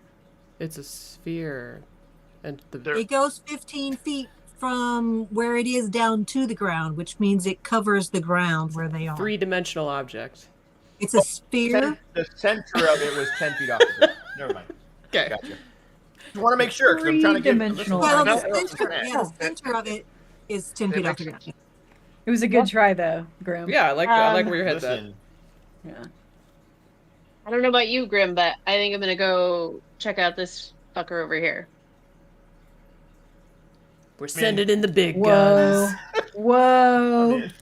It's a sphere. And the They're- It goes 15 feet from where it is down to the ground, which means it covers the ground where they are. three-dimensional object. It's a sphere. The center of it was 10 feet off the ground. Never mind. Okay. Gotcha. Just want to make sure because I'm trying to give. Three-dimensional Well, No, the center of it is 10 feet off the ground. It was a good try, though, Grim. Yeah, I like where your head's at. Listen, Yeah. I don't know about you, Grim, but I think I'm gonna go check out this fucker over here. We're sending in the big Whoa. guns. I'm Whoa. in.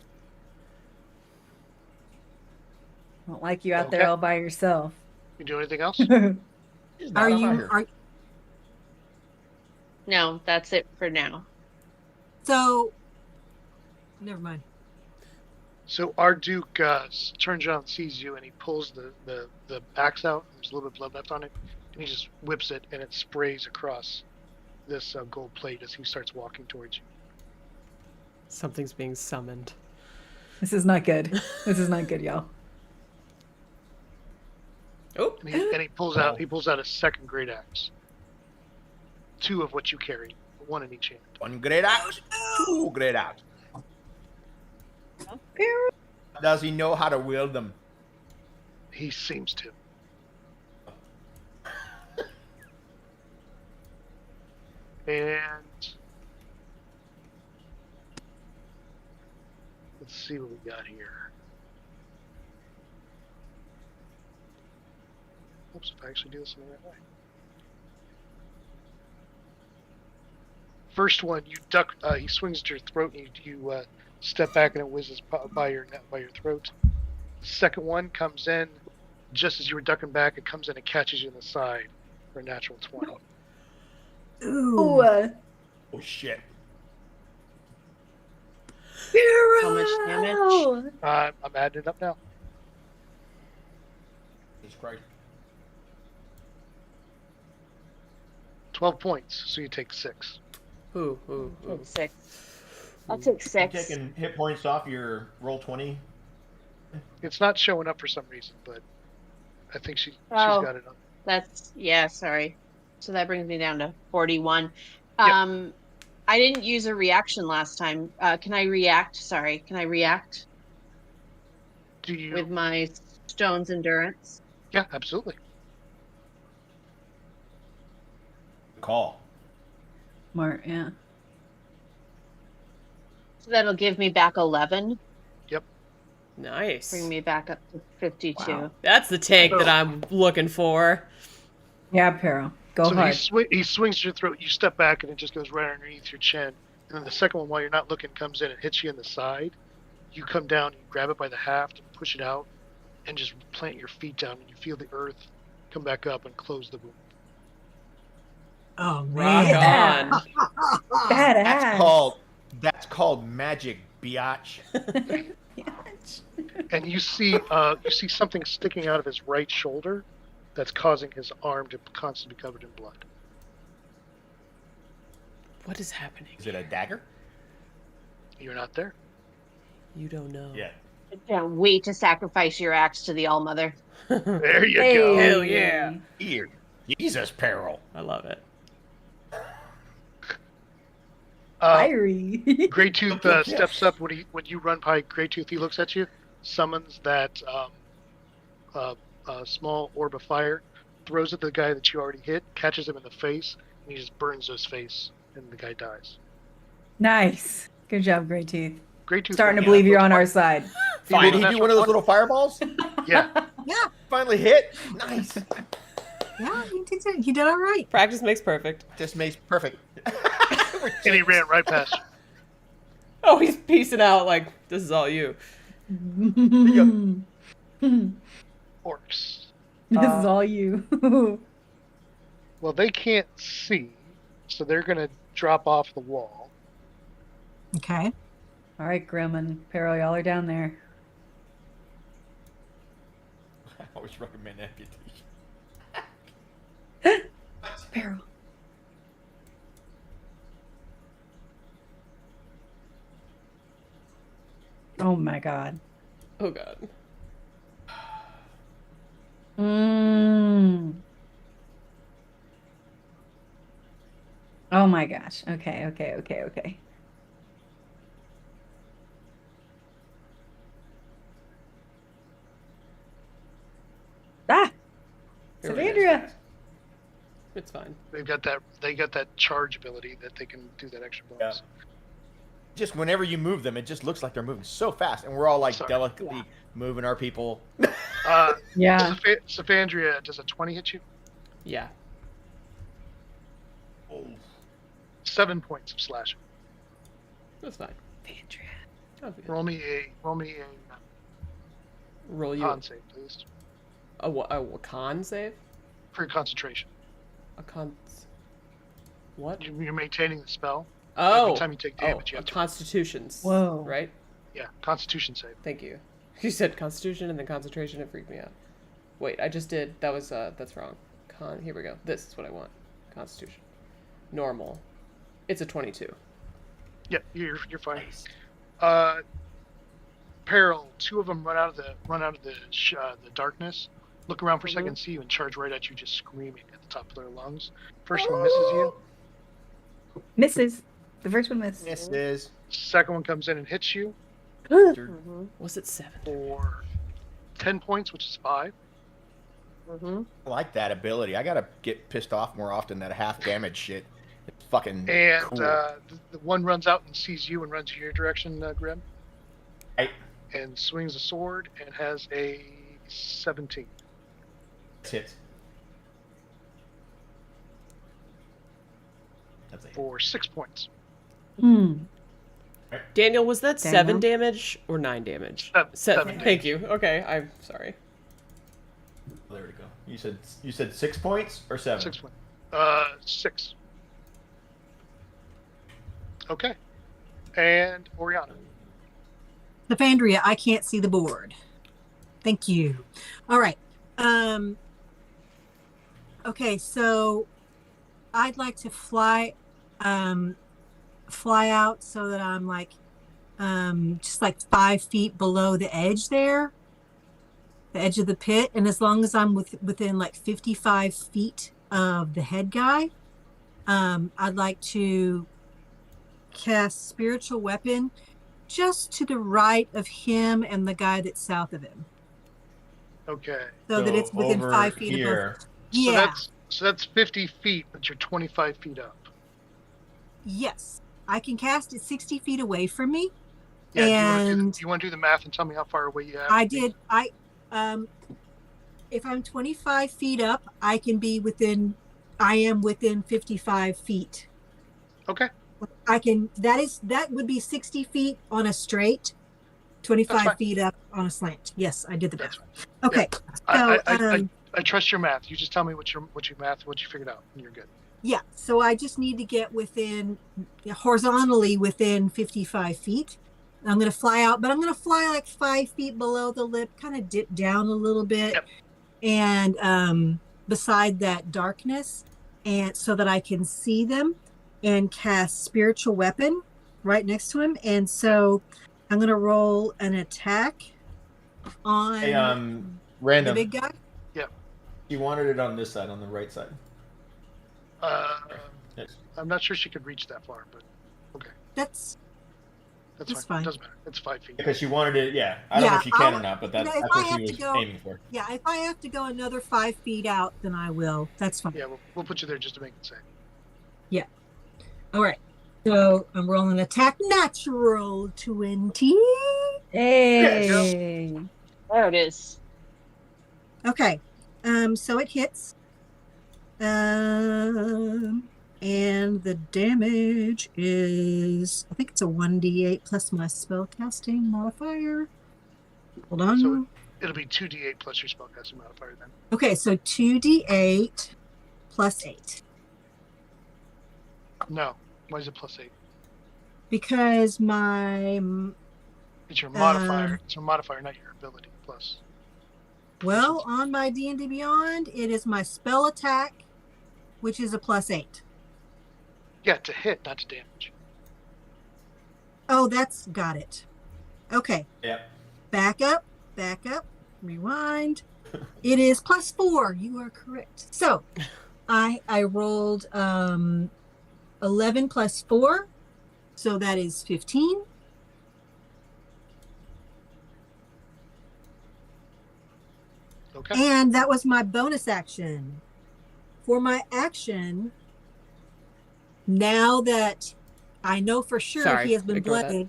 Don't like you out there all by yourself. You do anything else? He's not Are a you fire. are No, that's it for now. so? Never mind. So our Duke turns around, sees you, and he pulls the axe out. There's a little bit of blood left on it, and he just whips it, and it sprays across this gold plate as he starts walking towards you. Something's being summoned. This is not good. This is not good, y'all. Oh, And he pulls out a second great axe. 2 of what you carry, 1 in each hand. 1 great axe, 2 great axe. Pero. Does he know how to wield them? He seems to. And let's see what we got here. Oops, if I actually do this in the right way. First one, you duck. He swings at your throat, and you step back, and it whizzes by your throat. The second one comes in just as you were ducking back. It comes in and catches you in the side for a natural 20. Ooh. Oh shit. How much damage? I'm adding it up now. Jesus Christ. 12 points, so you take 6. ooh. Take 6. I'll take You 6. taking hit points off your roll 20? It's not showing up for some reason, but I think she's Oh. got it on. Sorry. So that brings me down to 41. Yep. I didn't use a reaction last time. Can I react? Sorry, can I react Do you? with my stone's endurance? Yeah, absolutely. Call. Smart, yeah. So that'll give me back 11. Nice. Bring me back up to 52. Wow. That's the tank that I'm looking for. Yeah, Pero. Go So hard. he swings at your throat. You step back, and it just goes right underneath your chin. And then the second one, while you're not looking, comes in and hits you in the side. You come down, you grab it by the haft, and push it out, and just plant your feet down, and you feel the earth come back up and close the wound. Oh Rock man. on. Badass. That's called magic, biatch. And you see something sticking out of his right shoulder that's causing his arm to constantly be covered in blood. What is happening? Is it a dagger? You're not there. You don't know. Yeah. I can't wait to sacrifice your axe to the All-Mother. There you Hey. go. Hell yeah. Here. Jesus, peril. I love it. Fiery. Great Tooth Yeah. steps up when you run by Great Tooth. He looks at you, summons that small orb of fire, throws it at the guy that you already hit, catches him in the face, and he just burns his face, and the guy dies. Nice. Good job, Great Teeth. Great Tooth. Starting to believe you're on our side. Did he do one of those little fireballs? Yeah. Yeah, Finally hit. Nice. yeah, he did all right. Practice makes perfect. Just makes perfect. And he ran right past you. Oh, he's piecing out like, this is all you. Orcs. This is all you. Well, they can't see, so they're going to drop off the wall. Okay. All right, Grim and Pero, y'all are down there. I always recommend amputation. Pero. Oh my god. Oh god. Mm. Oh my gosh. Okay. Ah! Here we go. Savandria! It's fine. They got that charge ability that they can do that extra bonus. just whenever you move them, it just looks like they're moving so fast, and we're all like Sorry. delicately moving our people. Yeah. Sophandria, does a 20 hit you? Yeah. Oh. 7 points of slashing. That's fine. That'll be good. Roll me a Roll you con save, please, a con save? for your concentration. A con. What? You're maintaining the spell. Oh. Every time you take damage, you a have to. Constitution's. Whoa. Right? Yeah, Constitution save. Thank you. You said Constitution and then concentration. It freaked me out. Wait, I just did. That was that's wrong. Here we go. This is what I want. Constitution. Normal. It's a 22. Yeah, you're fine. Nice. Peril. 2 of them run out of the darkness. Look around for a second, see you, and charge right at you, just screaming at the top of their lungs. First one misses you. Misses. The first one missed. Misses. Second one comes in and hits you Was it 7? for 10 points, which is 5. I like that ability. I gotta get pissed off more often. That half damage shit. It's fucking And cool. the one runs out and sees you and runs in your direction, Grim, Right. and swings a sword and has a 17 Hits. That's a hit. for 6 points. Hmm. Daniel, was that Daniel? 7 damage or 9 damage? Seven Thank you. Okay, I'm sorry. There we go. You said 6 points or 7? 6 points. 6. Okay. And Oriana. Sophandria, I can't see the board. Thank you. All right. Okay, so I'd like to fly out so that I'm like just like 5 feet below the edge there, the edge of the pit, and as long as I'm within like 55 feet of the head guy, I'd like to cast spiritual weapon just to the right of him and the guy that's south of him, Okay. so that it's within over 5 feet here. above. Yeah. So that's 50 feet, but you're 25 feet up. Yes, I can cast it 60 feet away from me. Yeah. And Do you want to do the math and tell me how far away you have? I did. If I'm 25 feet up, I am within 55 feet. Okay. That would be 60 feet on a straight, That's 25 fine. feet up on a slant. Yes, I did the That's math. Okay. I trust your math. You just tell me what you figured out, and you're good. Yeah, so I just need to get horizontally within 55 feet. I'm going to fly out, but I'm going to fly like 5 feet below the lip, kind of dip down a little bit, Yep. and beside that darkness, and so that I can see them and cast spiritual weapon right next to him. And so I'm going to roll an attack on Hey, the random. big guy. You wanted it on this side, on the right side. Yes. I'm not sure she could reach that far, but okay, That's that's fine. fine. Doesn't matter. It's 5 feet. Because she wanted it, yeah. I don't know if you can or not, but that's if I what have she to was go- aiming for. yeah. If I have to go another 5 feet out, then I will. That's fine. Yeah, we'll put you there just to make it safe. All right. So I'm rolling attack natural 20. Hey. There it is. Okay. So it hits. And the damage is, I think it's a 1d8 plus my spellcasting modifier. Hold on. So it'll be 2d8 plus your spellcasting modifier then. Okay, so 2d8 plus 8. No. Why is it plus 8? Because my, It's your modifier. It's your modifier, not your ability. Plus. well, on my D&D Beyond, it is my spell attack, which is a plus 8. Yeah, to hit, not to damage. Oh, that's got it. Okay. Yep. Back up, rewind. It is plus 4. You are correct. So I rolled 11 plus 4. So that is 15. Okay. And that was my bonus action. For my action, now that I know for sure Sorry, he has been ignore that. blooded.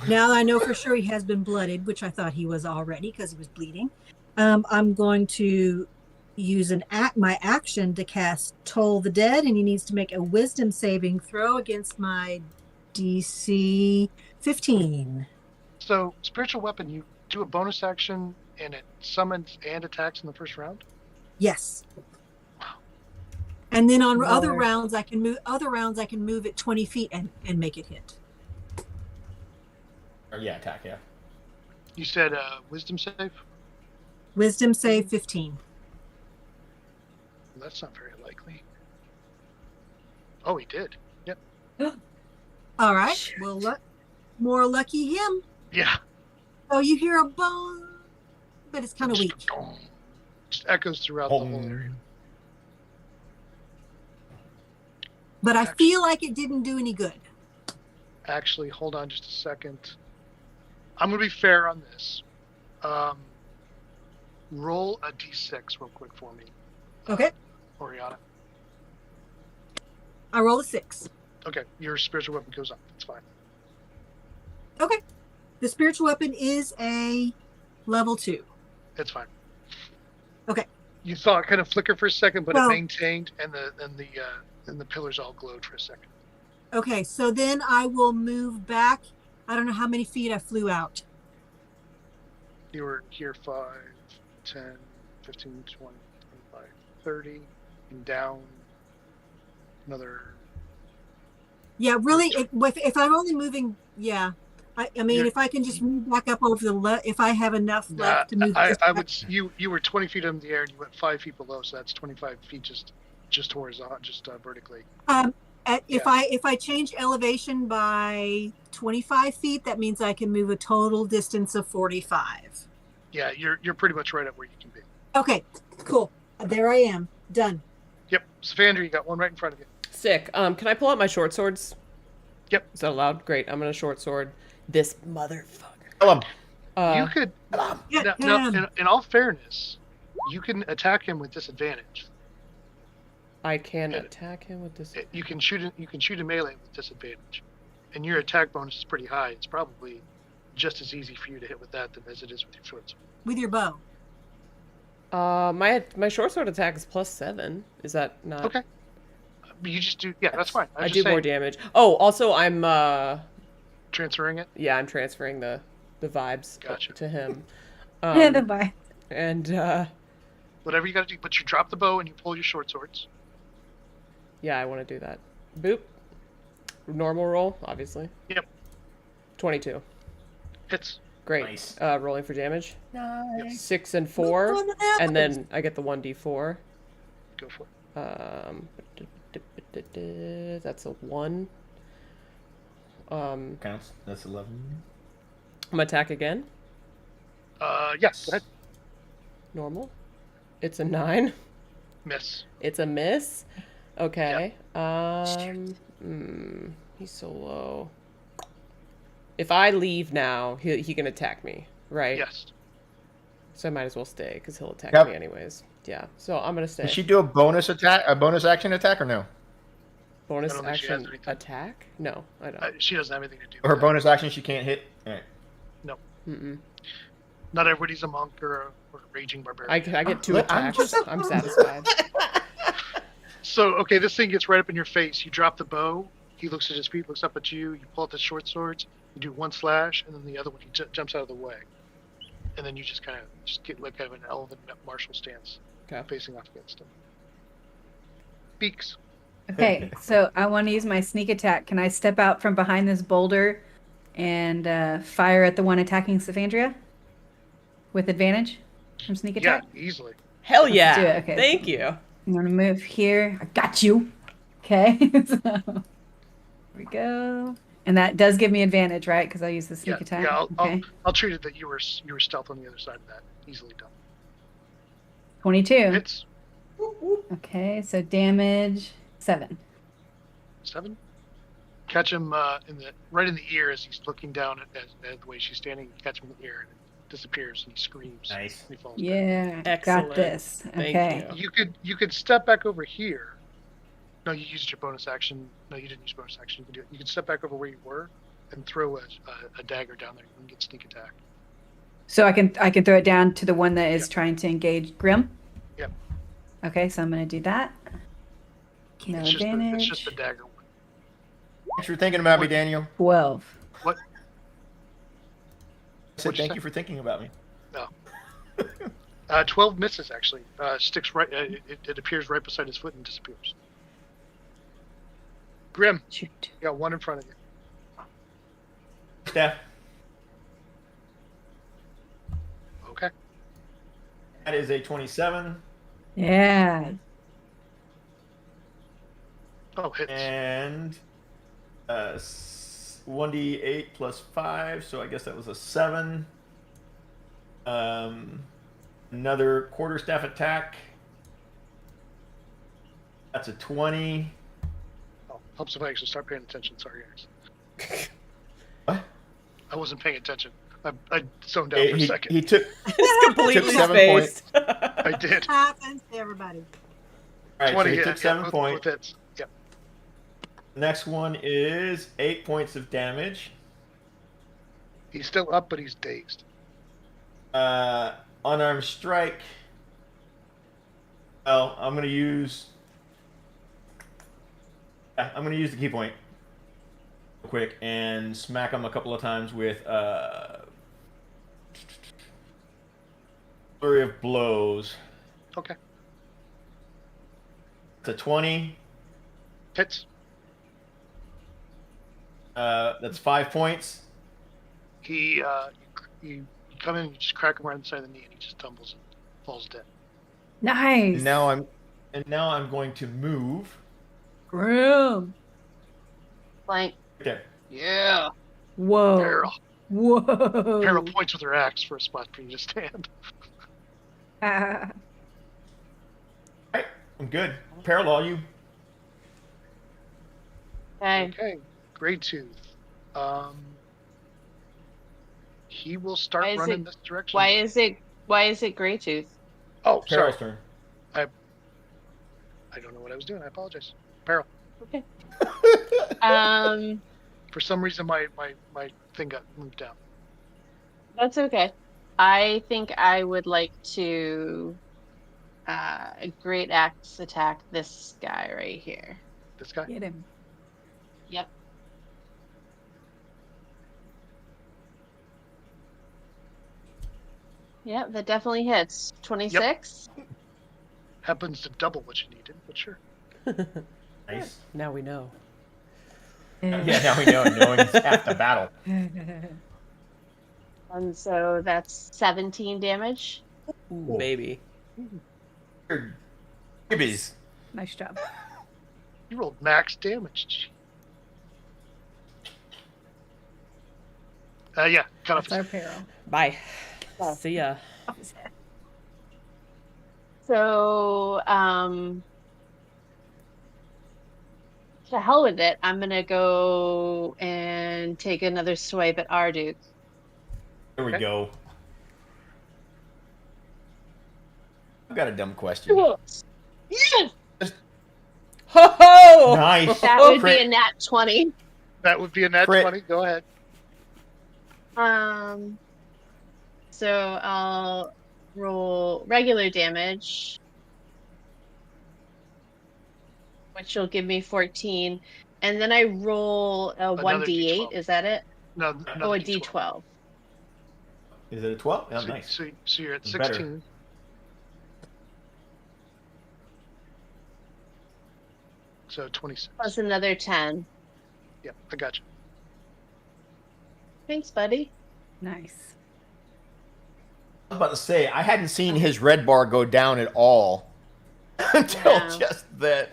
Now I know for sure he has been blooded, which I thought he was already because he was bleeding. I'm going to use my action to cast Toll the Dead, and he needs to make a Wisdom saving throw against my DC 15. So, spiritual weapon, you do a bonus action and it summons and attacks in the first round? Yes. And then on other Lord. rounds, I can move it 20 feet and make it hit. Or yeah, attack. Yeah. You said wisdom save? Wisdom save 15. Well, that's not very likely. Oh, he did. Yep. All right. Well, more lucky him. Yeah. Oh, you hear a bone, but it's kind of weak. Just echoes throughout the whole area. But I feel like it didn't do any good. Actually, hold on just a second. I'm going to be fair on this. Roll a d6 real quick for me, Okay. Oriana. I roll a 6. Okay, your spiritual weapon goes up. That's fine. Okay. The spiritual weapon is a level 2. It's fine. Okay. You saw it kind of flicker for a second, but Well- it maintained, and the pillars all glowed for a second. Okay, so then I will move back. I don't know how many feet I flew out. You were here 5, 10, 15, 20, 25, 30, and down another. Yeah, really. If I'm only moving, yeah. I mean, You're- if I can just move back up over the if I have enough left to move. I would. You were 20 feet in the air, and you went 5 feet below, so that's 25 feet just horizontal, just vertically. If I change elevation by 25 feet, that means I can move a total distance of 45. Yeah, you're pretty much right at where you can be. Okay, cool. There I am. Done. Yep, Savandra, you got one right in front of you. Sick. Can I pull out my short swords? Yep. Is that allowed? Great. I'm gonna short sword this motherfucker. Kill him. You could. Yeah, Now, in all fairness, you can attack him with disadvantage. I can attack him with this. You can shoot a melee with disadvantage, and your attack bonus is pretty high. It's probably just as easy for you to hit with that than as it is with your short sword. with your bow. My short sword attack is +7. Is that not Okay. You just do. Yeah, that's fine. I do more damage. Oh, also I'm Transferring it. yeah, I'm transferring the vibes Gotcha. to him. Then bye. And Whatever you got to do, but you drop the bow and you pull your short swords. yeah, I want to do that. Boop. Normal roll, obviously. Yep. 22. Hits. Great. Nice. Rolling for damage. Nice. 6 and 4, Look what happens. and then I get the 1d4. Go for it. That's a 1. Counts. That's 11. I'm gonna attack again. Yes. Go ahead. Normal. It's a 9. Miss. It's a miss. Okay. He's so low. If I leave now, he can attack me, right? Yes. So I might as well stay because he'll attack Yep. me anyways. Yeah. So I'm gonna stay. Did she do a bonus action attack, or no? Bonus I don't think she has action anything. attack? No, I don't. She doesn't have anything to do. Or her with that. bonus action she can't hit. All right. Mm-mm. Not everybody's a monk or a raging barbarian. I get 2 Look, I'm attacks. just- I'm satisfied. So, okay, this thing gets right up in your face. You drop the bow. He looks at his feet, looks up at you. You pull out the short swords. You do one slash, and then the other one, he jumps out of the way. And then you just kind of get like kind of an elven martial stance, Okay. facing off against him. Beaks. Okay, so I want to use my sneak attack. Can I step out from behind this boulder and fire at the one attacking Savandria with advantage from sneak Yeah, attack? easily. Hell Let's yeah! do it, okay. Thank you. I'm gonna move here. I got you. Okay, so here we go. And that does give me advantage, right? Because I use the sneak attack. Yeah. Okay, I'll treat it that you were stealth on the other side of that. Easily done. 22. Hits. Okay, so damage 7. 7. Catch him right in the ear as he's looking down at the way she's standing. You catch him in the ear and it disappears and he screams. Nice. And he falls back. Yeah, Excellent. got this. Thank Okay. you. You could step back over here No, you used your bonus action. No, you didn't use bonus action. You can do it. You can step back over where you were and throw a dagger down there. You can get sneak attack. So I can throw it down to the one that is Yep. trying to engage Grim. Yep. Okay, so I'm gonna do that. No It's advantage. just the dagger one. Thanks for thinking about me, Daniel. 12. What? I said What'd you thank say? you for thinking about me. No. 12 misses actually. Sticks right. It appears right beside his foot and disappears. Grim, Shoot. you got one in front of you. Steph, Okay. that is a 27, Yeah. Oh, hits. and 1d8 plus 5, so I guess that was a 7. Another quarterstaff attack. That's a 20. Oh, helps if I actually start paying attention. Sorry, guys. What? I wasn't paying attention. I zoned out for a second. He took. It's completely Took 7 spaced. I did. Happens to everybody. All right, so 20 he hit. took 7 both points. hits. Yep. Next one is 8 points of damage. He's still up, but he's dazed. Unarmed strike. Well, I'm gonna use. Yeah, I'm gonna use the key point real quick and smack him a couple of times with flurry of blows. Okay. It's a 20. Hits. That's 5 points. You come in and you just crack him right on the side of the knee and he just tumbles and falls dead. Nice. And now I'm going to move. Grim. Blank. Right there. Yeah. Whoa. Peril. Whoa. Peril points with her axe for a spot for you to stand. Ah. Right, I'm good. Parallel you. Okay. Okay. Grey Tooth. He will start Why is running it- this direction. Why is it Grey Tooth? Oh, sorry. Parallel's turn. I don't know what I was doing. I apologize. Peril. Okay. For some reason, my thing got moved down. That's okay. I think I would like to great axe attack this guy right here. This guy. Get him. Yep. Yep, that definitely hits. 26. Happens to double what you needed, but sure. Nice. Now we know. Yeah, now we know. Knowing is half the battle. And so that's 17 damage. Ooh, baby. You're gibbies. Nice job. You rolled max damage. Yeah, cut off That's his our peril. Bye. Oh. See ya. Off his head. So, to hell with it. I'm gonna go and take another swipe at Arduk. Here we Okay. go. I've got a dumb question. Yes! Ho ho! Nice. That would be Crit. a nat 20. That would be a nat Crit. 20. Go ahead. So I'll roll regular damage, which will give me 14, and then I roll a Another 1d8. D12. Is that it? No, Oh, a D12. d12. Is it a 12? Oh, So, nice. so you're at Better. 16. So 26. Plus another 10. Yep, I got you. Thanks, buddy. Nice. I was about to say, I hadn't seen his red bar go down at all until No. just then.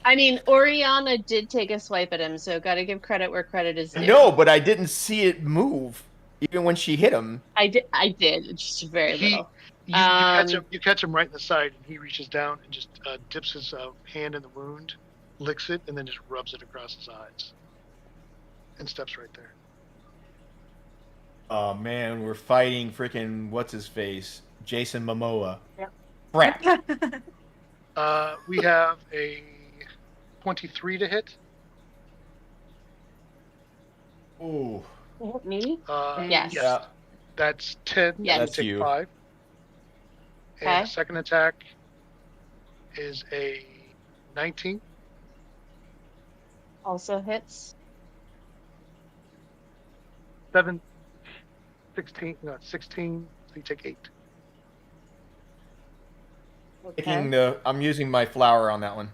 I mean, Oriana did take a swipe at him, so gotta give credit where credit is due. No, but I didn't see it move, even when she hit him. I did, just very He- little. You catch him right in the side, and he reaches down and just dips his hand in the wound, licks it, and then just rubs it across his eyes, and steps right there. Oh man, we're fighting freaking what's his face, Jason Momoa. Yep. Crap. We have a 23 to hit. Ooh. Me? Uh, Yes. Yeah. That's 10. Yes. You That's take you. 5. And Okay. the second attack is a 19. Also hits. 7, 16. No, 16. So you take 8. Taking the, I'm using my flower on that one.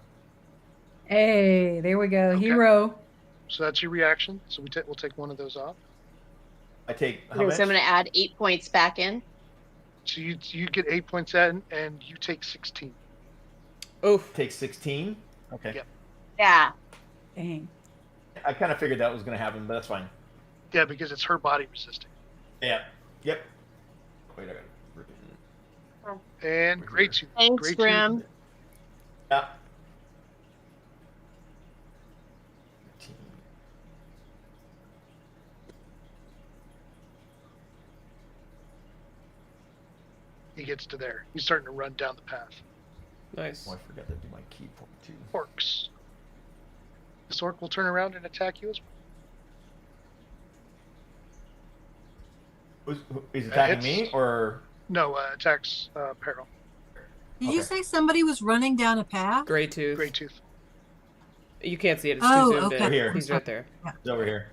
Hey, there we go. Okay. Hero. So that's your reaction. So we'll take one of those off. I take how Okay, much? so I'm going to add 8 points back in. So you get 8 points in, and you take 16. Oof. Take 16. Okay. Yep. Yeah. Dang. I kind of figured that was going to happen, but that's fine. Yeah, because it's her body resisting. Yeah. Yep. Wait, I got And great tooth. Thanks, Great Grim. tooth. Yeah. He gets to there. He's starting to run down the path. Nice. Oh, I forgot to do my key point too. Orcs. This orc will turn around and attack you as well. Is attacking hits. me or? No, attacks Peril. Did you Okay. say somebody was running down a path? Gray tooth. Great tooth. You can't see it. It's Oh, too zoomed okay. in. Here. He's right there. It's over here.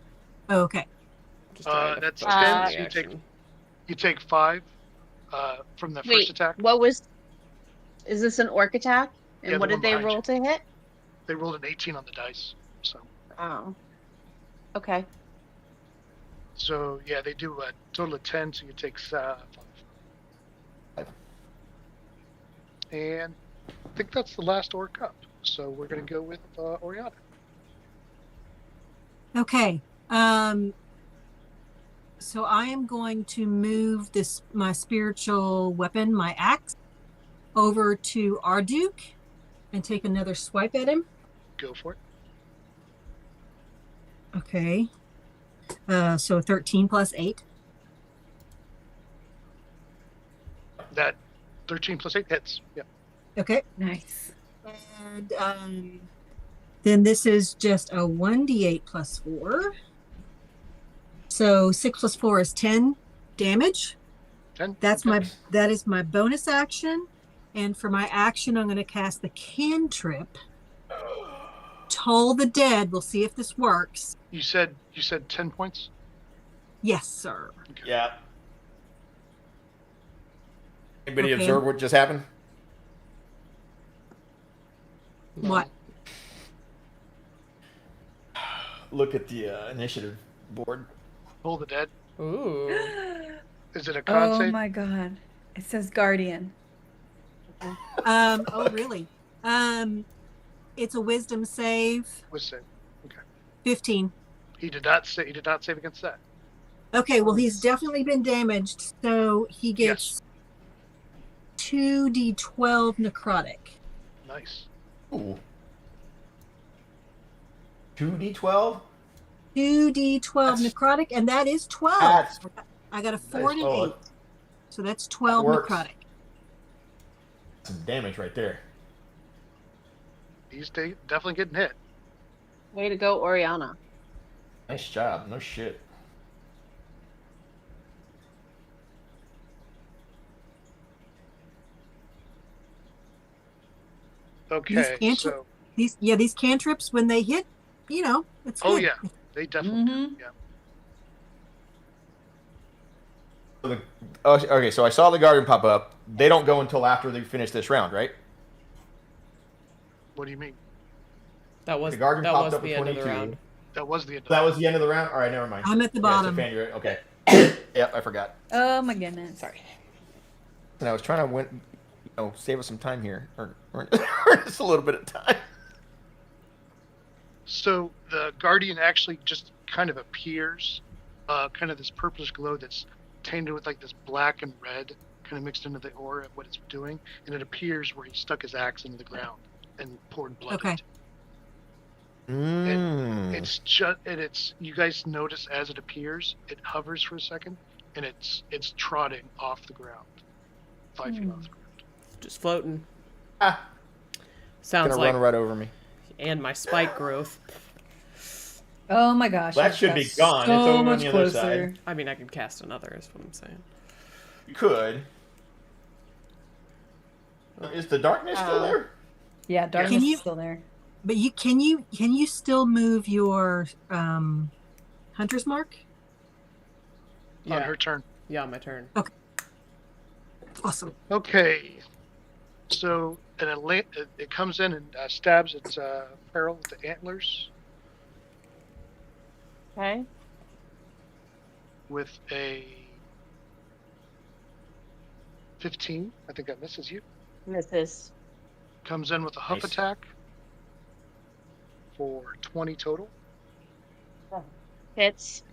Oh, okay. Just trying to That's focus on 10, the so you take- action. You take 5 from the Wait, first attack. what was... Is this an orc attack? And Yeah, what the did one they behind roll to hit? They rolled an 18 on the dice. Oh. Okay. So yeah, they do a total of 10, so you take 5. And I think that's the last orc up. So we're going to go with Oriana. Okay. So I am going to move my spiritual weapon, my axe, over to Arduk and take another swipe at him. Go for it. Okay. So 13 plus 8. That 13 plus 8 hits. Yeah. Okay. Nice. And then this is just a 1d8 plus 4. So 6 plus 4 is 10 damage. 10. That Okay. is my bonus action. And for my action, I'm going to cast the cantrip. Toll the Dead. We'll see if this works. You said 10 points? Yes, sir. Okay. Yeah. Anybody Okay. observe what just happened? What? Look at the initiative board. Pull the dead. Ooh. Is it a con Oh save? my god. It says Guardian. Oh, really? It's a wisdom save. Was save. Okay. 15. He did not save against that. Okay, well, he's definitely been damaged. So he gets 2d12 necrotic. Nice. Ooh. 2d12? 2d12 That's- necrotic, and that is 12. That's I got a 4 and an oh, 8. So that's 12 works. necrotic. some damage right there. He's definitely getting hit. Way to go, Oriana. Nice job. No shit. Okay, cantrip- so These cantrips, when they hit, it's oh good. yeah, they definitely do. Mhm. Yeah. Okay, so I saw the Guardian pop up. They don't go until after they finish this round, right? What do you mean? That was The Guardian that popped was up the at end of the 22. round. That was the end of That was the end of the round? All right, never mind. I'm at the Yeah, bottom. so Fan, you're right. Okay. Yep, I forgot. Oh my goodness. Sorry. And I was trying to save us some time here. Or just a little bit of time. So the Guardian actually just kind of appears, kind of this purplish glow that's tainted with like this black and red, kind of mixed into the aura of what it's doing, and it appears where he stuck his axe into the ground and poured blood. Okay. into it. Mm. It's just, and it's, you guys notice as it appears, it hovers for a second, and it's trotting off the ground, 5 feet off the ground. Just floating. Ah, Sounds gonna like run right over me. and my spike growth. Oh my gosh. That I should be got gone. It's So over on much the other closer. side. I mean, I could cast another, is what I'm saying. You could. Is the darkness still there? Yeah, darkness you- is still there. But can you still move your hunter's mark? On her turn. Yeah, my turn. Awesome. Okay. So it comes in and stabs its Peril with the antlers Okay. with a 15. I think that misses you. Misses. Comes in with a hoof Nice. attack for 20 total. Hits.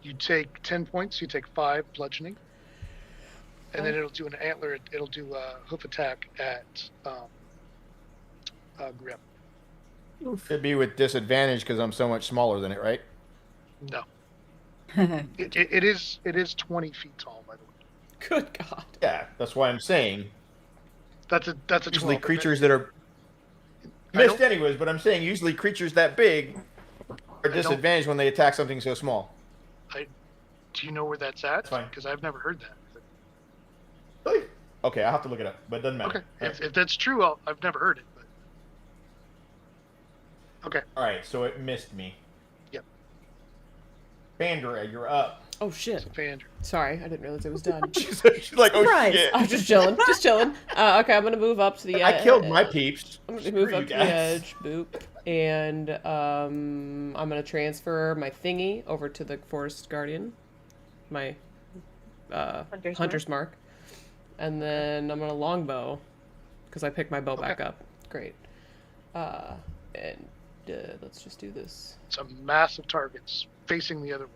You take 10 points. You take 5 bludgeoning. And then Okay. it'll do an antler. It'll do a hoof attack at Grim. Should be with disadvantage because I'm so much smaller than it, right? No. It is 20 feet tall, by the way. Good God. Yeah, that's why I'm saying. That's a Usually 12. creatures that are I missed don't- anyways, but I'm saying usually creatures that big are disadvantaged when they attack something so small. Do you know where that's at? That's fine. Because I've never heard that. Really? Okay, I'll have to look it up, but it doesn't matter. Okay. If that's true, I've never heard it. But... Okay. All right, so it missed me. Yep. Bandra, you're up. Oh, shit. So Fandra. Sorry, I didn't realize it was done. She's like, oh Surprise. shit. I'm just chilling, just chilling. Okay, I'm gonna move up to the edge. I killed my peeps. I'm gonna Screw move you up to the guys. edge, boop, and I'm gonna transfer my thingy over to the Forest Guardian, my Hunter's Mark, and then I'm gonna longbow, because I picked my bow back up. Great. And let's just do this. It's a massive target facing the other way.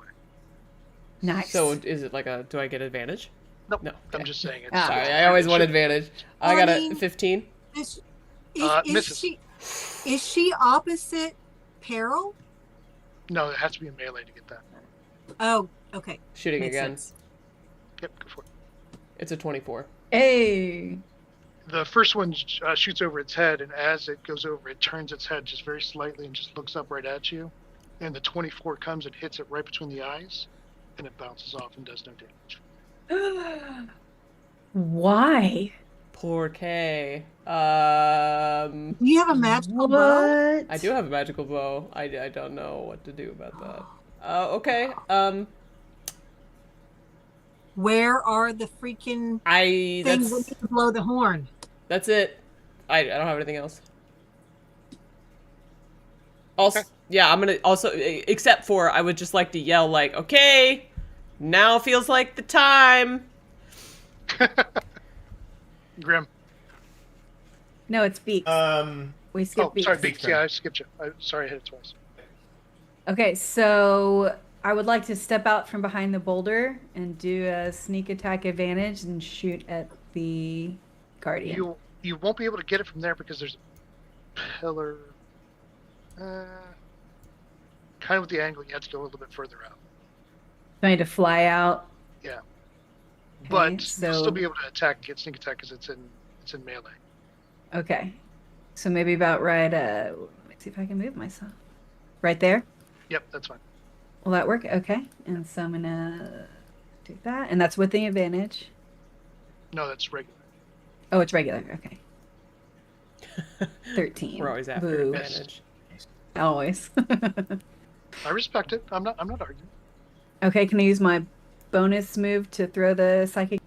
Nice. So is it like do I get advantage? Nope. No. I'm Okay. just saying. It's, Ah. Sorry, I always want advantage. I Well, got I a mean- 15. Is misses. she opposite Peril? No, it has to be a melee to get that. Oh, okay. Shooting Makes again. sense. Yep, go for it. It's a 24. Hey. The first one shoots over its head, and as it goes over, it turns its head just very slightly and just looks up right at you. And the 24 comes and hits it right between the eyes, and it bounces off and does no damage. Why? Poor K. Do you have a magical bow? What? I do have a magical bow. I don't know what to do about that. Okay. Where are the freaking things that need to blow the horn? That's it. I don't have anything else. Also, Okay. yeah, I'm gonna also, except for I would just like to yell like, okay, now feels like the time. Grim. No, it's Beaks. We skipped Oh, Beaks. sorry, Beaks. Yeah, I skipped you. Sorry, I hit it twice. Okay, so I would like to step out from behind the boulder and do a sneak attack advantage and shoot at the guardian. You won't be able to get it from there because there's a pillar. Kind of with the angle, you have to go a little bit further out. I need to fly out. Yeah. Okay, But you'll so still be able to attack, get sneak attack because it's in melee. okay, so maybe about right. Let me see if I can move myself. Right there. Yep, that's fine. Will that work? Okay, and so I'm gonna do that, and that's with the advantage. No, that's regular. Oh, it's regular. Okay. 13. We're always after Boo. advantage. Always. I respect it. I'm not arguing. Okay, can I use my bonus move to throw the psychic?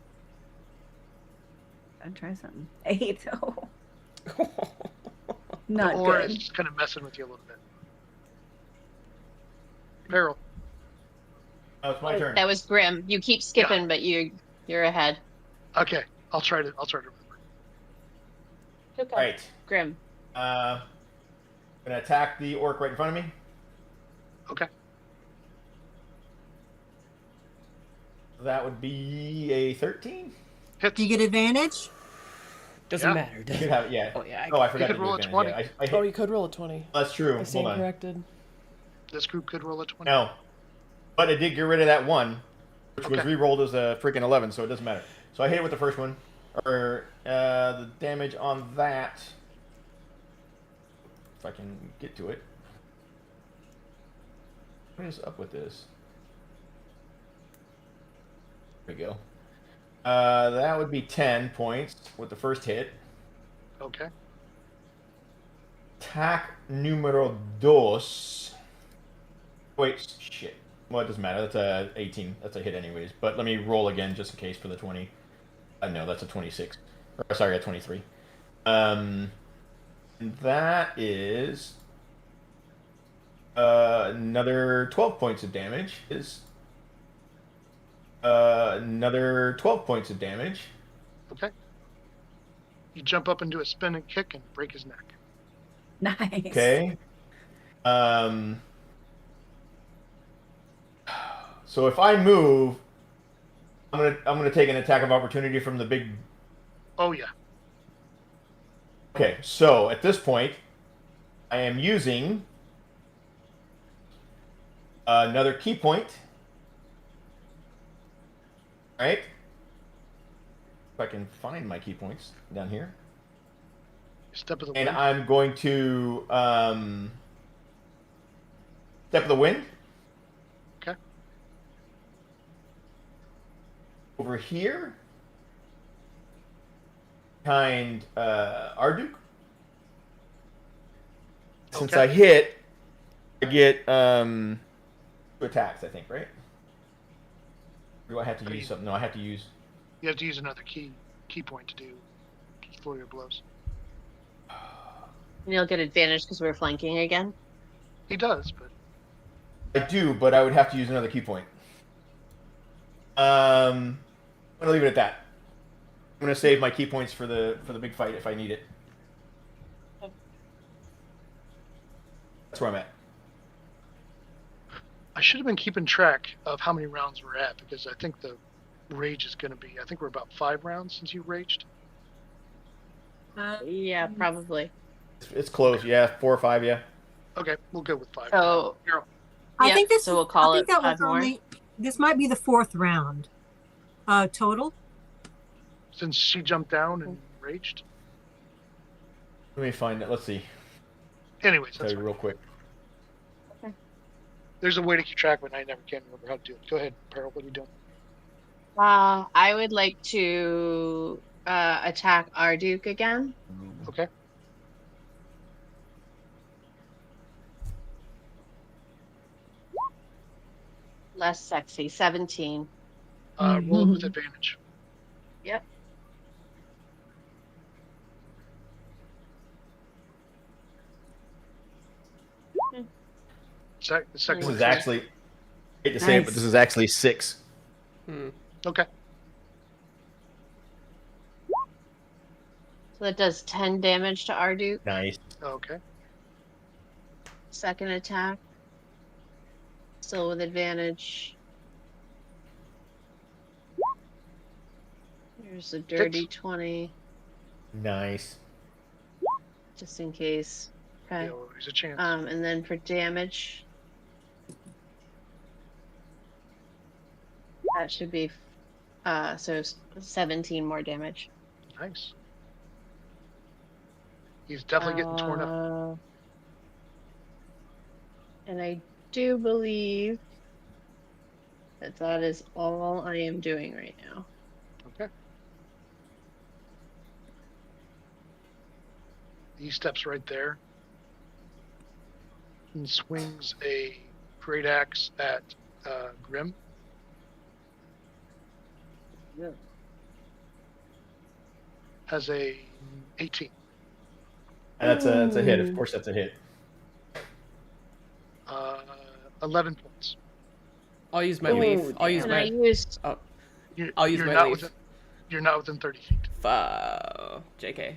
I'll try something. 8. Oh, not Or good. it's just kind of messing with you a little bit. Peril. Oh, it's my turn. That was Grim. You keep skipping, but you're ahead. Okay, I'll try to remember. Okay. All right. Grim. Gonna attack the orc right in front of me. Okay. That would be a 13. Hits. Do you get advantage? Doesn't Yeah. matter. You Does could it? have, yeah. Oh, yeah. Oh, I forgot could to do roll a advantage. 20. Yeah, I hit, Oh, you could roll a 20. that's true. I stand Hold on. corrected. This group could roll a 20. No. But I did get rid of that one, which was Okay. re-rolled as a freaking 11, so it doesn't matter. So I hit it with the first one. or the damage on that, if I can get to it. What is up with this? There we go. That would be 10 points with the first hit. Okay. Attack numero dos. Wait, shit. Well, it doesn't matter. That's a 18. That's a hit anyways. But let me roll again just in case for the 20. No, that's a 26. Or, sorry, a 23. And that is another 12 points of damage. Is another 12 points of damage. Okay. You jump up and do a spin and kick and break his neck. Nice. Okay. So if I move, I'm gonna take an attack of opportunity from the big. Oh yeah. Okay, so at this point, I am using another key point. Right? If I can find my key points down here. Step of the And wind. I'm going to step of the wind. Okay. Over here. Behind Arduk. Since Okay. I hit, I get 2 attacks, I think, right? Or do I have to use something? No, I have to use. You have to use another key point to do flurry of blows. And you'll get advantage because we're flanking again. He does, but I do, but I would have to use another key point. I'm gonna leave it at that. I'm gonna save my key points for the big fight if I need it. That's where I'm at. I should have been keeping track of how many rounds we're at because I think the rage is going to be. I think we're about 5 rounds since you raged. Yeah, probably. It's close, yeah. 4 or 5, yeah. Okay, we'll go with 5. So I Yep, think this. so we'll call I think it that was 5 more. only. This might be the 4th round. Total. Since she jumped down and raged. Let me find it. Let's see. Anyways, Tell that's you fine. real quick. There's a way to keep track, but I never can remember how to do it. Go ahead, Pearl. What are you doing? I would like to attack Arduk again. Okay. Less sexy, 17. Roll with advantage. Yep. The second This one is actually, I hate to say it, but Nice. this is actually 6. okay. So that does 10 damage to Arduk. Nice. Okay. Second attack. Still with advantage. Here's a dirty 20, Nice. just in case. Okay. Yeah, well, there's a chance. And then for damage, that should be so 17 more damage. Nice. He's definitely getting torn up. And I do believe that is all I am doing right now. Okay. He steps right there and swings a great axe at Grim. Yeah. Has a 18. And that's a hit. Of course, that's a hit. 11 points. I'll use my Ooh, leaf. I'll use and I my. used I'll use You're my not leaf. You're not within 30 feet. JK.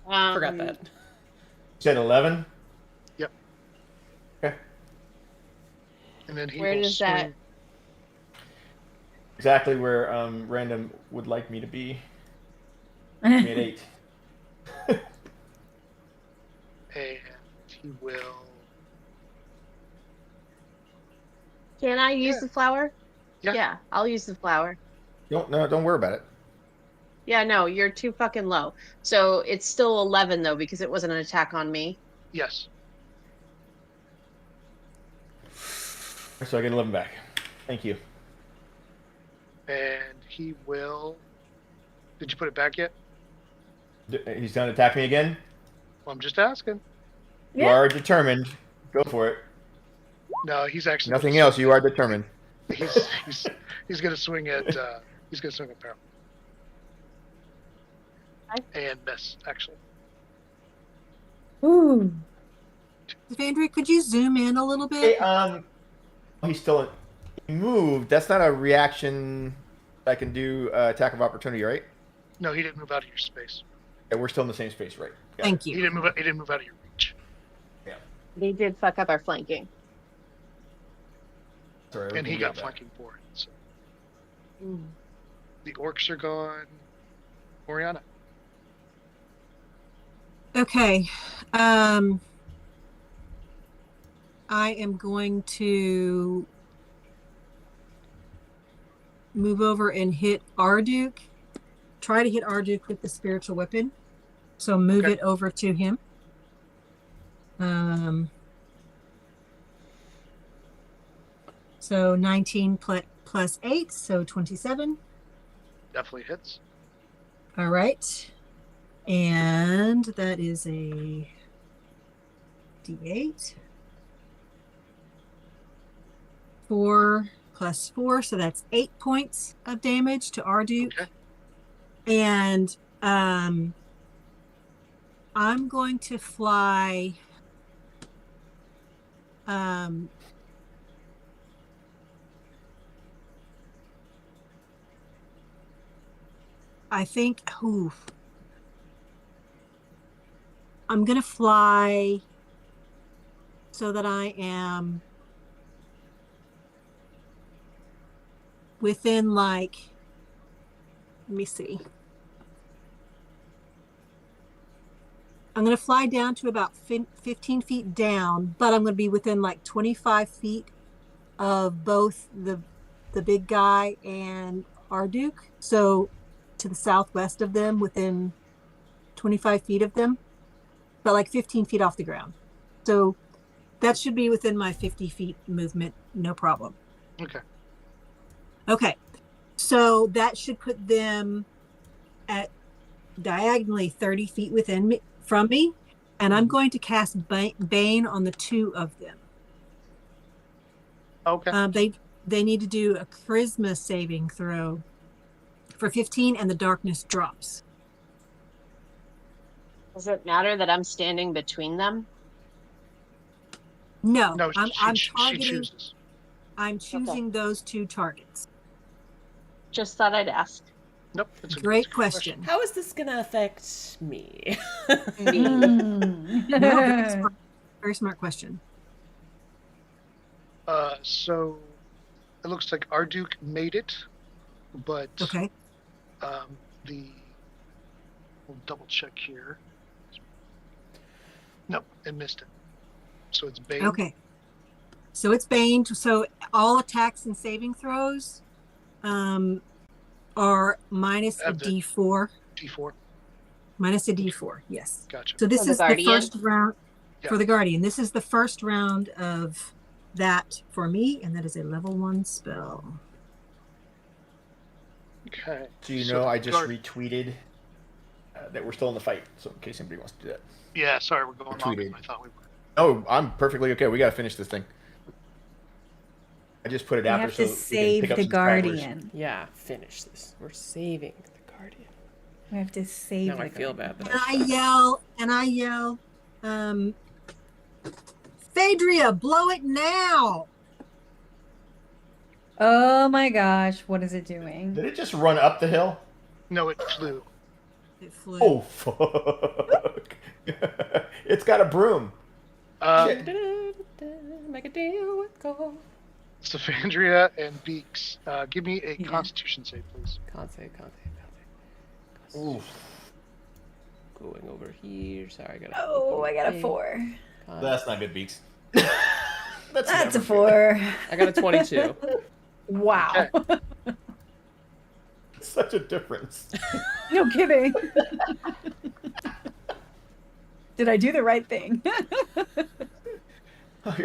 um, Forgot that. You said 11? Yep. Okay. And then he Where will does swing. that- Exactly where Random would like me to be. Me at 8. And he will. Can I use Yeah. the flower? Yeah. Yeah, I'll use the flower. Don't worry about it. Yeah, no, you're too fucking low. So it's still 11 though because it wasn't an attack on me. Yes. So I get 11 back. Thank you. And he will. Did you put it back yet? He's going to attack me again? Well, I'm just asking. You are determined. Go for it. No, he's actually Nothing else. You are determined. He's gonna swing at Peril. And miss, actually. Ooh. Devandra, could you zoom in a little Hey, bit? he's still he moved. That's not a reaction I can do attack of opportunity, right? No, he didn't move out of your space. Yeah, we're still in the same space, right? Yeah. Thank He you. didn't move out of your reach. Yeah. They did fuck up our flanking. Sorry, And he got flanking for it. So. The orcs are gone. Oriana. Okay. I am going to move over and hit Arduk. Try to hit Arduk with the spiritual weapon. So move it over to him. So 19 plus 8, so 27. Definitely hits. All right. And that is a D8. 4 plus 4, so that's 8 points of damage to Arduk. Okay. And I'm going to fly I think I'm going to fly so that I am within, like, let me see. I'm going to fly down to about 15 feet down, but I'm going to be within like 25 feet of both the big guy and Arduk. So to the southwest of them, within 25 feet of them, but like 15 feet off the ground. So that should be within my 50 feet movement, no problem. Okay. Okay. So that should put them at diagonally 30 feet within me, from me, and I'm going to cast Bane on the 2 of them. Okay. They need to do a charisma saving throw for 15, and the darkness drops. Does it matter that I'm standing between them? No, No, I'm targeting. She chooses. I'm choosing those 2 targets. Just thought I'd ask. Nope. It's a Great question. How is this gonna affect me? No, very smart question. So it looks like Arduk made it, but Okay. We'll double check here. No, it missed it. So it's Bane. Okay. So it's Bane. So all attacks and saving throws are minus a D4. D4. Minus a D4, yes. Gotcha. So this is the first round Yeah. for the Guardian. This is the first round of that for me, and that is a level 1 spell. Okay. So you know, I just retweeted that we're still in the fight. So in case anybody wants to do that. Yeah, sorry, we're going longer than Tweeted. I thought we were. Oh, I'm perfectly okay. We got to finish this thing. I just put it We after have so to we can save pick up the some stragglers. Guardian. Yeah, finish this. We're saving the Guardian. We have to save Now the I feel Guardian. bad that And I yell, Phaedria, blow it now! Oh my gosh, what is it doing? Did it just run up the hill? No, it flew. It flew. Oh, fuck. It's got a broom. Shit. Make a deal with God. Stephandria and Beaks, give me a Constitution save, please. Can't save. Ooh. Going over here. Sorry, I got I got a 4. That's not good, Beaks. That's never a 4. I got a 22. Wow. Okay. Such a difference. No kidding. Did I do the right thing?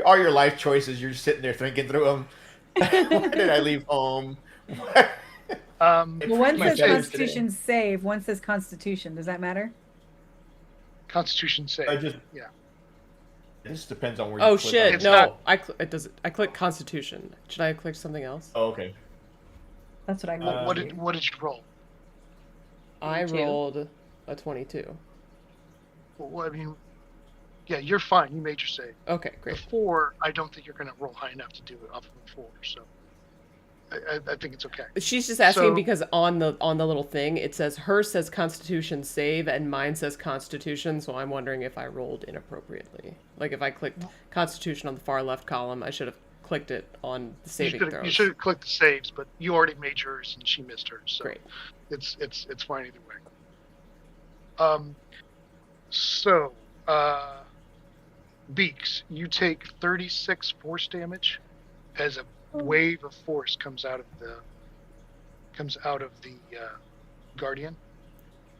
All your life choices, you're sitting there thinking through them. Why did I leave home? Why- Um, It Well, one freed my says feathers today. Constitution save, one says Constitution. Does that matter? Constitution save. I just Yeah. This depends on where you Oh click shit! on it. It's No, not- it does. I clicked Constitution. Should I have clicked something else? Oh, okay. That's what I Uh, What did you roll? I 22. rolled a 22. Well, I mean, yeah, you're fine. You made your save. Okay, The great. 4, I don't think you're going to roll high enough to do it off of a 4. So I think it's okay. She's just asking So- because on the little thing it says hers says Constitution save and mine says Constitution, so I'm wondering if I rolled inappropriately. Like if I clicked Constitution on the far left column, I should have clicked it on the saving You throws. should have clicked the saves, but you already made yours and she missed hers. So Great. it's fine either way. So Beaks, you take 36 force damage as a wave of force comes out of the guardian.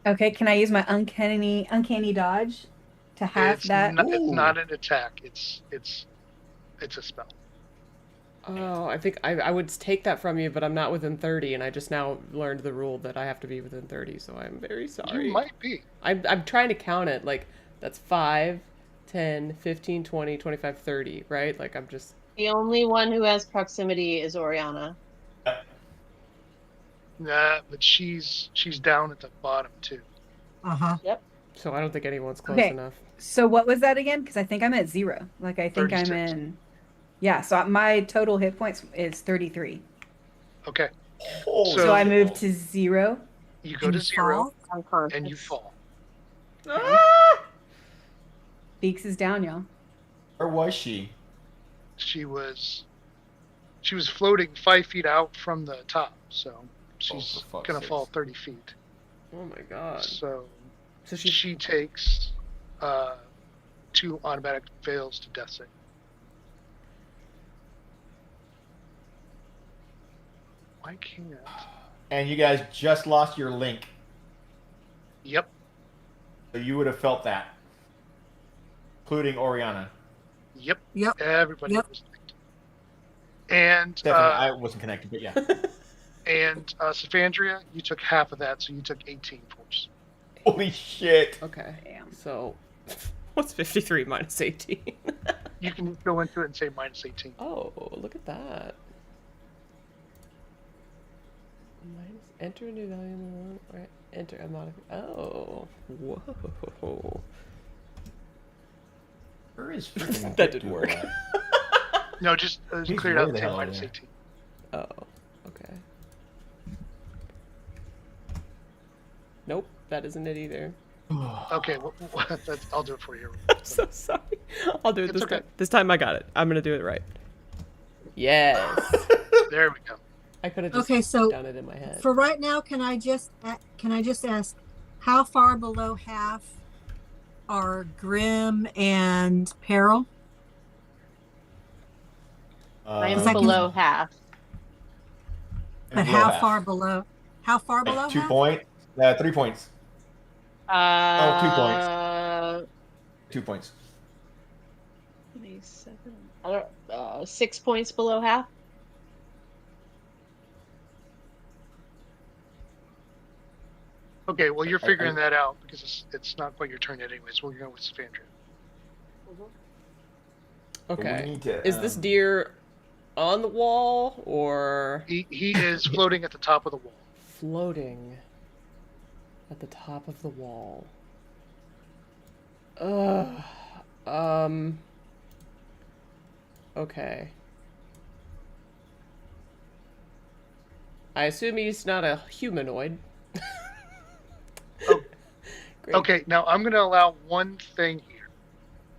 Okay, can I use my uncanny dodge to have It's that? it's not an attack. It's a spell. Oh, I think I would take that from you, but I'm not within 30, and I just now learned the rule that I have to be within 30, so I'm very sorry. You might be. I'm trying to count it, like, that's 5, 10, 15, 20, 25, 30, right? Like, I'm just... The only one who has proximity is Oriana. Nah, but she's down at the bottom too. Uh-huh. So I don't think anyone's close Okay. enough. So what was that again? Because I think I'm at 0. Like I think 36. I'm in. Yeah. So my total hit points is 33. Okay, Holy So I shit. moved to 0. you go And to 0 fall? Unconscious. and you fall. Beaks is down, y'all. Where was she? She was floating 5 feet out from the top, so she's for fuck's gonna sakes. fall 30 feet. Oh my god. So So she takes 2 automatic fails to death save. Why can't? And you guys just lost your link, Yep. so you would have felt that, including Oriana. Yep. Yep. Everybody Yep. was linked. And Definitely, I wasn't connected, but yeah. Saphandria, you took half of that, so you took 18 force. Holy shit! Okay. Damn. So, what's 53 minus 18? You can go into it and say minus 18. Oh, look at that. Minus, enter a new value in the one, right? Enter a modifier. Oh, whoa. Where is freaking That didn't work. No, just He's clear it way out and the say hell minus over 18. Oh, okay. Nope, that isn't it either. Okay, I'll do it for you. I'm so sorry. I'll do it It's this okay. time. This time I got it. I'm gonna do it right. Yes. There we go. I could have just Okay, so done it in my head. for right now, can I just ask how far below half are Grim and Peril? I am Is that below half. But how far below? How far below Like 2 half? points? 3 points. 2 points. 2 points. 27. I don't, 6 points below half. Okay, well, you're figuring that out because it's not quite your turn yet anyways. We'll go with Saphandria. Okay. We need to, Is this deer on the wall or He is floating at the top of the wall. floating at the top of the wall? Ugh. Okay. I assume he's not a humanoid. Oh. Great. Okay, now I'm going to allow one thing here.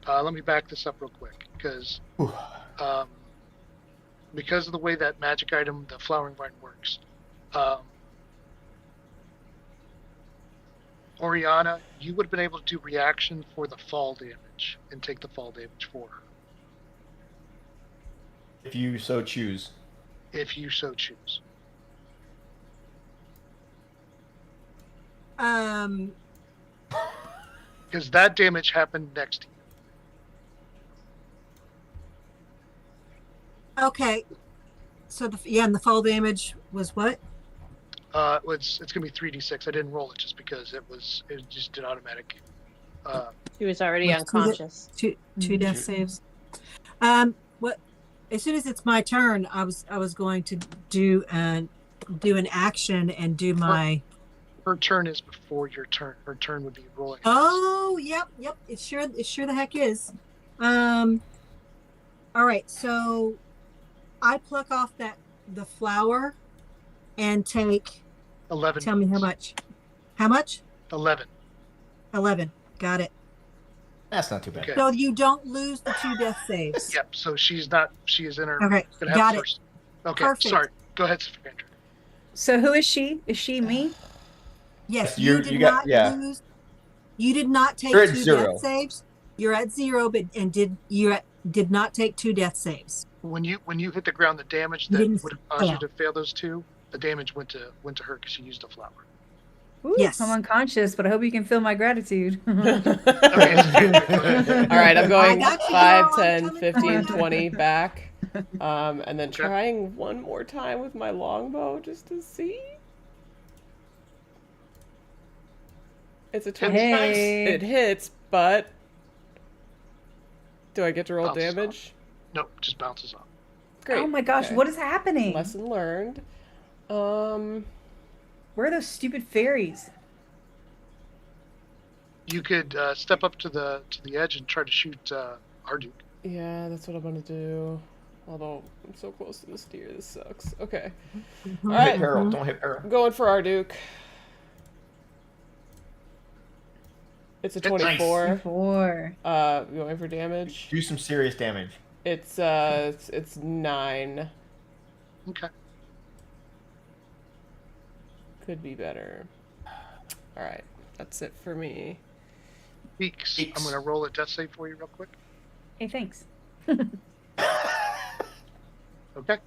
Let me back this up real quick because of the way that magic item, the flowering vine, works. Oriana, you would have been able to do reaction for the fall damage and take the fall damage for her if you so choose. if you so choose. Because that damage happened next to you. Okay. So and the fall damage was what? It's gonna be 3d6. I didn't roll it just because it just did automatic. She was already With unconscious. Two death saves. What? As soon as it's my turn, I was going to do an action and do my. Her turn is before your turn. Her turn would be rolling. Oh, yep. It sure the heck is. All right, so I pluck off the flower and take 11. Tell me how much. How much? 11. 11. Got it. That's not too bad. Okay. So you don't lose the 2 death saves. Yep. So she is in her. Okay, Gonna have got it. first. Okay. Perfect. Sorry. Go ahead, Sandra. So who is she? Is she me? Yes, You you did got- not yeah. lose. You did not take You're at 2 0. death saves. You're at 0, but did not take 2 death saves. When you hit the ground, the damage You that didn't would have caused you fail. to fail those 2, the damage went to her because she used a flower. Ooh, Yes. I'm unconscious, but I hope you can feel my gratitude. Okay. All right, I'm going got you, 5, girl. I'm 10, coming 15, for you. 20 back. And then Okay. trying one more time with my longbow just to see. It's a 20. Hey. It hits, but do I get to roll Bounces off. damage? Nope, just bounces off. Great. Oh my gosh, okay. what is happening? Lesson learned. Where are those stupid fairies? You could step up to the edge and try to shoot Arduke. Yeah, that's what I'm gonna do. Although I'm so close to this deer, this sucks. Okay. Don't All hit right, Peril. Don't hit Peril. I'm going for Arduke. It's a 24. 4. Going for damage. Do some serious damage. It's 9. Okay. Could be better. All right, that's it for me. Peaks. Peaks. I'm gonna roll a death save for you real quick. Hey, thanks. Okay.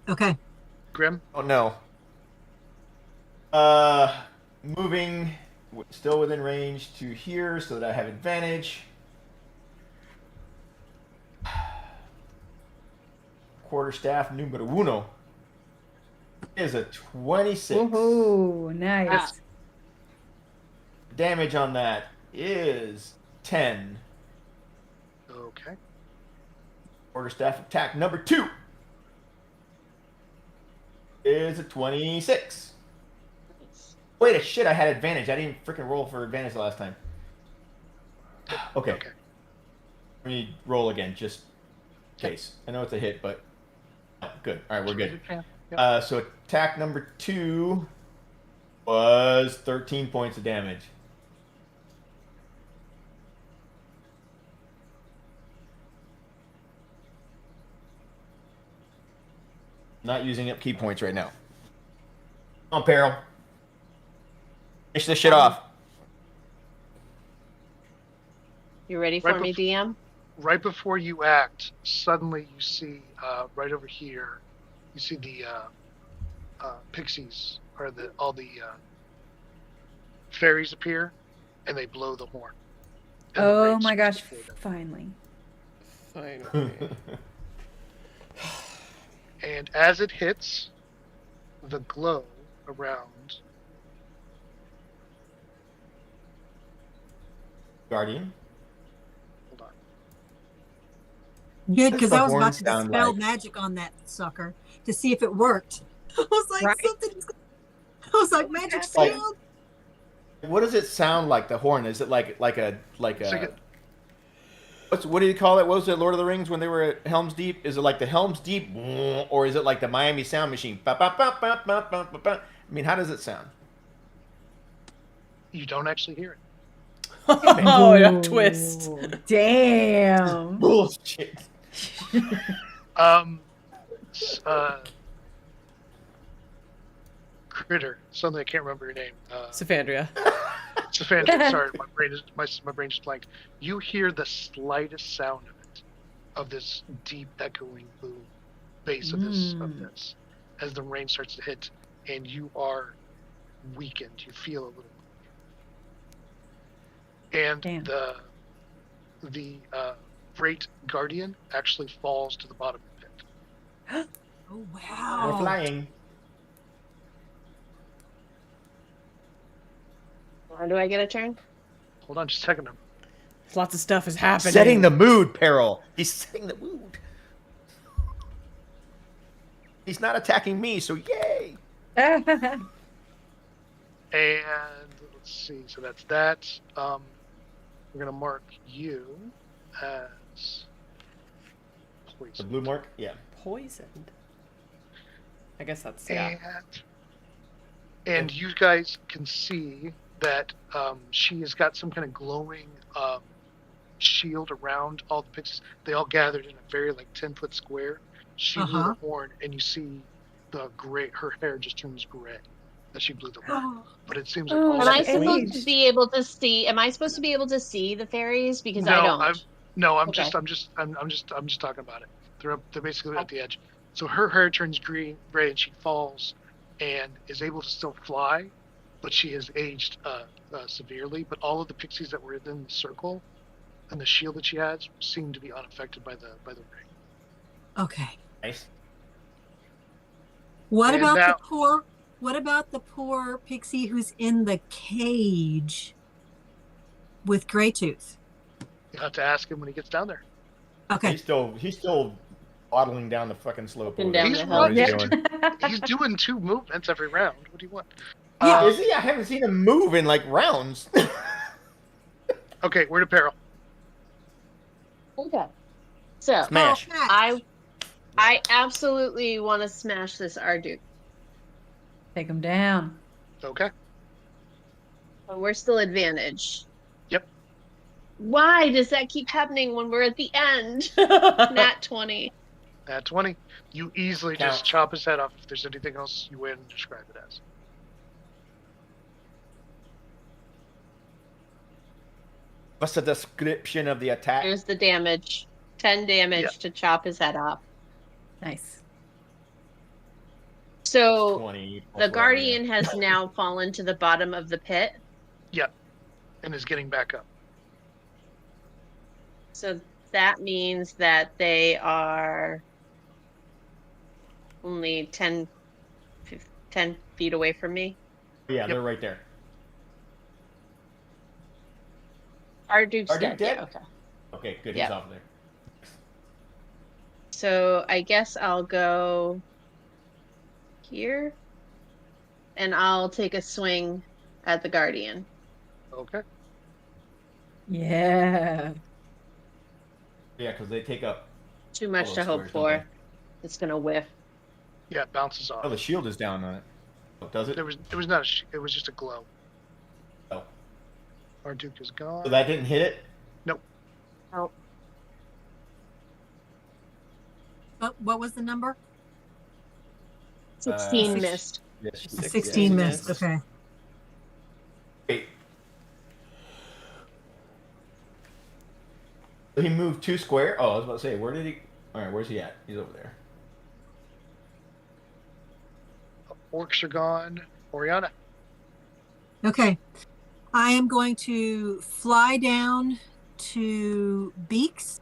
Okay. Grim. Oh no. Moving still within range to here so that I have advantage. Quarterstaff numero uno is a 26. Woohoo, nice. Ah. Damage on that is 10. Okay. Quarterstaff attack number 2 is a 26. Wait a shit, I had advantage. I didn't freaking roll for advantage the last time. Okay. Okay. Let me roll again, just in case. I know it's a hit, but oh, good. All right, we're good. Yeah. So attack number 2 was 13 points of damage. Not using up key points right now. Come on, Peril. Finish this shit off. You ready for Right me, DM? Right before you act, suddenly you see right over here, you see the pixies or all the fairies appear, and they blow the horn. And the Oh rain my starts gosh, to pour down. finally. Finally. And as it hits, the glow around Guardian. hold on. Good, What's because the I was horn about to sound dispel like? magic on that sucker to see if it worked. I was like, Right. something's. I was like, magic Like- sound. What does it sound like? The horn? Is it like a It's like what do you call it? What was it, Lord of the Rings when they were at Helm's Deep? Is it like the Helm's Deep, or is it like the Miami Sound Machine? Ba, ba, ba, ba, ba, ba, ba, ba. I mean, how does it sound? you don't actually hear it. Oh, yeah, Ooh, twist. Damn. Bullshit. Critter, something I can't remember your name. Saphandria. Stefan, sorry, my brain just blanked. You hear the slightest sound of it, of this deep echoing boom, bass of this, as the rain starts to hit, and you are weakened. You feel a little. And Damn. the Great Guardian actually falls to the bottom of the pit. Oh We're wow. flying. Or do I get a turn? Hold on just a second. Lots of stuff is happening. Setting the mood, Peril. He's setting the mood. He's not attacking me, so yay! And let's see. So that's that. We're gonna mark you as The poison. blue mark? Yeah. Poisoned. I guess that's, yeah. And you guys can see that she has got some kind of glowing shield around all the pixies. They all gathered in a very 10-foot square. She blew the horn, and you see the gray. Her hair just turns gray as she blew the horn. But it seems like all Am I That's supposed to aged. be able to see? Am I supposed to be able to see the fairies? Because I don't. I'm Okay. just talking about it. They're basically at the edge. So her hair turns gray, and she falls, and is able to still fly, but she has aged severely. But all of the pixies that were in the circle, and the shield that she has, seem to be unaffected by the ring. Okay. Nice. What And about now- the poor pixie who's in the cage with Greytooth? You have to ask him when he gets down there. Okay. He's still waddling down the fucking slope. Walking over down there. He's the hill. What he's Yeah. doing. He's doing 2 movements every round. What do you want? Yeah. Is he? I haven't seen him move in rounds. Okay, we're to peril. Okay. So Smash. I absolutely want to smash this Arduke. Take him down. Okay. But we're still advantaged. Yep. Why does that keep happening when we're at the end? Nat 20. At 20, you easily Count. just chop his head off. If there's anything else you wouldn't describe it as. What's the description of the attack? Here's the damage. 10 damage Yeah. to chop his head off. Nice. So 20. the Guardian has now fallen to the bottom of the pit. And is getting back up. So that means that they are only 10 feet away from me. Yeah, they're right there. Arduke's Arduke dead. dead? Yeah, okay. Okay, good. Yeah. He's off there. So I guess I'll go here. And I'll take a swing at the Guardian. Okay. Yeah. Yeah, because they take up. Too much all to those hope squares, for. don't It's gonna whiff. Yeah, it bounces they? off. Oh, the shield is down on it. Oh, does it? It was not it was just a glow. Oh. Our Duke is gone. So that didn't hit it? Oh, What was the number? 16 six- missed. Yes. 16 missed. missed. Okay. Wait. So he moved 2 square? Oh, I was about to say, where did he... Alright, where's he at? He's over there. Orcs are gone. Oriana. Okay. I am going to fly down to Beaks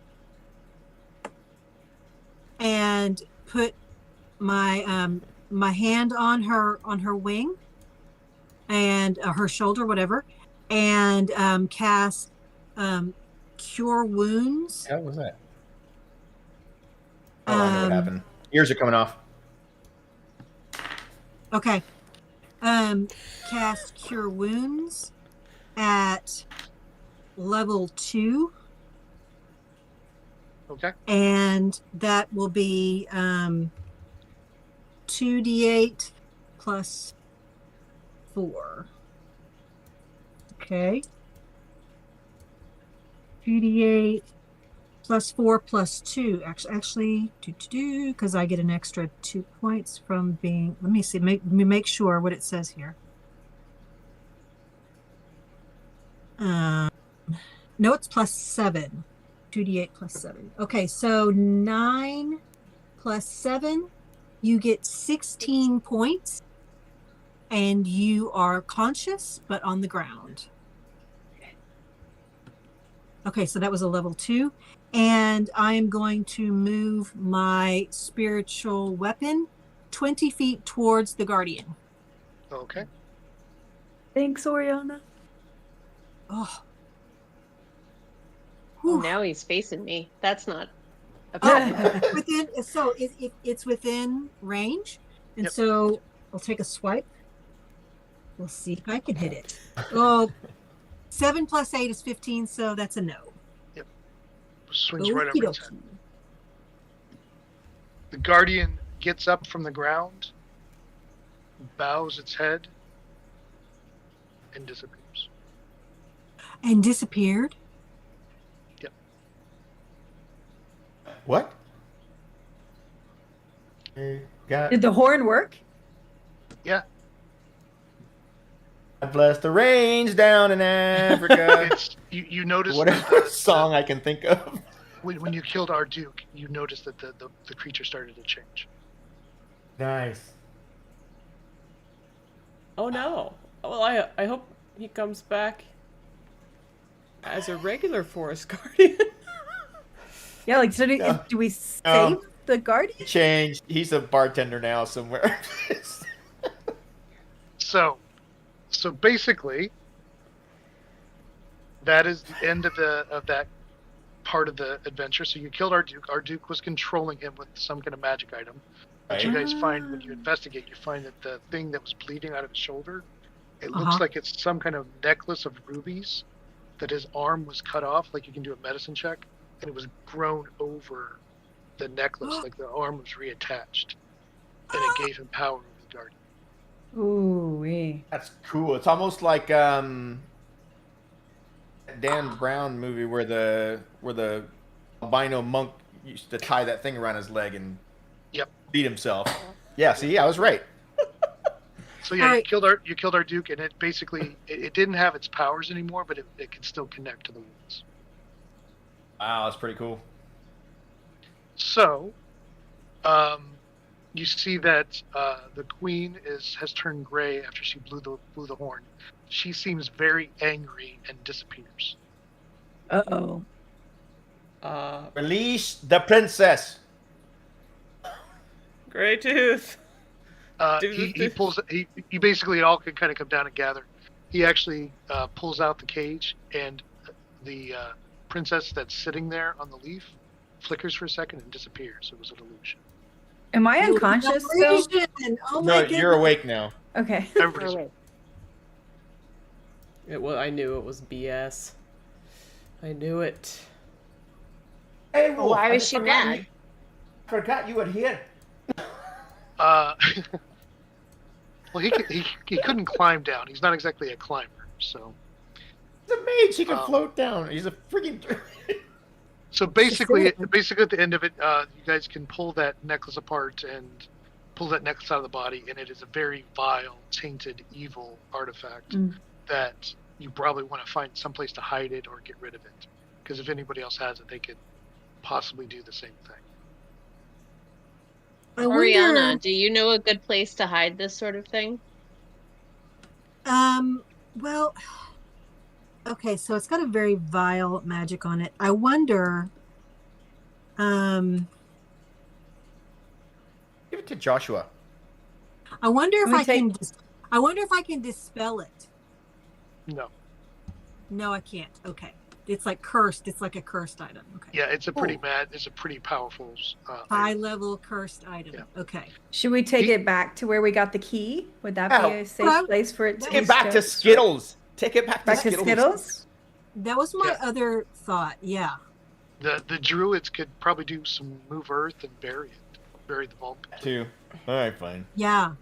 and put my my hand on her wing and her shoulder, whatever, and cast Cure Wounds. How was that? Oh, I know what Um, happened. Ears are coming off. Okay. Cast Cure Wounds at level 2, Okay. and that will be 2d8 plus 4. Okay. 2d8 plus 4 plus 2. Actually, because I get an extra 2 points from being. Let me see. Let me make sure what it says here. No, it's plus 7. 2d8 plus 7. Okay, so 9 plus 7, you get 16 points. and you are conscious but on the ground. Okay, so that was a level 2. And I am going to move my spiritual weapon 20 feet towards the guardian. Okay. Thanks, Oriana. Oh. Oh, Whew. now he's facing me. That's not a problem. So it's within range. And Yep. so I'll take a swipe. We'll see if I can hit it. Oh, 7 plus 8 is 15, so that's a no. Swings right over its head. Okey-dokey. The guardian gets up from the ground, bows its head, and disappears. And disappeared? What? Did the horn work? Yeah. God bless the rains down in Africa. It's you notice Whatever song I can think of. when you killed our Duke, you noticed that the creature started to change. Nice. Oh no. Well, I hope he comes back as a regular forest guardian. Yeah, like, so do we save the guardian? Changed. He's a bartender now somewhere. So basically, that is the end of that part of the adventure. So you killed our Duke. Our Duke was controlling him with some kind of magic item. But you guys find, when you investigate, you find that the thing that was bleeding out of his shoulder, it looks like it's some kind of necklace of rubies, that his arm was cut off, like you can do a medicine check, and it was grown over the necklace, like the arm was reattached, and it gave him power over the guardian. Ooh-wee. That's cool. It's almost like Dan Brown movie where the albino monk used to tie that thing around his leg and beat himself. Yeah, see, I was right. So yeah, you killed our Duke, and it basically it didn't have its powers anymore, but it could still connect to the wounds. Wow, that's pretty cool. So, you see that the queen has turned gray after she blew the horn. She seems very angry and disappears. Uh-oh. Release the princess. Grey Tooth. He basically all can kind of come down and gather. He actually pulls out the cage, and the princess that's sitting there on the leaf flickers for a second and disappears. It was an illusion. Am I unconscious still? Oh No, my goodness. you're awake now. Okay. Everybody's I knew it was BS. I knew it. Hey, Wolf, Why I was she mad? Forgot you were here. well, he couldn't climb down. He's not exactly a climber, so. He's a mage. He can float down. He's a freaking. So basically at the end of it, you guys can pull that necklace apart and pull that necklace out of the body, and it is a very vile, tainted, evil artifact that you probably want to find someplace to hide it or get rid of it. Because if anybody else has it, they could possibly do the same thing. Oriana, do you know a good place to hide this sort of thing? Well, okay, so it's got a very vile magic on it. I wonder, Give it to Joshua. I wonder if I can dispel it. No. No, I can't. Okay. It's like cursed. It's like a cursed item. Okay. Yeah, it's a pretty it's a pretty powerful high item. level cursed item. Yeah. Okay. Should we take it back to where we got the key? Would that be a safe place for it to Take it back to Skittles. Take it back to Skittles. That was my other thought. Yeah. The druids could probably do some move earth and bury the vault. Too. All right, fine. Yeah.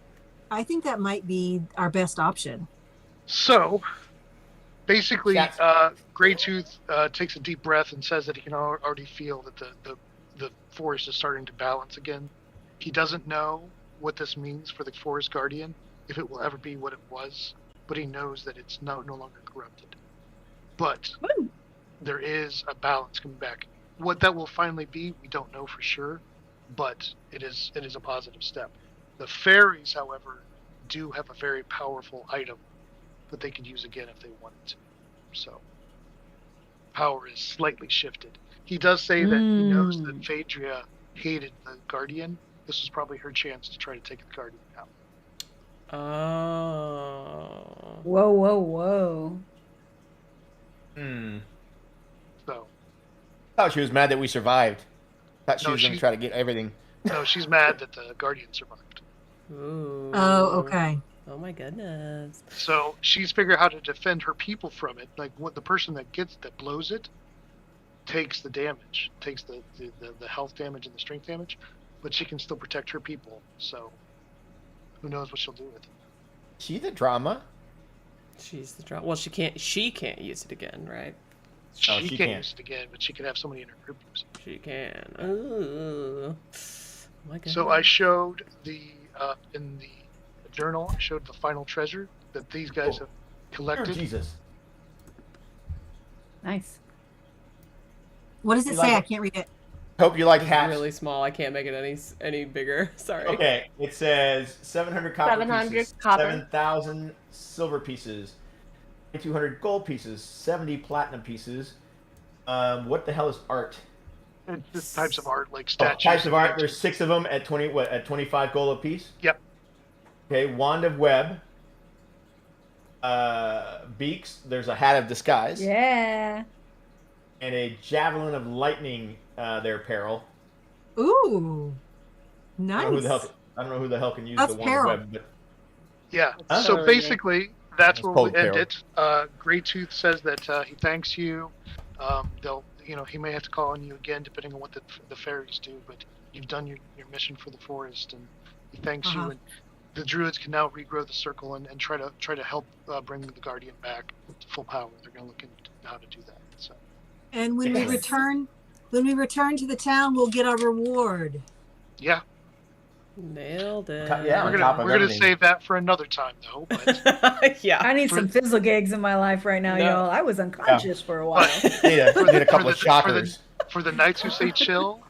I think that might be our best option. So, basically, Greytooth takes a deep breath and says that he can already feel that the forest is starting to balance again. He doesn't know what this means for the forest guardian, if it will ever be what it was, but he knows that it's no longer corrupted. But there is a balance coming back. What that will finally be, we don't know for sure, but it is a positive step. The fairies, however, do have a very powerful item that they could use again if they wanted to. So power is slightly shifted. He does say that he knows that Phaedria hated the Guardian. This was probably her chance to try to take the Guardian out. Oh. Whoa, whoa, whoa. So I thought she was mad that we survived. Thought she No, was going to she- try to get everything. no, she's mad that the Guardian survived. Ooh. Oh, okay. Oh my goodness. So she's figured out how to defend her people from it. Like what the person that blows it takes the damage, takes the health damage and the strength damage, but she can still protect her people. So who knows what she'll do with it? She the drama. She's the drop. Well, she can't use it again, right? She, Oh, she can't can't. use it again, but she can have somebody in her group use it. She can. Ooh. Oh my goodness. So I showed in the journal, I showed the final treasure that these guys have Oh, collected. Jesus. Nice. What does it You say? like I it? can't read it. Hope you like It's hats. really small. I can't make it any bigger. Sorry. Okay, it says 700 copper 700 pieces, copper. 7,000 silver pieces, 200 gold pieces, 70 platinum pieces. What the hell is art? And just types of art like Oh, statues. types of and art. There's 6 of them at 25 gold a piece. Yep. Okay, wand of web. Beaks. There's a hat of disguise. Yeah. And a javelin of lightning. Their peril. Ooh, nice. I don't know who the hell can use That's the wand peril. of web, but Yeah. Huh? So Totally. basically, that's It's where cold we end peril. it. Greytooth says that he thanks you. He may have to call on you again depending on what the fairies do, but you've done your mission for the forest, and he thanks you. Uh-huh. And the druids can now regrow the circle and try to help bring the guardian back to full power. They're going to look into how to do that. So And when Yes. we return to the town, we'll get our reward. yeah, Nailed it. Yeah, we're on top gonna of we're gonna everything. save that for another time though. But Yeah. I need some fizzle gigs in my life right now, No. y'all. I was unconscious for a while. need a couple of for shockers. for the knights who say chill,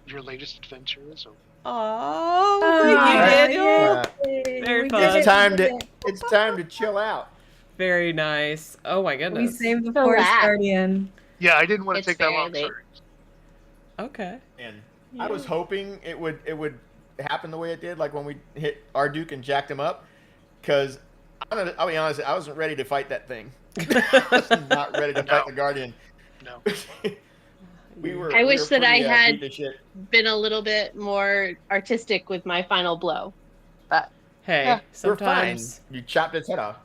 your latest adventure is over. Oh, thank you, Oh, Daniel. yeah. Very We fun. did it, It's time we to did it. it's time to chill out. Very nice. Oh my We goodness. saved the So forest that- guardian. Yeah, I didn't want to It's take that very long. late. Sorry. Okay. And I was hoping it would happen the way it did, like when we hit Arduke and jacked him up, because I'll be honest, I wasn't ready to fight that thing. I was not ready to fight No. the Guardian. No. we were. I we wish were that I pretty, had- beat to shit. Been a little bit more artistic with my final blow, but Hey, Yeah. We're fine. sometimes You chopped its head off.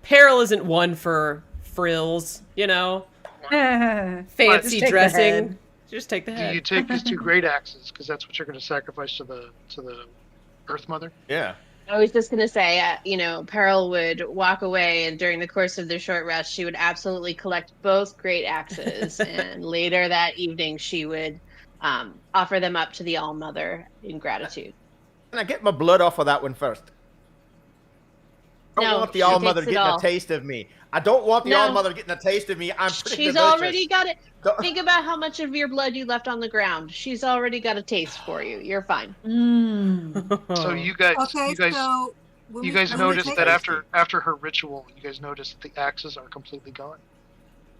peril isn't one for frills, you know? Fancy Just take the dressing. head. Just take the Do head. you take these two great axes because that's what you're going to sacrifice to the Earth Mother? Yeah. I was just gonna say, Peril would walk away, and during the course of their short rest, she would absolutely collect both great axes, and later that evening, she would offer them up to the All Mother in gratitude. Can I get my blood off of that one first? I don't No, want the she All takes Mother it getting all. a taste of me. I don't want the No. All Mother getting a taste of me. I'm pretty She's delicious. already got it. Don't- Think about how much of your blood you left on the ground. She's already got a taste for you. You're fine. So you guys, Okay, so when you we- guys when we noticed take- that after her ritual, you guys noticed that the axes are completely gone.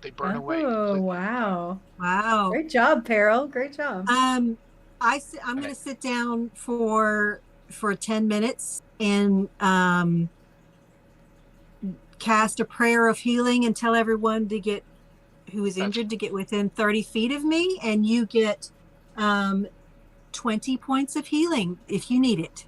They burn away. Oh, completely. wow. Wow. Great job, Peril. Great job. I'm going to sit down for 10 minutes and cast a prayer of healing and tell everyone who is injured to get within 30 feet of me, and you get 20 points of healing if you need it.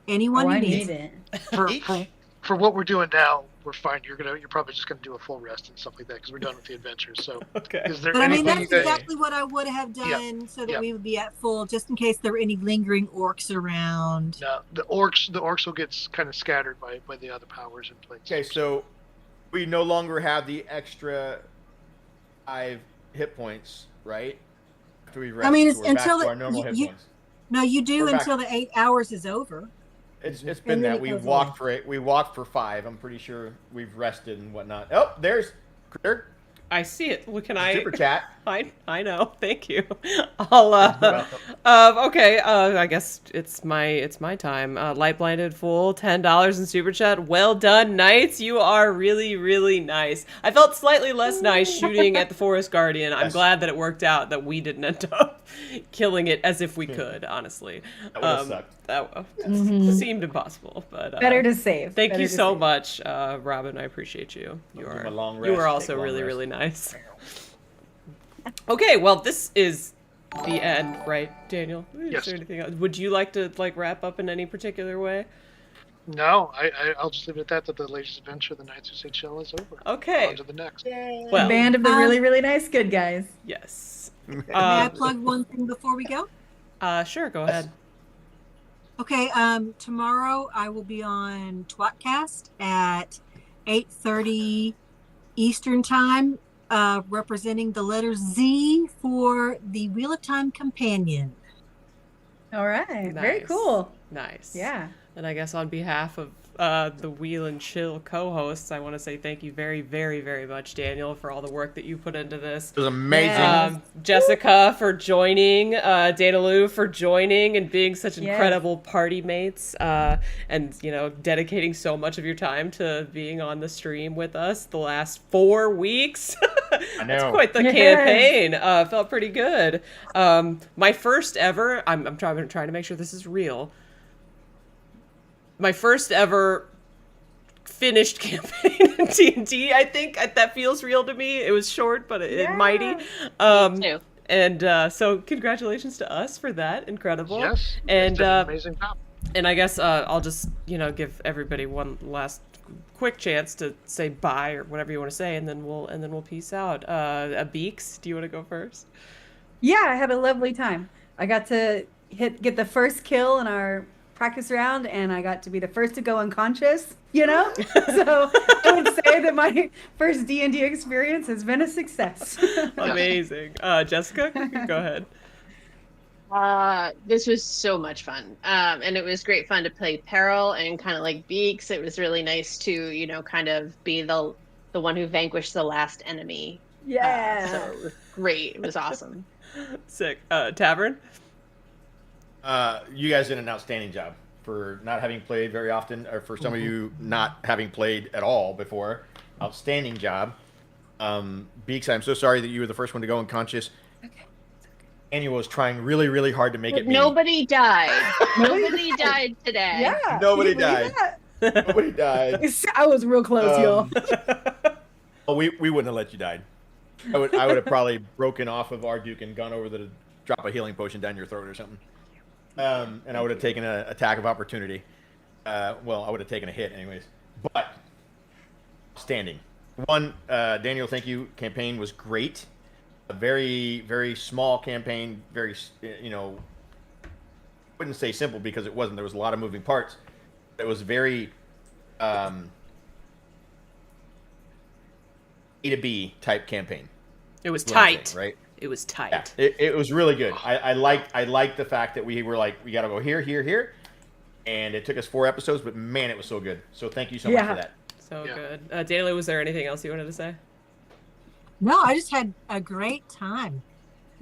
Anyone Oh, who I needs need it. it. For what we're doing now, we're fine. You're probably just gonna do a full rest and stuff like that because we're done with the adventures. So Okay. is there But I mean, anything that's you guys? exactly what I would have done so that Yeah. we would be at full, just in case there were any lingering orcs around. No, the orcs will get kind of scattered by the other powers in place. Okay, so we no longer have the extra 5 hit points, right? After we rest, I mean, so it's we're back until to it- our normal hit you- points. No, you do We're back. until the 8 hours is over. It's been then that it we goes walked for 8. We walked for 5. I'm pretty sure we've rested and whatnot. Oh, there's Critter. I see it. Well, can I? Super chat. I know. Thank you. I'll. Okay. I guess it's my time. Light blinded fool. $10 in super chat. Well done, knights. You are really really nice. I felt slightly less nice shooting at the forest guardian. I'm glad that it worked out that we didn't end up killing it as if we could. Honestly, That would have sucked. that seemed impossible. But Better to save. thank Better you to so save. much, Robin. I appreciate you. You I'll give are a long you rest. are Take also a long really rest. really nice. Okay, well, this is the end, right, Daniel? Yes. Is there anything else? Would you like to wrap up in any particular way? No, I'll just leave it at that the latest adventure, The Knights Who Say Chill, is over. Okay. On to the next. Well, Band of the really, really nice good guys. yes. May I plug one thing before we go? Sure, go ahead. Okay, tomorrow I will be on Twatcast at 8:30 Eastern Time, representing the letter Z for the Wheel of Time Companion. All right. Very Nice. cool. Nice. Yeah. And I guess on behalf of the Wheel and Chill co-hosts, I want to say thank you very, very, very much, Daniel, for all the work that you put into this. It was amazing. Yeah. Jessica for joining, Dana Lou for joining and being such Yes. incredible party mates, and dedicating so much of your time to being on the stream with us the last 4 weeks. I That's know. quite the Yes. campaign. Felt pretty good. My first ever. I'm trying to make sure this is real. My first ever finished campaign in D&D, I think. That feels real to me. It was short, but it mighty. Too. And so congratulations to us for that. Incredible. Yes. And did an amazing job. and I guess I'll just, give everybody one last quick chance to say bye or whatever you want to say, and then we'll peace out. Beaks, do you want to go first? Yeah, I had a lovely time. I got to get the first kill in our practice round, and I got to be the first to go unconscious, So I would say that my first D&D experience has been a success. Amazing. Jessica, go ahead. This was so much fun. And it was great fun to play Peril and kind of like Beaks. It was really nice to, kind of be the one who vanquished the last enemy. Yeah. So it was great. It was awesome. Sick. Tavern? You guys did an outstanding job for not having played very often, or for some of you not having played at all before. Outstanding job. Beaks, I'm so sorry that you were the first one to go unconscious. Annie was trying really, really hard to make But it me. nobody died. Nobody died today. Yeah. Nobody Can you believe died. that? Nobody died. I was real close, y'all. Oh, we wouldn't have let you die. I would have probably broken off of our Duke and gone over to drop a healing potion down your throat or something. And I would have taken an attack of opportunity. Well, I would have taken a hit anyways. But standing. One, Daniel, thank you. Campaign was great. A very, very small campaign. Very, wouldn't say simple because it wasn't. There was a lot of moving parts. It was very A to B type campaign. It was is what I'm tight. saying, right? It was tight. Yeah, it was really good. I liked the fact that we were like, we got to go here, here, here. And it took us 4 episodes, but man, it was so good. So thank you so much for that. So Yeah. good. Dana, was there anything else you wanted to say? No, I just had a great time.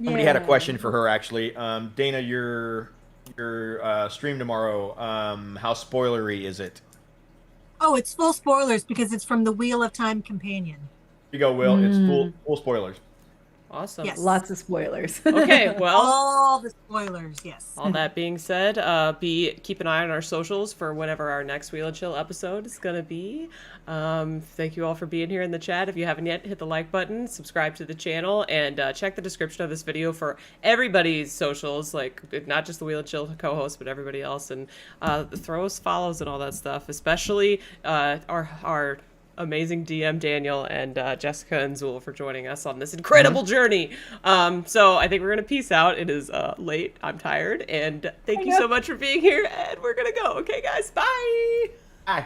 Somebody had a question for her, actually. Dana, your stream tomorrow, how spoilery is it? Oh, it's full spoilers because it's from the Wheel of Time Companion. Here you go, Will. It's full spoilers. Awesome. Yes. Lots of spoilers. Okay, well, All the spoilers, yes. all that being said, keep an eye on our socials for whenever our next Wheel and Chill episode is going to be. Thank you all for being here in the chat. If you haven't yet, hit the like button, subscribe to the channel, and check the description of this video for everybody's socials, like not just the Wheel and Chill co-host, but everybody else, and throw us follows and all that stuff, especially our amazing DM Daniel and Jessica and Zool for joining us on this incredible journey. So I think we're gonna peace out. It is late. I'm tired, and thank you so much for being here. And we're gonna go. Okay, guys. Bye. Hi.